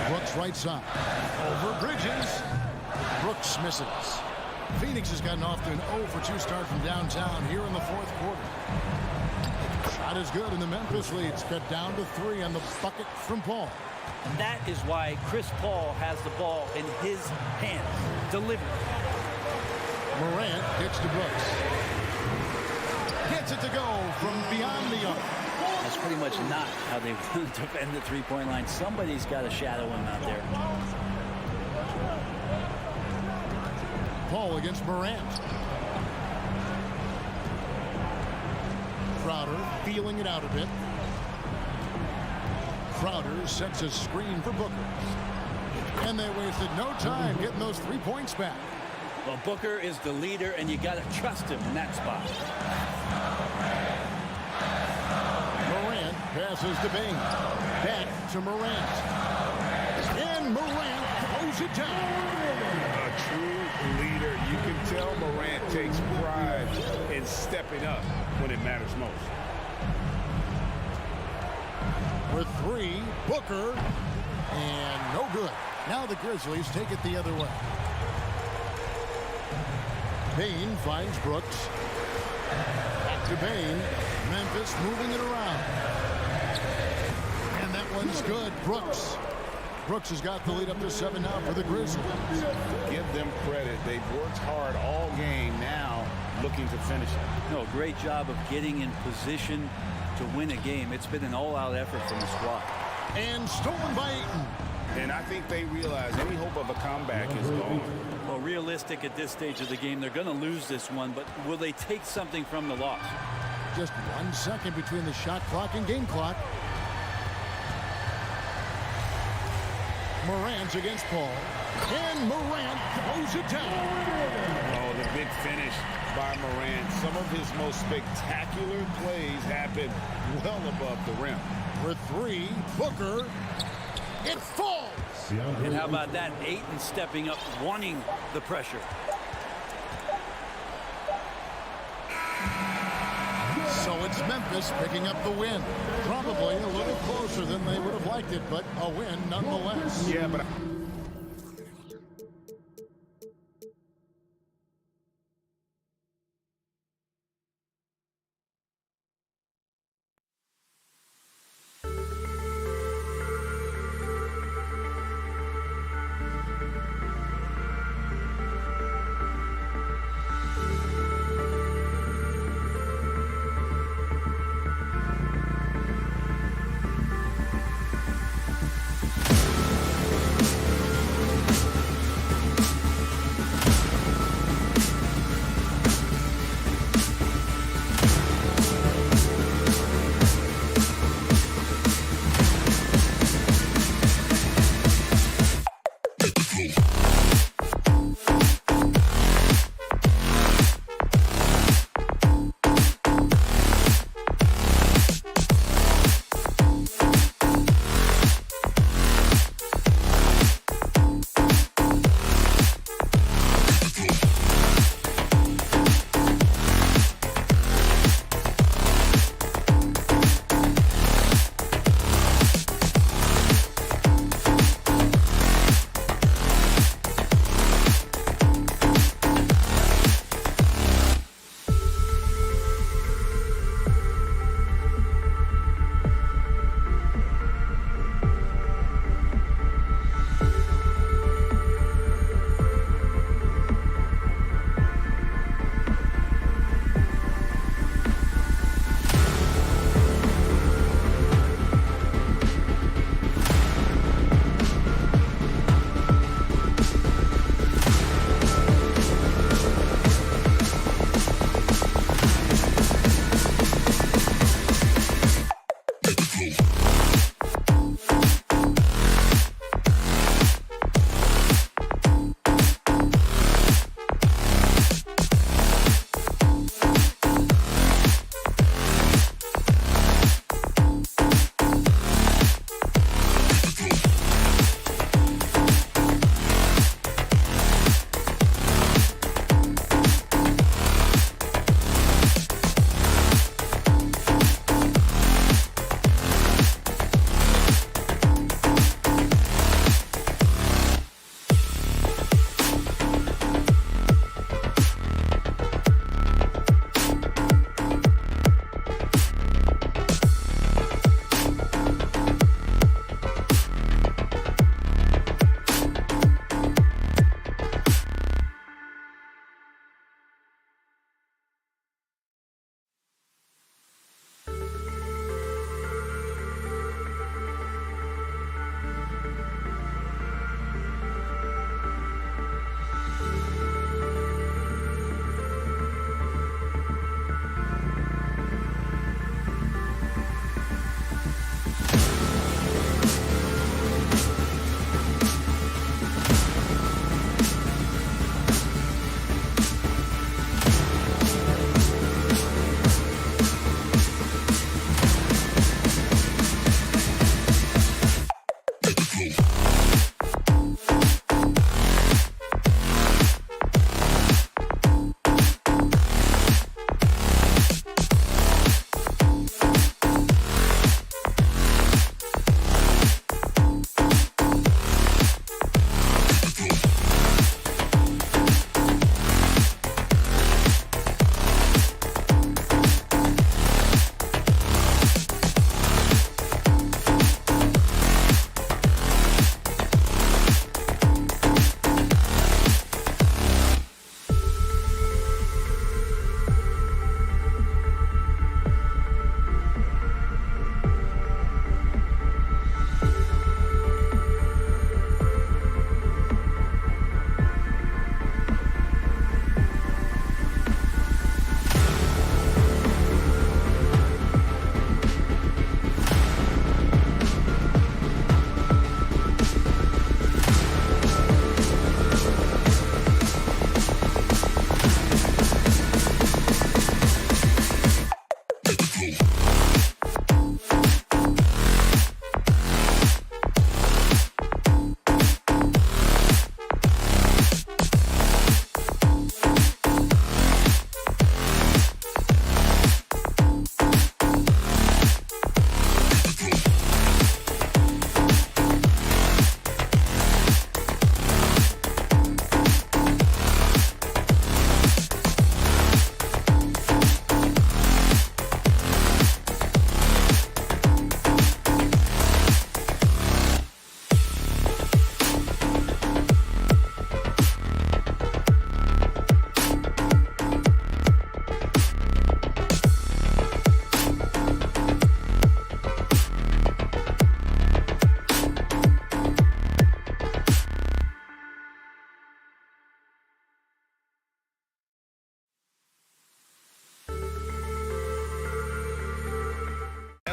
Brooks right side. Over Bridges. Brooks misses. Phoenix has gotten off to an 0 for 2 start from downtown here in the fourth quarter. Shot is good, and the Memphis lead's cut down to 3 on the bucket from Paul. That is why Chris Paul has the ball in his hands. Delivery. Morant kicks to Brooks. Gets it to go from beyond the arc. That's pretty much not how they want to defend the three-point line. Somebody's got to shadow him out there. Paul against Morant. Crowder feeling it out a bit. Crowder sets a screen for Booker. And they wasted no time getting those 3 points back. Well, Booker is the leader, and you got to trust him in that spot. Morant passes to Bain. Back to Morant. And Morant throws it down. A true leader. You can tell Morant takes pride in stepping up when it matters most. With 3, Booker. And no good. Now the Grizzlies take it the other way. Bain finds Brooks. Back to Bain. Memphis moving it around. And that one's good. Brooks. Brooks has got the lead up to 7 now for the Grizzlies. Give them credit. They've worked hard all game, now looking to finish it. No, great job of getting in position to win a game. It's been an all-out effort from the squad. And stolen by Ayton. And I think they realize any hope of a comeback is gone. Well, realistic at this stage of the game, they're going to lose this one, but will they take something from the loss? Just 1 second between the shot clock and game clock. Morant against Paul. And Morant throws it down. Oh, the big finish by Morant. Some of his most spectacular plays happen well above the rim. For 3, Booker. It falls. And how about that? Ayton stepping up, wanting the pressure. So it's Memphis picking up the win. Probably a little closer than they would have liked it, but a win nonetheless. Yeah, but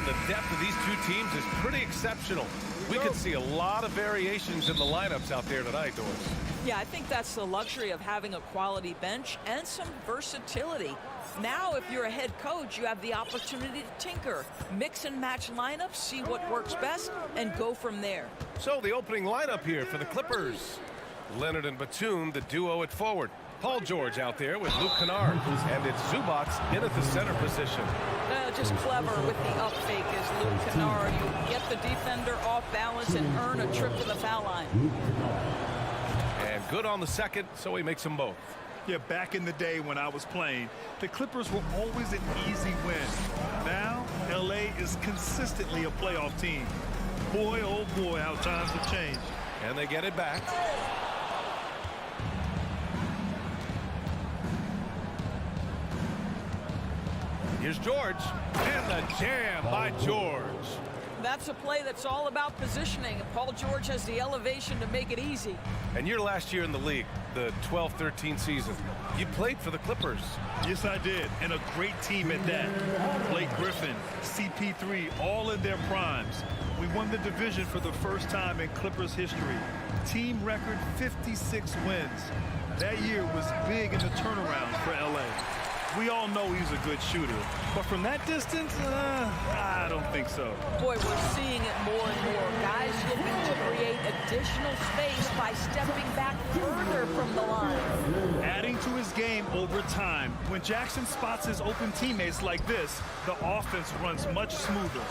And the depth of these two teams is pretty exceptional. We could see a lot of variations in the lineups out there tonight, Doris. Yeah, I think that's the luxury of having a quality bench and some versatility. Now, if you're a head coach, you have the opportunity to tinker, mix and match lineups, see what works best, and go from there. So the opening lineup here for the Clippers. Leonard and Batum, the duo at forward. Paul George out there with Luke Kennard. And it's Zubats in at the center position. Just clever with the up fake is Luke Kennard. You get the defender off balance and earn a trip to the foul line. And good on the second, so he makes them both. Yeah, back in the day when I was playing, the Clippers were always an easy win. Now, LA is consistently a playoff team. Boy, oh boy, how times have changed. And they get it back. Here's George, and the jam by George. That's a play that's all about positioning. Paul George has the elevation to make it easy. And your last year in the league, the 12-13 season, you played for the Clippers. Yes, I did, and a great team at that. Blake Griffin, CP3, all in their primes. We won the division for the first time in Clippers history. Team record 56 wins. That year was big in the turnaround for LA. We all know he's a good shooter, but from that distance, I don't think so. Boy, we're seeing it more and more. Guys looking to create additional space by stepping back further from the line. Adding to his game over time. When Jackson spots his open teammates like this, the offense runs much smoother.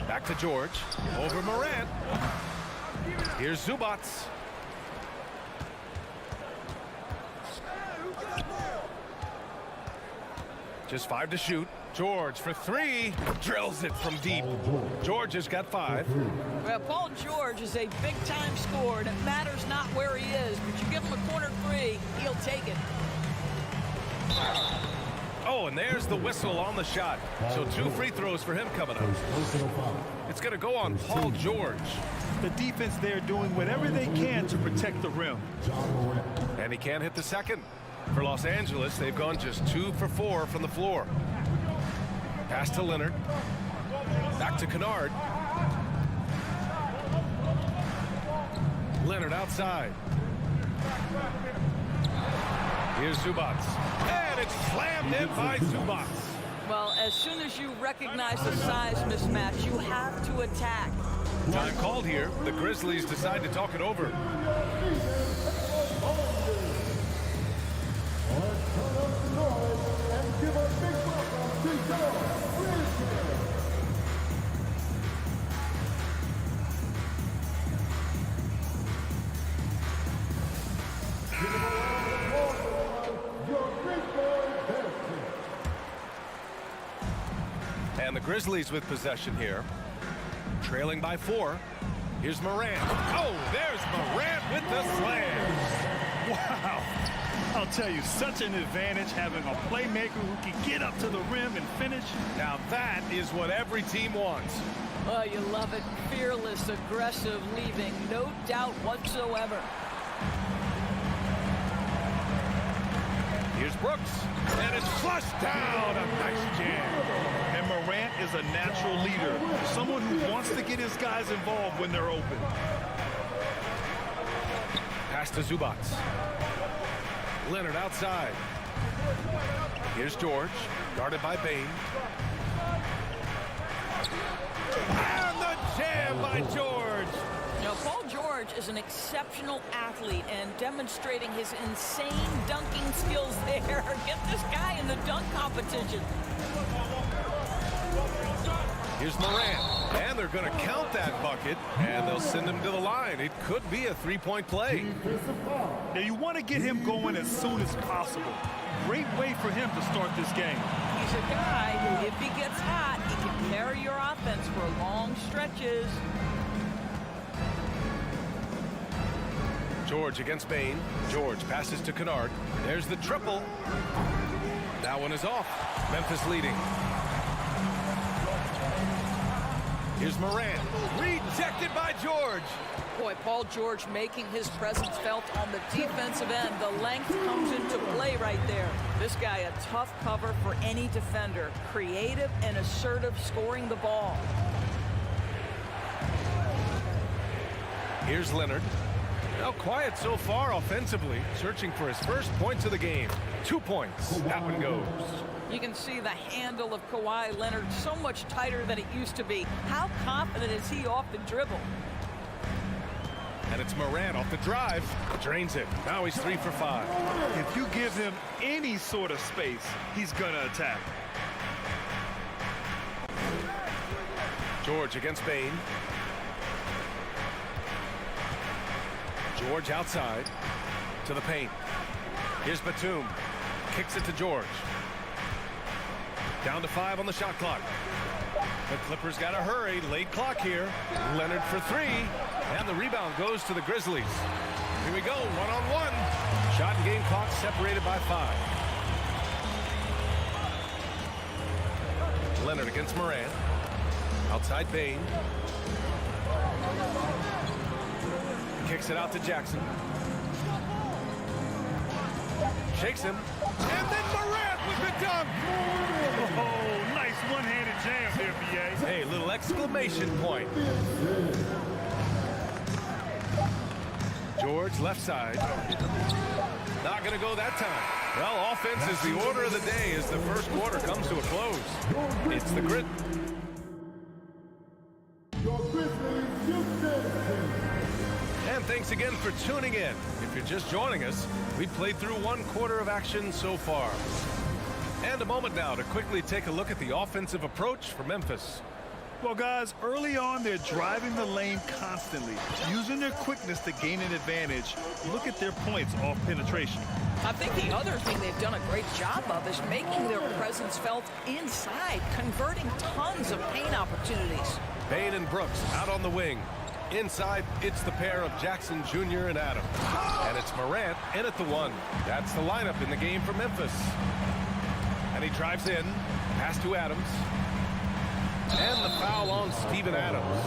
Back to George, over Morant. Here's Zubats. Just 5 to shoot. George for 3. Drills it from deep. George has got 5. Well, Paul George is a big-time scorer, and it matters not where he is, but you give him a corner 3, he'll take it. Oh, and there's the whistle on the shot. So 2 free throws for him coming up. It's going to go on Paul George. The defense there doing whatever they can to protect the rim. And he can't hit the second. For Los Angeles, they've gone just 2 for 4 from the floor. Pass to Leonard. Back to Kennard. Leonard outside. Here's Zubats. And it's slammed in by Zubats. Well, as soon as you recognize the size mismatch, you have to attack. Time called here. The Grizzlies decide to talk it over. And the Grizzlies with possession here. Trailing by 4. Here's Morant. Oh, there's Morant with the slam. Wow. I'll tell you, such an advantage having a playmaker who can get up to the rim and finish. Now that is what every team wants. Oh, you love it. Fearless, aggressive, leaving. No doubt whatsoever. Here's Brooks. And it's flushed down. A nice jam. And Morant is a natural leader. Someone who wants to get his guys involved when they're open. Pass to Zubats. Leonard outside. Here's George, guarded by Bain. And the jam by George. Now, Paul George is an exceptional athlete and demonstrating his insane dunking skills there. Get this guy in the dunk competition. Here's Morant, and they're going to count that bucket, and they'll send him to the line. It could be a three-point play. Now, you want to get him going as soon as possible. Great way for him to start this game. He's a guy who, if he gets hot, he can carry your offense for long stretches. George against Bain. George passes to Kennard. There's the triple. That one is off. Memphis leading. Here's Morant. Rejected by George. Boy, Paul George making his presence felt on the defensive end. The length comes into play right there. This guy a tough cover for any defender. Creative and assertive scoring the ball. Here's Leonard. Now quiet so far offensively, searching for his first points of the game. 2 points. That one goes. You can see the handle of Kawhi Leonard so much tighter than it used to be. How confident is he off the dribble? And it's Morant off the drive. Drains it. Now he's 3 for 5. If you give him any sort of space, he's going to attack. George against Bane. George outside to the paint. Here's Batum. Kicks it to George. Down to 5 on the shot clock. The Clippers got to hurry. Late clock here. Leonard for 3. And the rebound goes to the Grizzlies. Here we go. 1-on-1. Shot and game clock separated by 5. Leonard against Morant. Outside Bane. Kicks it out to Jackson. Shakes him. And then Morant with the dunk. Oh, nice one-handed jam there, B.A. Hey, little exclamation point. George left side. Not going to go that time. Well, offense is the order of the day as the first quarter comes to a close. It's the Grit. And thanks again for tuning in. If you're just joining us, we've played through 1 quarter of action so far. And a moment now to quickly take a look at the offensive approach for Memphis. Well, guys, early on, they're driving the lane constantly, using their quickness to gain an advantage. Look at their points off penetration. I think the other thing they've done a great job of is making their presence felt inside, converting tons of paint opportunities. Bane and Brooks out on the wing. Inside, it's the pair of Jackson Jr. and Adams. And it's Morant in at the 1. That's the lineup in the game for Memphis. And he drives in. Pass to Adams. And the foul on Steven Adams.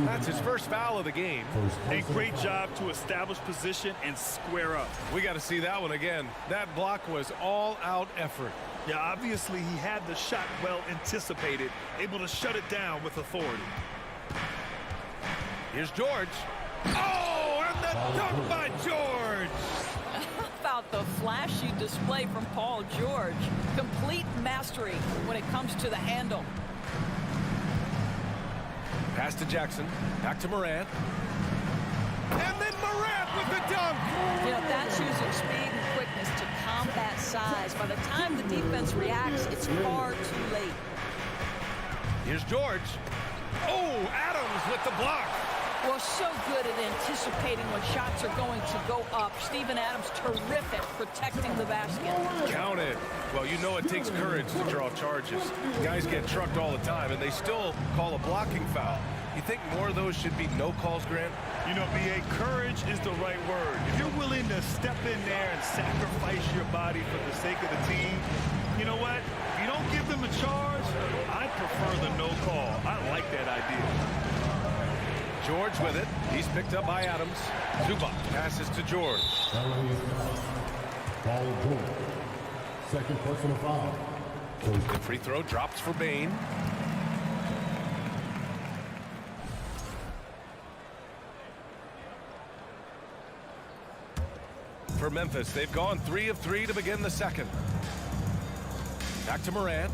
That's his first foul of the game. A great job to establish position and square up. We got to see that one again. That block was all-out effort. Yeah, obviously he had the shot well anticipated, able to shut it down with authority. Here's George. Oh, and the dunk by George. How about the flashy display from Paul George? Complete mastery when it comes to the handle. Pass to Jackson. Back to Morant. And then Morant with the dunk. You know, that's using speed and quickness to combat size. By the time the defense reacts, it's far too late. Here's George. Oh, Adams with the block. Well, so good at anticipating when shots are going to go up. Steven Adams, terrific protecting the basket. Count it. Well, you know it takes courage to draw charges. Guys get trucked all the time, and they still call a blocking foul. You think more of those should be no calls, Grant? You know, B.A., courage is the right word. If you're willing to step in there and sacrifice your body for the sake of the team, you know what? If you don't give them a charge, I prefer the no call. I like that idea. George with it. He's picked up by Adams. Zubac passes to George. Paul George. Second personal foul. The free throw drops for Bane. For Memphis, they've gone 3 of 3 to begin the second. Back to Morant.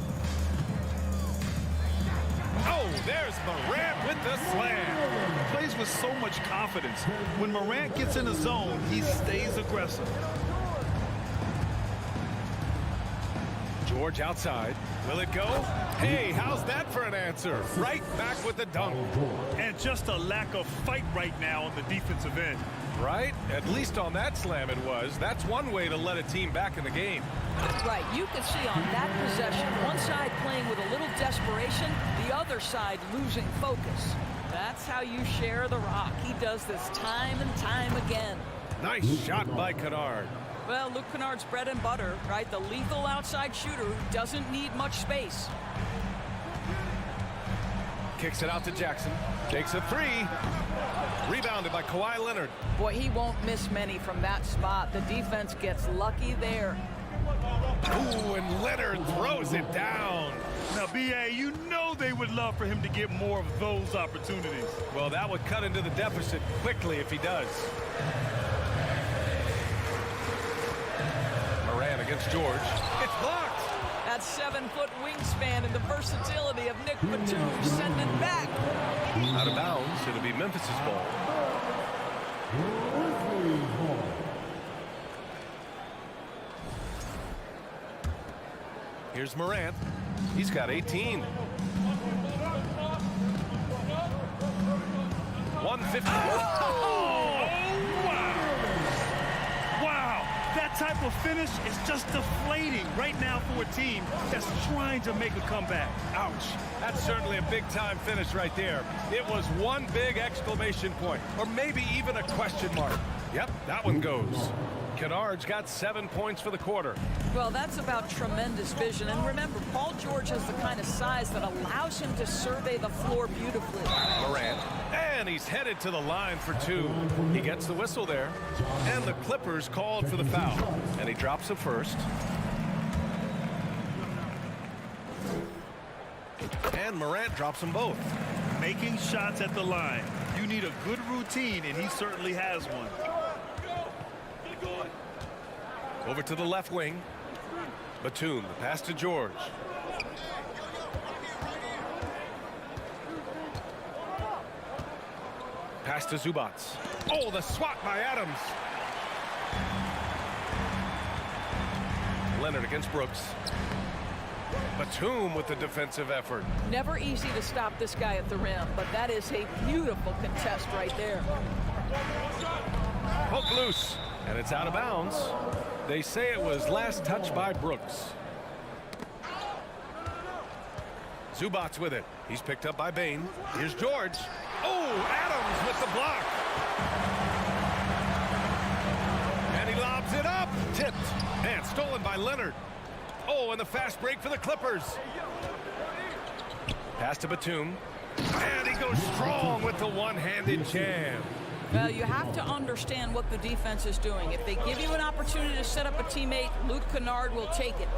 Oh, there's Morant with the slam. Plays with so much confidence. When Morant gets in a zone, he stays aggressive. George outside. Will it go? Hey, how's that for an answer? Right back with the dunk. And just a lack of fight right now on the defensive end. Right? At least on that slam it was. That's one way to let a team back in the game. Right, you can see on that possession, one side playing with a little desperation, the other side losing focus. That's how you share the rock. He does this time and time again. Nice shot by Kennard. Well, Luke Kennard's bread and butter, right? The lethal outside shooter who doesn't need much space. kicks it out to Jackson. Takes a three. Rebounded by Kawhi Leonard. Boy, he won't miss many from that spot. The defense gets lucky there. Ooh, and Leonard throws it down. Now, B.A., you know they would love for him to get more of those opportunities. Well, that would cut into the deficit quickly if he does. Moran against George. It's blocked. That 7-foot wingspan and the versatility of Nick Batum send it back. Out of bounds. It'll be Memphis's ball. Here's Morant. He's got 18. 150. Oh, wow. Wow. That type of finish is just deflating right now for a team that's trying to make a comeback. Ouch. That's certainly a big-time finish right there. It was one big exclamation point, or maybe even a question mark. Yep, that one goes. Kennard's got 7 points for the quarter. Well, that's about tremendous vision. And remember, Paul George has the kind of size that allows him to survey the floor beautifully. Morant, and he's headed to the line for two. He gets the whistle there, and the Clippers called for the foul, and he drops it first. And Morant drops them both. Making shots at the line. You need a good routine, and he certainly has one. Over to the left wing. Batum, the pass to George. Pass to Zubac. Oh, the swat by Adams. Leonard against Brooks. Batum with the defensive effort. Never easy to stop this guy at the rim, but that is a beautiful contest right there. Poke loose, and it's out of bounds. They say it was last touched by Brooks. Zubac with it. He's picked up by Bain. Here's George. Oh, Adams with the block. And he lobs it up. Tipped. And stolen by Leonard. Oh, and the fast break for the Clippers. Pass to Batum. And he goes strong with the one-handed jam. Well, you have to understand what the defense is doing. If they give you an opportunity to set up a teammate, Luke Kennard will take it.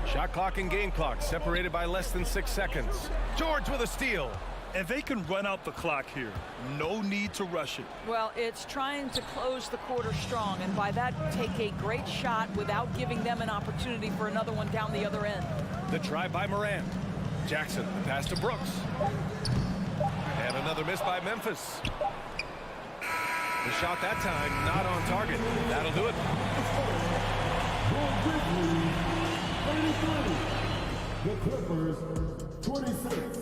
Shot clock and game clock separated by less than 6 seconds. George with a steal. And they can run out the clock here. No need to rush it. Well, it's trying to close the quarter strong, and by that, take a great shot without giving them an opportunity for another one down the other end. The try by Moran. Jackson, the pass to Brooks. And another miss by Memphis. The shot that time not on target. That'll do it. The Clippers, 26.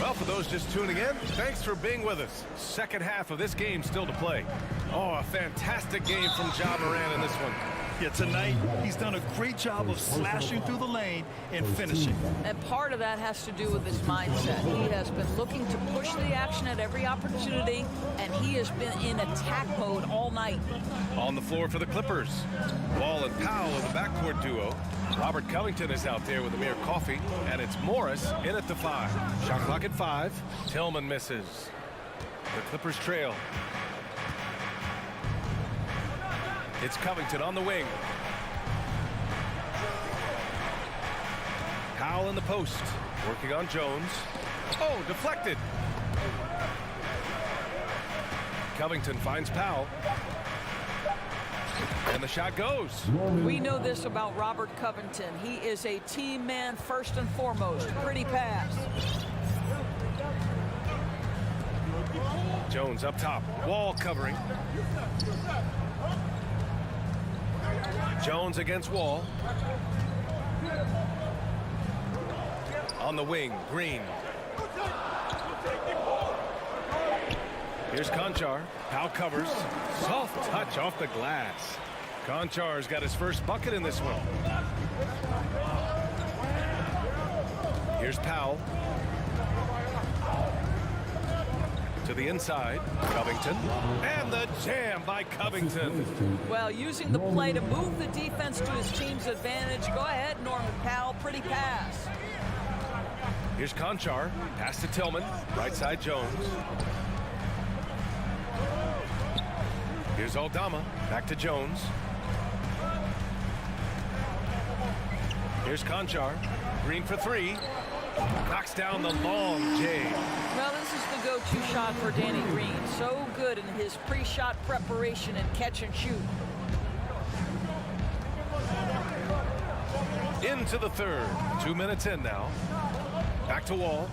Well, for those just tuning in, thanks for being with us. Second half of this game still to play. Oh, a fantastic game from Ja Morant in this one. Yeah, tonight he's done a great job of slashing through the lane and finishing. And part of that has to do with his mindset. He has been looking to push the action at every opportunity, and he has been in attack mode all night. On the floor for the Clippers, Wall and Powell are the backcourt duo. Robert Covington is out there with Amir Coffey, and it's Morris in at the 5. Shot clock at 5. Tillman misses. The Clippers trail. It's Covington on the wing. Powell in the post, working on Jones. Oh, deflected. Covington finds Powell. And the shot goes. We know this about Robert Covington. He is a team man first and foremost. Pretty pass. Jones up top. Wall covering. Jones against Wall. On the wing, Green. Here's Conchar. Powell covers. Soft touch off the glass. Conchar's got his first bucket in this one. Here's Powell. To the inside, Covington. And the jam by Covington. Well, using the play to move the defense to his team's advantage. Go ahead, Norman Powell. Pretty pass. Here's Conchar. Pass to Tillman. Right side, Jones. Here's Aldama. Back to Jones. Here's Conchar. Green for three. Knocks down the long J. Well, this is the go-to shot for Danny Green. So good in his pre-shot preparation and catch and shoot. Into the third. 2 minutes in now. Back to Wall.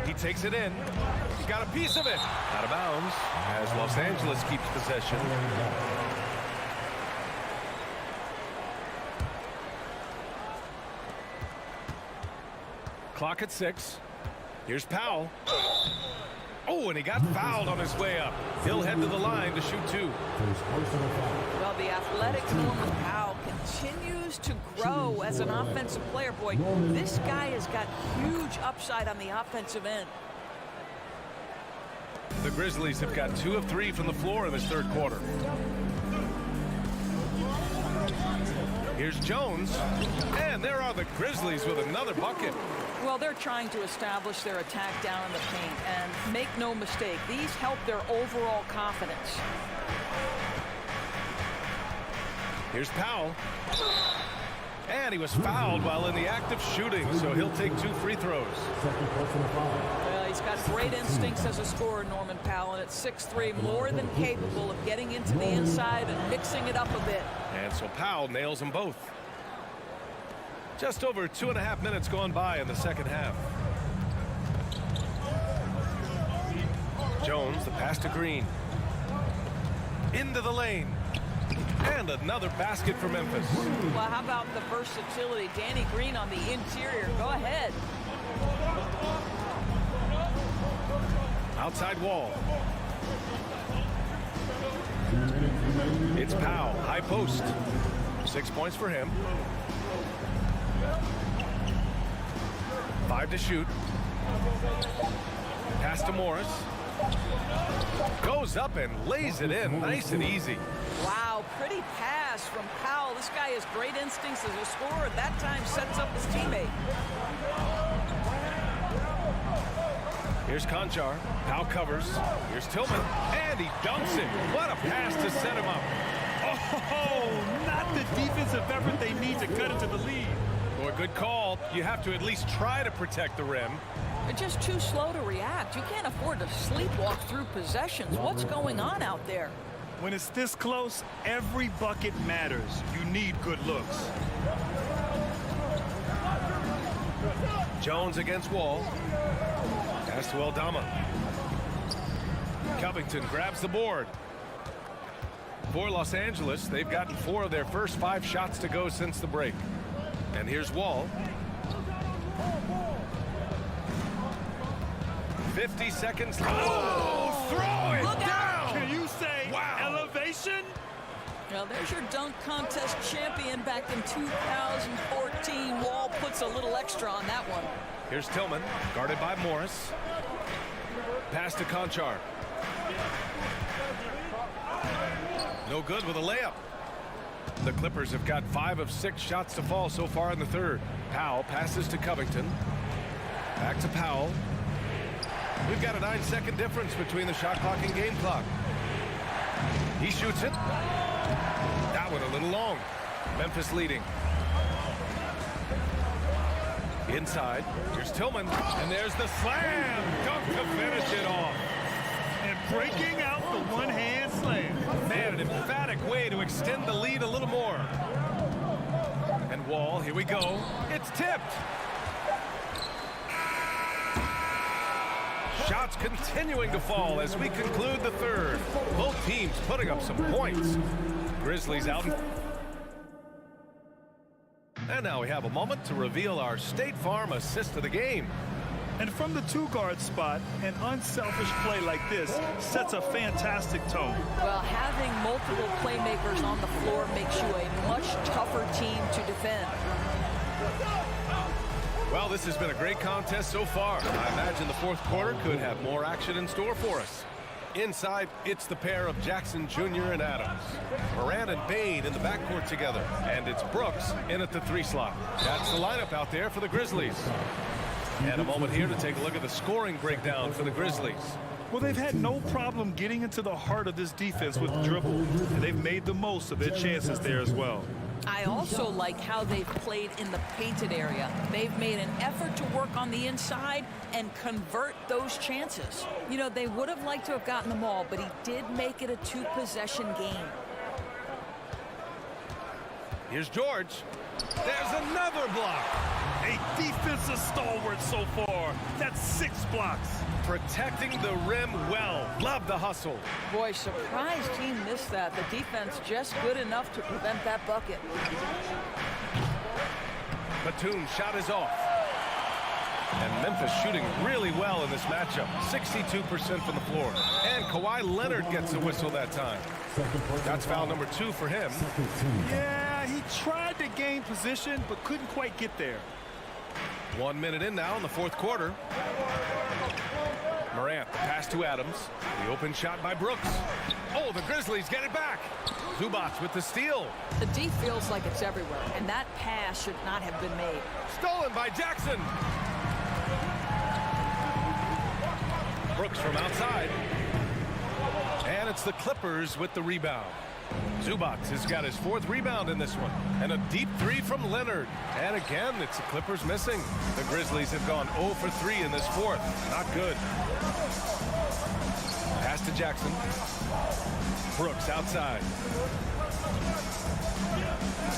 He takes it in. He got a piece of it. Out of bounds as Los Angeles keeps possession. Clock at 6. Here's Powell. Oh, and he got fouled on his way up. He'll head to the line to shoot 2. Well, the athletic Norman Powell continues to grow as an offensive player. Boy, this guy has got huge upside on the offensive end. The Grizzlies have got 2 of 3 from the floor in this third quarter. Here's Jones. And there are the Grizzlies with another bucket. Well, they're trying to establish their attack down in the paint. And make no mistake, these help their overall confidence. Here's Powell. And he was fouled while in the act of shooting, so he'll take 2 free throws. Well, he's got great instincts as a scorer, Norman Powell, and at 6'3", more than capable of getting into the inside and mixing it up a bit. And so Powell nails them both. Just over 2.5 minutes gone by in the second half. Jones, the pass to Green. Into the lane. And another basket for Memphis. Well, how about the versatility? Danny Green on the interior. Go ahead. Outside Wall. It's Powell, high post. 6 points for him. 5 to shoot. Pass to Morris. Goes up and lays it in, nice and easy. Wow, pretty pass from Powell. This guy has great instincts as a scorer. At that time, sets up his teammate. Here's Conchar. Powell covers. Here's Tillman. And he dunks it. What a pass to set him up. Oh, not the defensive effort they need to cut into the lead. Boy, good call. You have to at least try to protect the rim. They're just too slow to react. You can't afford to sleepwalk through possessions. What's going on out there? When it's this close, every bucket matters. You need good looks. Jones against Wall. Pass to Aldama. Covington grabs the board. For Los Angeles, they've gotten 4 of their first 5 shots to go since the break. And here's Wall. 50 seconds. Oh, throw it Look down. out. Can you say elevation? Well, there's your dunk contest champion back in 2014. Wall puts a little extra on that one. Here's Tillman, guarded by Morris. Pass to Conchar. No good with a layup. The Clippers have got 5 of 6 shots to fall so far in the third. Powell passes to Covington. Back to Powell. We've got a 9-second difference between the shot clock and game clock. He shoots it. That one a little long. Memphis leading. Inside. Here's Tillman. And there's the slam. Dunk to finish it off. And breaking out the one-hand slam. Man, an emphatic way to extend the lead a little more. And Wall, here we go. It's tipped. Shots continuing to fall as we conclude the third. Both teams putting up some points. Grizzlies out. And now we have a moment to reveal our State Farm assist of the game. And from the 2-guard spot, an unselfish play like this sets a fantastic tone. Well, having multiple playmakers on the floor makes you a much tougher team to defend. Well, this has been a great contest so far. I imagine the fourth quarter could have more action in store for us. Inside, it's the pair of Jackson Jr. and Adams. Moran and Bain in the backcourt together. And it's Brooks in at the 3 slot. That's the lineup out there for the Grizzlies. And a moment here to take a look at the scoring breakdown for the Grizzlies. Well, they've had no problem getting into the heart of this defense with the dribble, and they've made the most of their chances there as well. I also like how they've played in the painted area. They've made an effort to work on the inside and convert those chances. You know, they would have liked to have gotten them all, but he did make it a 2-possession game. Here's George. There's another block. A defensive stalwart so far. That's 6 blocks. Protecting the rim well. Love the hustle. Boy, surprised he missed that. The defense just good enough to prevent that bucket. Batum's shot is off. And Memphis shooting really well in this matchup. 62% from the floor. And Kawhi Leonard gets a whistle that time. That's foul number 2 for him. Yeah, he tried to gain position, but couldn't quite get there. 1 minute in now in the fourth quarter. Morant, the pass to Adams. The open shot by Brooks. Oh, the Grizzlies get it back. Zubac with the steal. The D feels like it's everywhere, and that pass should not have been made. Stolen by Jackson. Brooks from outside. And it's the Clippers with the rebound. Zubac has got his 4th rebound in this one. And a deep 3 from Leonard. And again, it's the Clippers missing. The Grizzlies have gone 0 for 3 in this 4th. Not good. Pass to Jackson. Brooks outside.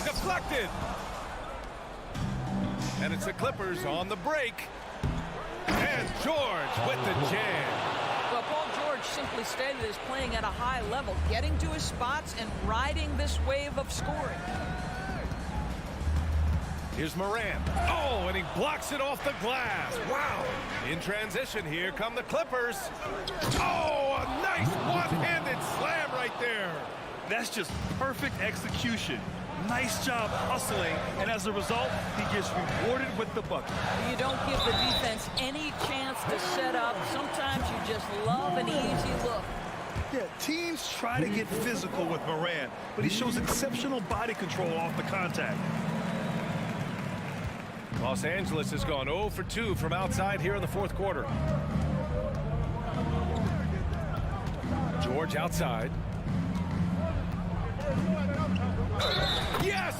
Deflected. And it's the Clippers on the break. And George with the jam. Well, Paul George simply stated as playing at a high level, getting to his spots and riding this wave of scoring. Here's Moran. Oh, and he blocks it off the glass. Wow. In transition, here come the Clippers. Oh, a nice one-handed slam right there. That's just perfect execution. Nice job hustling, and as a result, he gets rewarded with the bucket. You don't give the defense any chance to set up. Sometimes you just love an easy look. Yeah, teams try to get physical with Moran, but he shows exceptional body control off the contact. Los Angeles has gone 0 for 2 from outside here in the fourth quarter. George outside. Yes!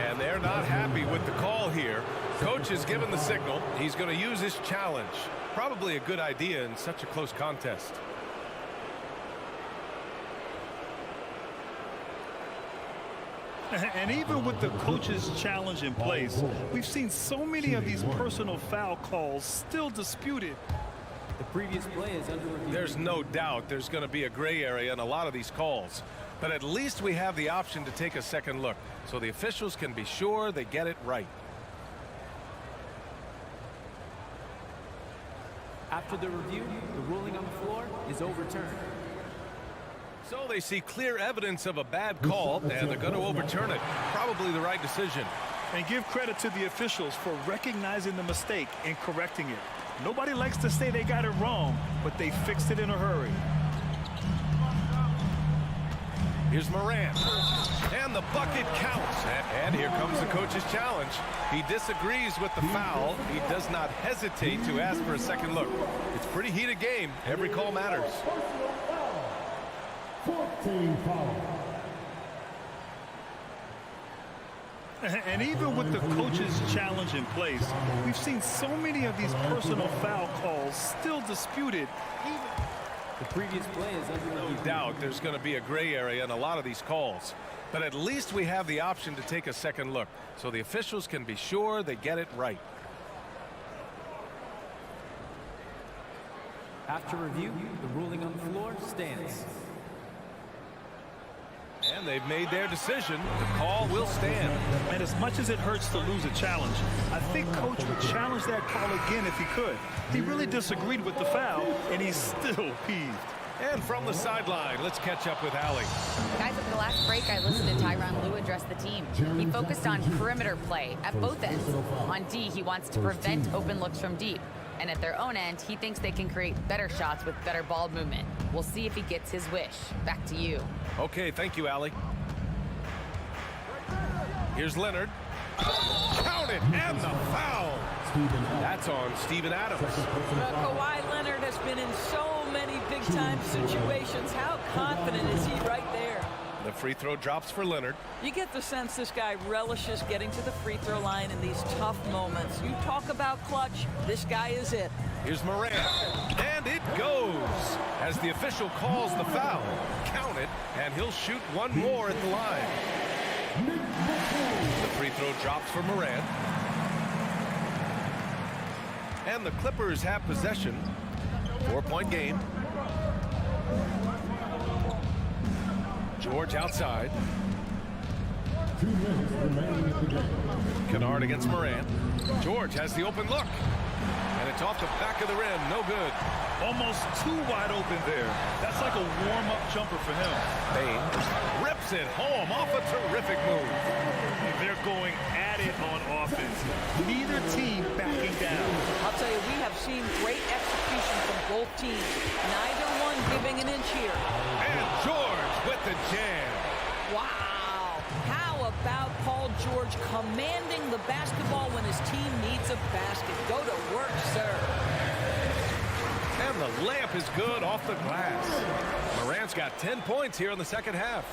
And they're not happy with the call here. Coach has given the signal. He's going to use his challenge. Probably a good idea in such a close contest. And even with the coach's challenge in place, we've seen so many of these personal foul calls still disputed. The previous play is under review. There's no doubt there's going to be a gray area in a lot of these calls. But at least we have the option to take a second look, so the officials can be sure they get it right. After the review, the ruling on the floor is overturned. So they see clear evidence of a bad call, and they're going to overturn it. Probably the right decision. And give credit to the officials for recognizing the mistake and correcting it. Nobody likes to say they got it wrong, but they fixed it in a hurry. Here's Moran. And the bucket counts. And here comes the coach's challenge. He disagrees with the foul. He does not hesitate to ask for a second look. It's a pretty heated game. Every call matters. 14 fouls. And even with the coach's challenge in place, we've seen so many of these personal foul calls still disputed. The previous play is under review. No doubt there's going to be a gray area in a lot of these calls. But at least we have the option to take a second look, so the officials can be sure they get it right. After review, the ruling on the floor stands. And they've made their decision. The call will stand. And as much as it hurts to lose a challenge, I think Coach would challenge that call again if he could. He really disagreed with the foul, and he's still peeved. And from the sideline, let's catch up with Allie. Guys, at the last break, I listened to Tyronn Lue address the team. He focused on perimeter play at both ends. On D, he wants to prevent open looks from deep. And at their own end, he thinks they can create better shots with better ball movement. We'll see if he gets his wish. Back to you. Okay, thank you, Allie. Here's Leonard. Count it, and the foul. That's on Steven Adams. Kawhi Leonard has been in so many big-time situations. How confident is he right there? The free throw drops for Leonard. You get the sense this guy relishes getting to the free throw line in these tough moments. You talk about clutch, this guy is it. Here's Morant, and it goes as the official calls the foul. Count it, and he'll shoot one more at the line. The free throw drops for Morant. And the Clippers have possession. 4-point game. George outside. 2 minutes remaining in the game. Kennard against Morant. George has the open look. And it's off the back of the rim. No good. Almost too wide open there. That's like a warm-up jumper for him. Bain rips it home off a terrific move. They're going at it on offense. Neither team backing down. I'll tell you, we have seen great execution from both teams. Neither one giving an inch here. And George with the jam. Wow. How about Paul George commanding the basketball when his team needs a basket? Go to work, sir. And the layup is good off the glass. Morant's got 10 points here in the second half.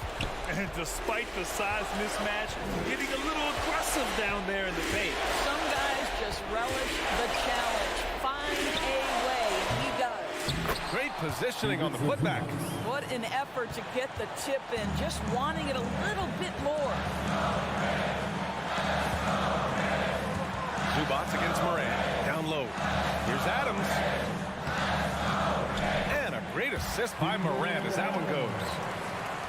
And despite the size mismatch, getting a little aggressive down there in the paint. Some guys just relish the challenge. Find a way. He does. Great positioning on the putback. What an effort to get the tip in. Just wanting it a little bit more. Zubats against Morant. Down low. Here's Adams. And a great assist by Morant as that one goes.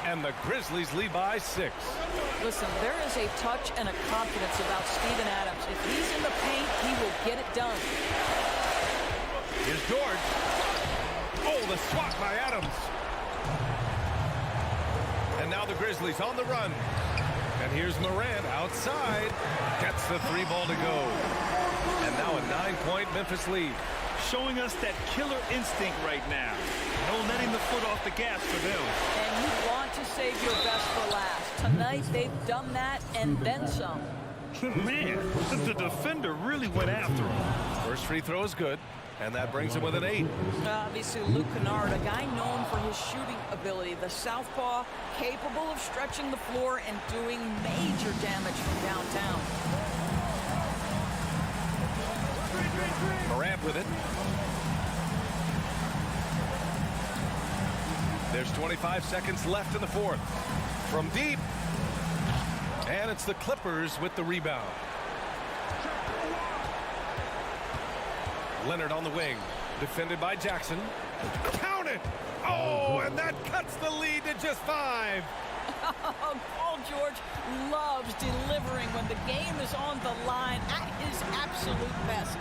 And the Grizzlies lead by 6. Listen, there is a touch and a confidence about Steven Adams. If he's in the paint, he will get it done. Here's George. Oh, the swat by Adams. And now the Grizzlies on the run. And here's Morant outside. Gets the 3 ball to go. And now a 9-point Memphis lead. Showing us that killer instinct right now. No letting the foot off the gas for them. And you want to save your best for last. Tonight, they've done that and then some. Man, the defender really went after him. First free throw is good, and that brings him with an 8. Obviously, Luke Kennard, a guy known for his shooting ability. The southpaw, capable of stretching the floor and doing major damage from downtown. Morant with it. There's 25 seconds left in the fourth. From deep. And it's the Clippers with the rebound. Leonard on the wing. Defended by Jackson. Count it! Oh, and that cuts the lead to just 5. Paul George loves delivering when the game is on the line at his absolute best.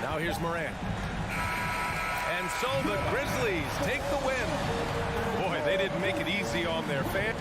Now here's Morant. And so the Grizzlies take the win. Boy, they didn't make it easy on their fans.